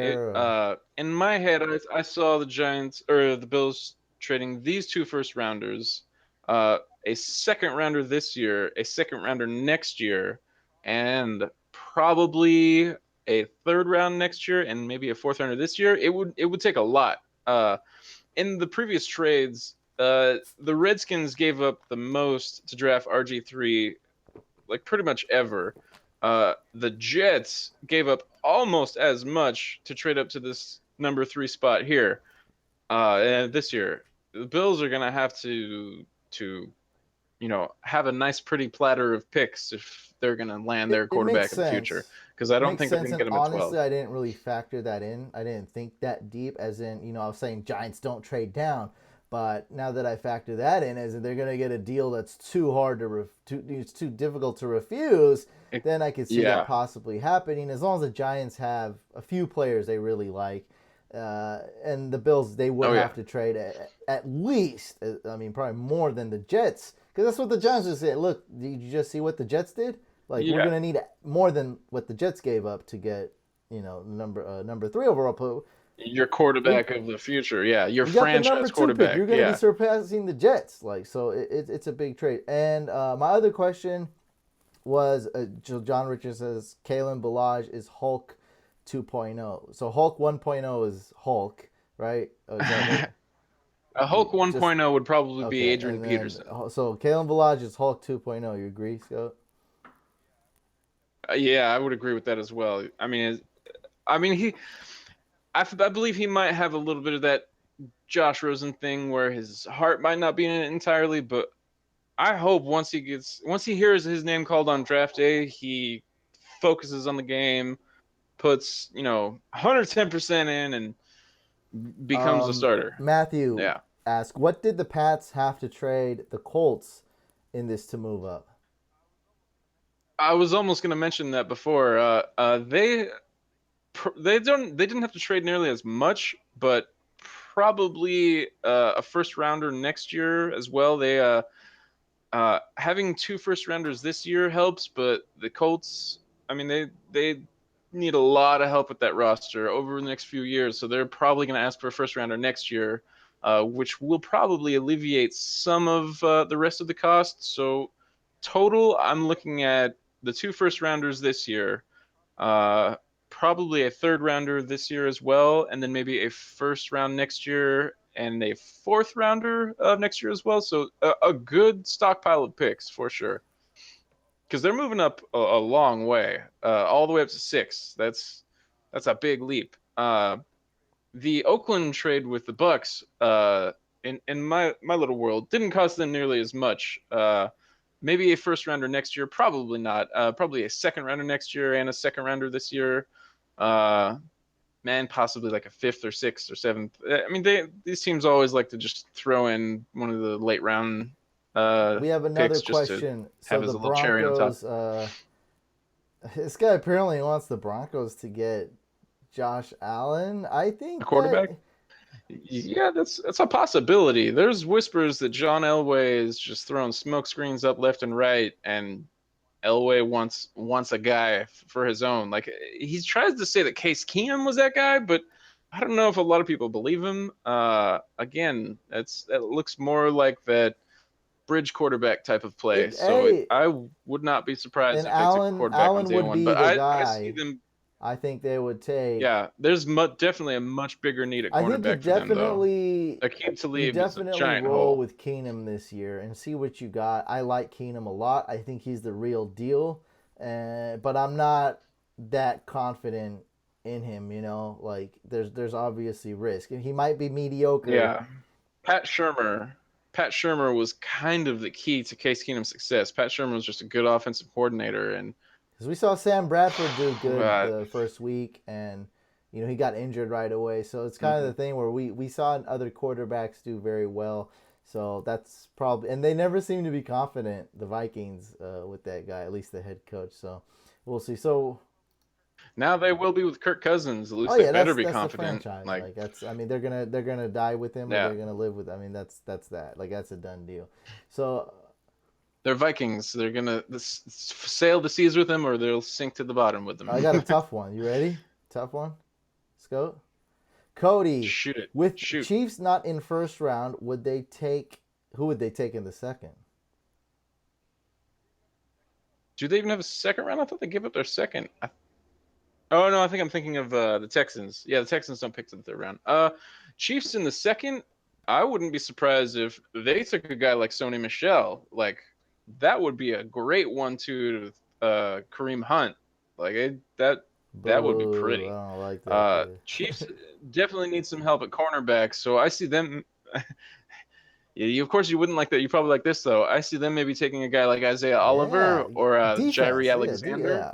In my head, I saw the Giants or the Bills trading these 2 first rounders, a second rounder this year, a second rounder next year, and probably a third round next year, and maybe a fourth rounder this year. It would take a lot. In the previous trades, the Redskins gave up the most to draft RG3, like pretty much ever. The Jets gave up almost as much to trade up to this number 3 spot here. And this year, the Bills are gonna have to have a nice, pretty platter of picks if they're gonna land their quarterback in the future. Because I don't think they're gonna get him at 12.
Honestly, I didn't really factor that in. I didn't think that deep, as in, I was saying Giants don't trade down. But now that I factor that in, as in they're going to get a deal that's too hard it's too difficult to refuse, then I could see that possibly happening. As long as the Giants have a few players they really like, and the Bills, they would have to trade at least, I mean, probably more than the Jets, because that's what the Giants would say. Look, did you just see what the Jets did? Like, we're going to need more than what the Jets gave up to get, number 3 overall.
Your quarterback of the future, your franchise quarterback.
Pick. You're going to be surpassing the Jets, so it's a big trade. And my other question was, John Richards says Kalen Ballage is Hulk 2.0. So Hulk 1.0 is Hulk, right?
A Hulk 1.0 would probably be Adrian Peterson.
So Kalen Ballage is Hulk 2.0. You agree, Scott?
Yeah, I would agree with that as well. I believe he might have a little bit of that Josh Rosen thing where his heart might not be in it entirely, but I hope once he hears his name called on draft day, he focuses on the game, puts 110% in and becomes a starter.
Matthew
Yeah.
asked, what did the Pats have to trade the Colts in this to move up?
I was almost going to mention that before. They didn't have to trade nearly as much, but probably a first rounder next year as well. They having two first rounders this year helps, but the Colts, I mean, they need a lot of help with that roster over the next few years. So they're probably going to ask for a first rounder next year, which will probably alleviate some of the rest of the cost. So total, I'm looking at the two first rounders this year, uh, probably a third rounder this year as well, and then maybe a first round next year and a fourth rounder next year as well. So a good stockpile of picks for sure. Because they're moving up a long way, all the way up to 6. That's a big leap. The Oakland trade with the Bucks, in my little world, didn't cost them nearly as much. Maybe a first rounder next year, probably not. Probably a second rounder next year and a second rounder this year. Uh, Man, possibly like a fifth or sixth or seventh. I mean, these teams always like to just throw in one of the late round
We have another
picks just to
question. So
have as
the
a little cherry on top.
Broncos, this guy apparently wants the Broncos to get Josh Allen. I
A
think
quarterback?
that
Yeah, that's a possibility. There's whispers that John Elway is just throwing smoke screens up left and right, and Elway wants a guy for his own. Like he tries to say that Case Keenum was that guy, but I don't know if a lot of people believe him. Again, it looks more like that bridge quarterback type of play. So
hey,
I would not be surprised
and
if they took a quarterback on
Allen
day
would
one.
be
But
the
I see
guy
them.
I think they would take.
Yeah, there's definitely a much bigger need at
I think
cornerback for them though. Akeem
you
Talib is a
definitely
giant
roll
hole.
with Keenum this year and see what you got. I like Keenum a lot. I think he's the real deal, but I'm not that confident in him. Like there's obviously risk, and he might be mediocre.
Yeah. Pat Shermer. Pat Shermer was kind of the key to Case Keenum's success. Pat Shermer was just a good offensive coordinator, and
Because we saw Sam Bradford do good
uh,
the first week, and he got injured right away. So it's kind of the
mhm.
thing where we saw other quarterbacks do very well. So that's probably, and they never seem to be confident, the Vikings, with that guy, at least the head coach. So we'll see. So
Now they will be with Kirk Cousins. At
oh
least they
yeah,
better be
that's the
confident.
franchise.
Like,
Like that's, I mean, they're gonna die with him, or
yeah,
they're gonna live with. I mean, that's that. Like that's a done deal. So
they're Vikings. They're gonna sail the seas with him, or they'll sink to the bottom with
I
them.
got a tough one. You ready? Tough one. Let's go. Cody,
Shoot it.
with
Shoot.
Chiefs not in first round, would they take who would they take in the second?
Do they even have a second round? I thought they gave up their second. Oh no, I think I'm thinking of the Texans. Yeah, the Texans don't pick to the third round. Chiefs in the second. I wouldn't be surprised if they took a guy like Sony Michel. Like that would be a great 1-2 to Kareem Hunt. Like that would be
Boo! I
pretty.
don't like that, dude.
Chiefs definitely need some help at cornerback, so I see them. Of course, you wouldn't like that. You probably like this though. I see them maybe taking a guy like Isaiah Oliver
Yeah,
or Jairi
defense. Yeah,
Alexander.
yeah,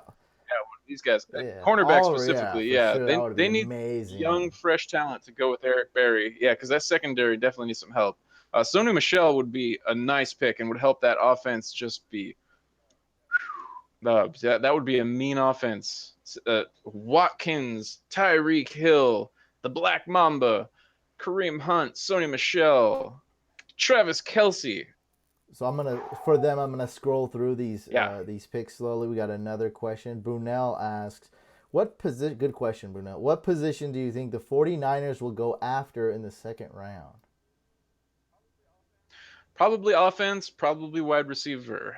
Yeah, these guys,
yeah.
cornerback
Oliver, yeah,
specifically,
for
yeah,
sure. That would be
they need
amazing.
young, fresh talent to go with Eric Berry. Yeah, because that secondary definitely needs some help. Sony Michel would be a nice pick and would help that offense just be. That would be a mean offense. Watkins, Tyreek Hill, the Black Mamba, Kareem Hunt, Sony Michel, Travis Kelsey.
So I'm gonna scroll through
Yeah,
these picks slowly. We got another question. Brunel asks, "What position?" Good question, Brunel. What position do you think the 49ers will go after in the second round?
probably offense, probably wide receiver.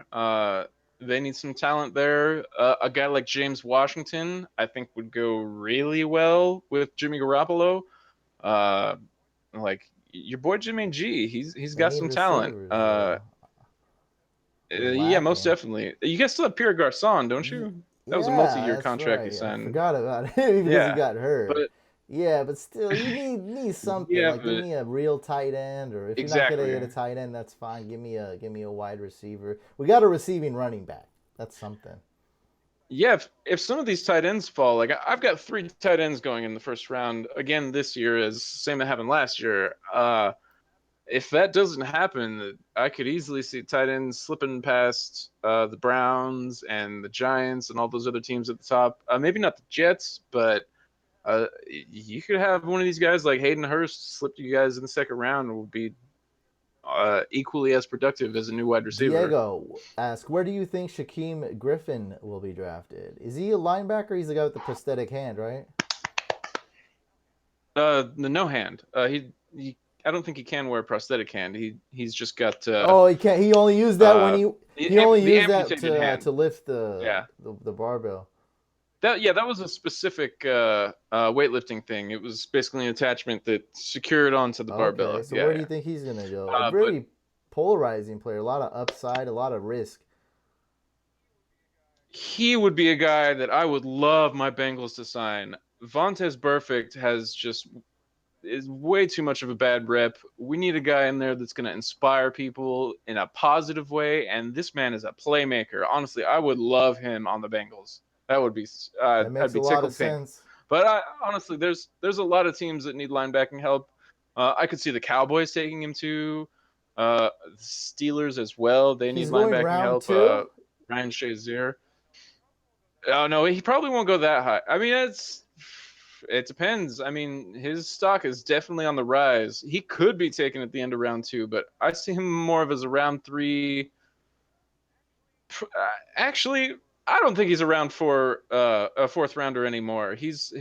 They need some talent there. A guy like James Washington, I think, would go really well with Jimmy Garoppolo. Uh, like your boy Jimmy G, he's
They
got
need
some talent.
receivers though. They're
Yeah, most
lacking.
definitely. You guys still have Pierre Garcon, don't you? That was a
Yeah,
multi-year
that's
contract he
right. I
signed.
forgot about him because he
Yeah,
got hurt.
but
Yeah, but still, you need something.
yeah,
Like, give
but
me a real tight end, or if you're not gonna
exactly.
get a tight end, that's fine. Give me a wide receiver. We got a receiving running back. That's something.
Yeah, if some of these tight ends fall, like I've got 3 tight ends going in the first round again this year, as same that happened last year. If that doesn't happen, I could easily see tight ends slipping past the Browns and the Giants and all those other teams at the top. Maybe not the Jets, but you could have one of these guys like Hayden Hurst slip to you guys in the second round and will be equally as productive as a new wide receiver.
Diego asks, where do you think Shaquem Griffin will be drafted? Is he a linebacker? He's the guy with the prosthetic hand, right?
The no hand. I don't think he can wear a prosthetic hand. He's just got
Oh, he can't. He only used that when he only
the
used that
amputated hand.
to lift the
Yeah.
the barbell.
That was a specific weightlifting thing. It was basically an attachment that secured onto the
Okay,
barbell.
so
Yeah,
where do you
yeah.
think he's gonna go? A
But
very polarizing player. A lot of upside, a lot of risk.
he would be a guy that I would love my Bengals to sign. Vontez Burfict is way too much of a bad rep. We need a guy in there that's going to inspire people in a positive way, and this man is a playmaker. Honestly, I would love him on the Bengals. That would be
That
I'd
makes a
be
lot of
tickled pink.
sense.
But honestly, there's a lot of teams that need linebacking help. I could see the Cowboys taking him to the Steelers as well. They need
He's going
linebacking
round
help.
two.
Ryan Shazier. Oh no, he probably won't go that high. I mean, it depends. I mean, his stock is definitely on the rise. He could be taken at the end of round 2, but I see him more of as a round 3. Actually, I don't think he's a round 4, a fourth rounder anymore. His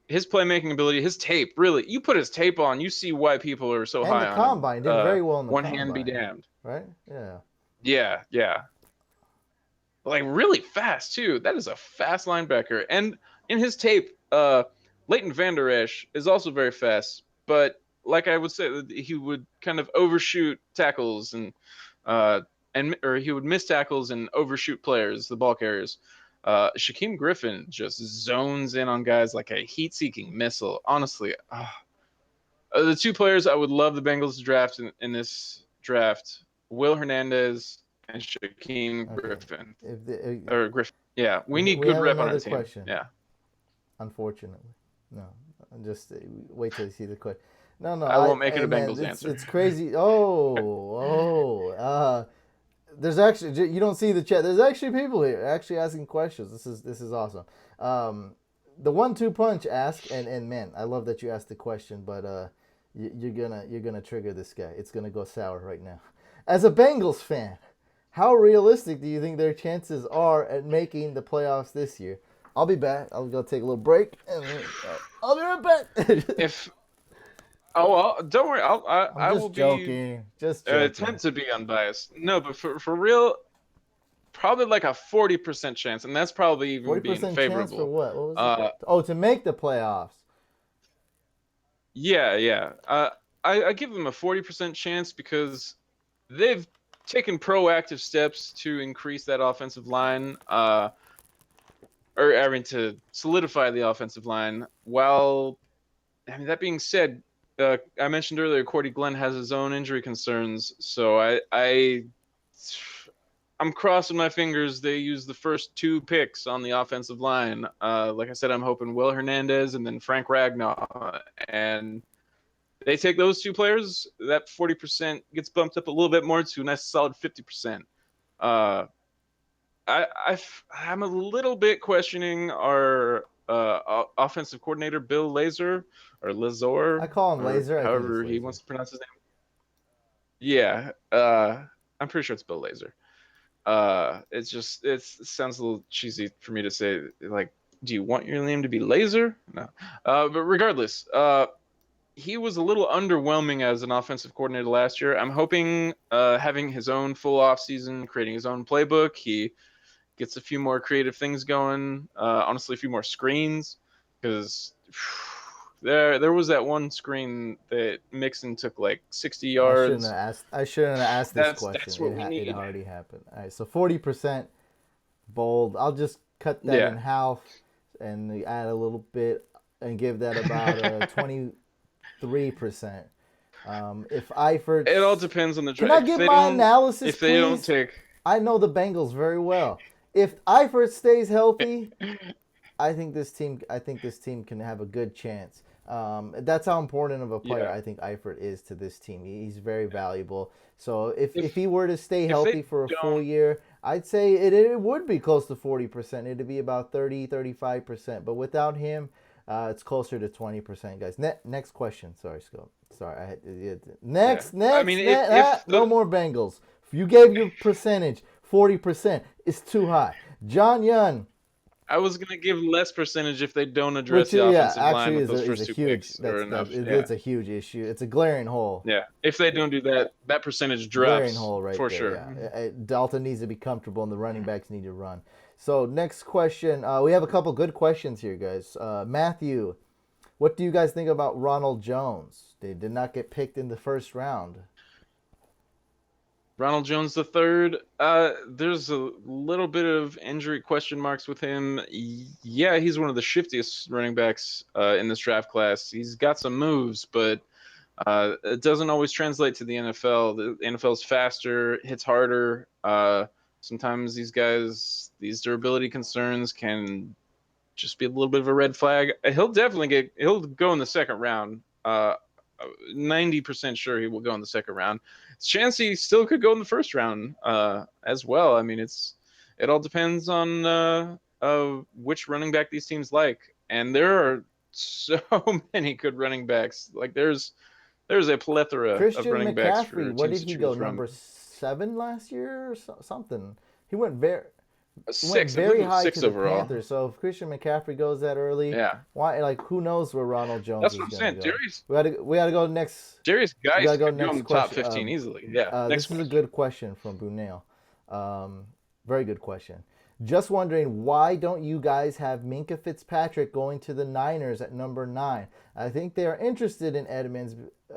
playmaking ability, his tape, really. You put his tape on, you see why people are so
And the
high on him.
combine did very well in the
One hand be
combine,
damned.
right? Yeah.
Yeah, yeah. Like really fast too. That is a fast linebacker. And in his tape, Leighton Vander Esch is also very fast, but like I would say, he would kind of overshoot tackles uh, or he would miss tackles and overshoot players, the ball carriers. Shaquem Griffin just zones in on guys like a heat-seeking missile. Honestly, the 2 players I would love the Bengals to draft in this draft: Will Hernandez and Shaquem
Okay.
Griffin.
If the,
Or Griffin. Yeah, we need
we
good
have
rep on our
another
team.
question.
Yeah,
Unfortunately, no. Just wait till you see the question. No, no.
I won't make it
Hey
a
man,
Bengals answer.
it's crazy. Oh. There's actually you don't see the chat. There's actually people here actually asking questions. This is awesome. The 1-2 punch ask and man, I love that you asked the question, but you're gonna trigger this guy. It's gonna go sour right now. As a Bengals fan, how realistic do you think their chances are at making the playoffs this year? I'll be back. I'll go take a little break, and I'll be right back.
If don't worry,
I'm
I will
just
be
joking. Just joking.
attempt to be unbiased. No, but for real, probably like a 40% chance, and that's probably even being
40% chance for
favorable.
what? What was it?
Uh,
Oh, to make the playoffs.
yeah, yeah. I give them a 40% chance because they've taken proactive steps to increase that offensive line. Or I mean to solidify the offensive line. While I mean that being said, I mentioned earlier Cordy Glenn has his own injury concerns, so I'm crossing my fingers they use the first 2 picks on the offensive line. Like I said, I'm hoping Will Hernandez and then Frank Ragnow, and they take those 2 players. That 40% gets bumped up a little bit more to a nice solid 50%. Uh, I'm a little bit questioning our offensive coordinator Bill Lazor or
I
Lazor
call him
or
Laser. I think it's
however he
Laser.
wants to pronounce his name. Yeah, I'm pretty sure it's Bill Lazor. It sounds a little cheesy for me to say. Like, do you want your name to be Laser? No. But regardless, he was a little underwhelming as an offensive coordinator last year. I'm hoping having his own full off season, creating his own playbook, he gets a few more creative things going. Honestly, a few more screens because there was that one screen that Mixon took like 60
I shouldn't have
yards.
asked. I shouldn't have asked this question.
That's what we
It
need.
already happened. All right, so 40% bold. I'll just cut that in
Yeah,
half and add a little bit and give that about a 23%. If Eifert,
it all depends on the
can
draft.
I give my analysis,
If they don't
please?
take,
I know the Bengals very well. if Eifert stays healthy, I think this team can have a good chance. That's how important of a player
Yeah.
I think Eifert is to this team. He's very valuable. So if
If
he were to stay
if they
healthy for a full
don't,
year, I'd say it would be close to 40%. It'd be about 30-35%. But without him, it's closer to 20%, guys. Next question. Sorry, Scott. Sorry, I had
yeah.
next,
I mean,
next,
if
no more Bengals. If you gave your percentage 40%, it's too high. John Young,
I was gonna give less percentage if they don't address
which
the
yeah,
offensive line
actually
with
is
those
a
first two
huge
picks are enough. Yeah,
it's a huge issue. It's a glaring hole.
yeah. If they don't do that, that percentage
Glaring
drops
hole right
for
there.
sure.
Yeah, Dalton needs to be comfortable, and the running backs need to run. So next question, we have a couple good questions here, guys. Matthew, what do you guys think about Ronald Jones? They did not get picked in the first round.
Ronald Jones the third. There's a little bit of injury question marks with him. Yeah, he's one of the shiftiest running backs in this draft class. He's got some moves, but it doesn't always translate to the NFL. The NFL's faster, hits harder. Sometimes these guys, these durability concerns can just be a little bit of a red flag. He'll go in the second round. 90% sure he will go in the second round. It's a chance he still could go in the first round as well. I mean, it all depends on which running back these teams like, and there are so many good running backs. Like there's a plethora of
Christian
running backs
McCaffrey,
for
what
teams
did
to
he go?
choose from.
Number 7 last year or something? He went
Six, I believe
very
it was
high to
six
the
overall.
Panthers. So if Christian McCaffrey goes that early,
Yeah,
why? Like, who knows where Ronald Jones
that's what
is
I'm
gonna
saying.
go? We gotta go next.
Darius
We
Geis
gotta go
could go in
next
the top
question.
15 easily. Yeah, next
This is a
question.
good question from Brunel. Very good question. Just wondering, why don't you guys have Minka Fitzpatrick going to the Niners at number 9? I think they are interested in Edmunds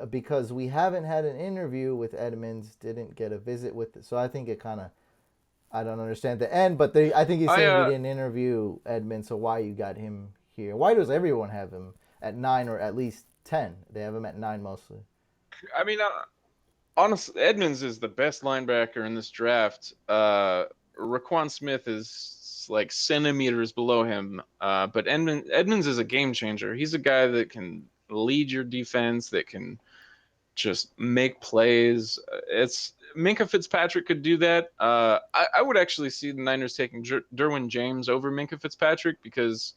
because we haven't had an interview with Edmunds, didn't get a visit with it. So I think it kind of, I don't understand the end, but I think he's
I
saying you didn't interview Edmunds, so why you got him here? Why does everyone have him at 9 or at least 10? They have him at 9 mostly.
I mean, honestly, Edmunds is the best linebacker in this draft. Roquan Smith is like centimeters below him. But Edmunds is a game changer. He's a guy that can lead your defense, that can just make plays. It's Minka Fitzpatrick could do that. I would actually see the Niners taking Derwin James over Minka Fitzpatrick because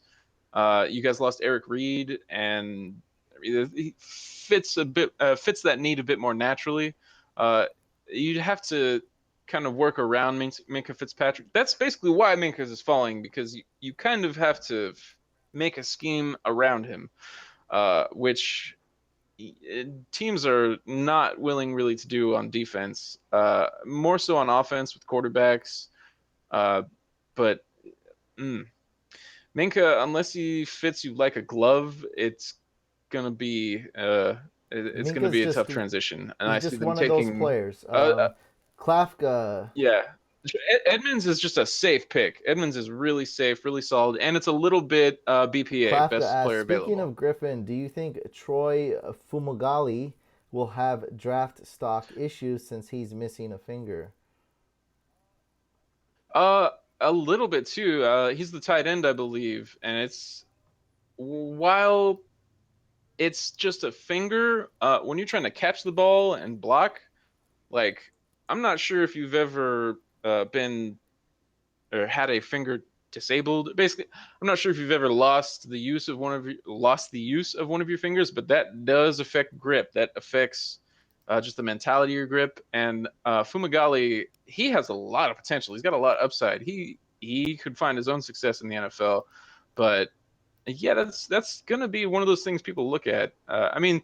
you guys lost Eric Reed, and he fits that need a bit more naturally. Uh, you'd have to kind of work around Minka Fitzpatrick. That's basically why Minka is falling because you kind of have to make a scheme around him, which teams are not willing really to do on defense. More so on offense with quarterbacks. Uh, but mm, Minka, unless he fits you like a glove, gonna be uh, it's gonna
Minka's
be a
just
tough transition. And
he's
I see
just
them
one of those
taking
players.
uh, uh
Klafka
yeah. Edmonds is just a safe pick. Edmonds is really safe, really solid, and it's a little bit BPA,
Klafka
best
asks,
player
speaking
available.
of Griffin, do you think Troy Fumagalli will have draft stock issues since he's missing a finger?
Uh, a little bit too. He's the tight end, I believe, and while it's just a finger, when you're trying to catch the ball and block, like I'm not sure if you've ever been or had a finger disabled. Basically, I'm not sure if you've ever lost the use of one of your fingers, but that does affect grip. That affects just the mentality of your grip. And Fumagalli, he has a lot of potential. He's got a lot of upside. He could find his own success in the NFL, but yeah, that's gonna be one of those things people look at. I mean,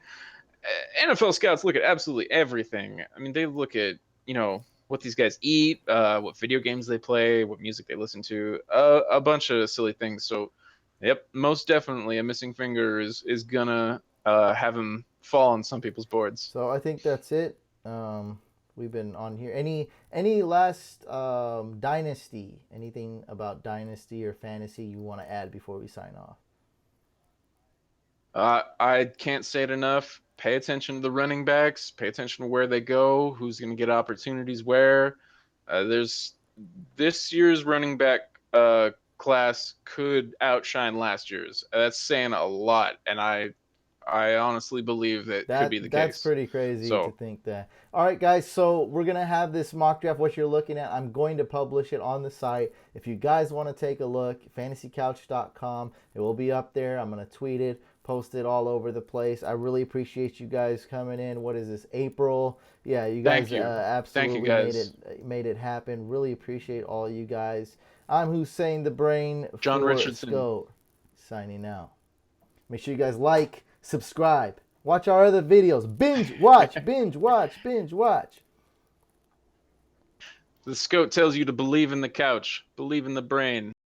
NFL scouts look at absolutely everything. I mean, they look at what these guys eat, what video games they play, what music they listen to, a bunch of silly things. So, yep, most definitely a missing finger is gonna have him fall on some people's boards.
So I think that's it. We've been on here. Any last dynasty? Anything about dynasty or fantasy you want to add before we sign off?
I can't say it enough. Pay attention to the running backs. Pay attention to where they go. Who's going to get opportunities where. There's this year's running back class could outshine last year's. That's saying a lot, and I honestly believe that could be the
That's
case.
pretty crazy to
So
think that. All right, guys. So we're gonna have this mock draft. What you're looking at, I'm going to publish it on the site. If you guys want to take a look, fantasycouch.com. It will be up there. I'm gonna tweet it, post it all over the place. I really appreciate you guys coming in. What is this? April? Yeah, you guys
thank you,
absolutely
guys.
made it happen. Really appreciate all you guys. I'm Hussein the Brain
John
for
Richardson.
Sco, signing out. Make sure you guys like, subscribe, watch our other videos, binge watch, binge watch, binge watch.
The scout tells you to believe in the couch, believe in the brain.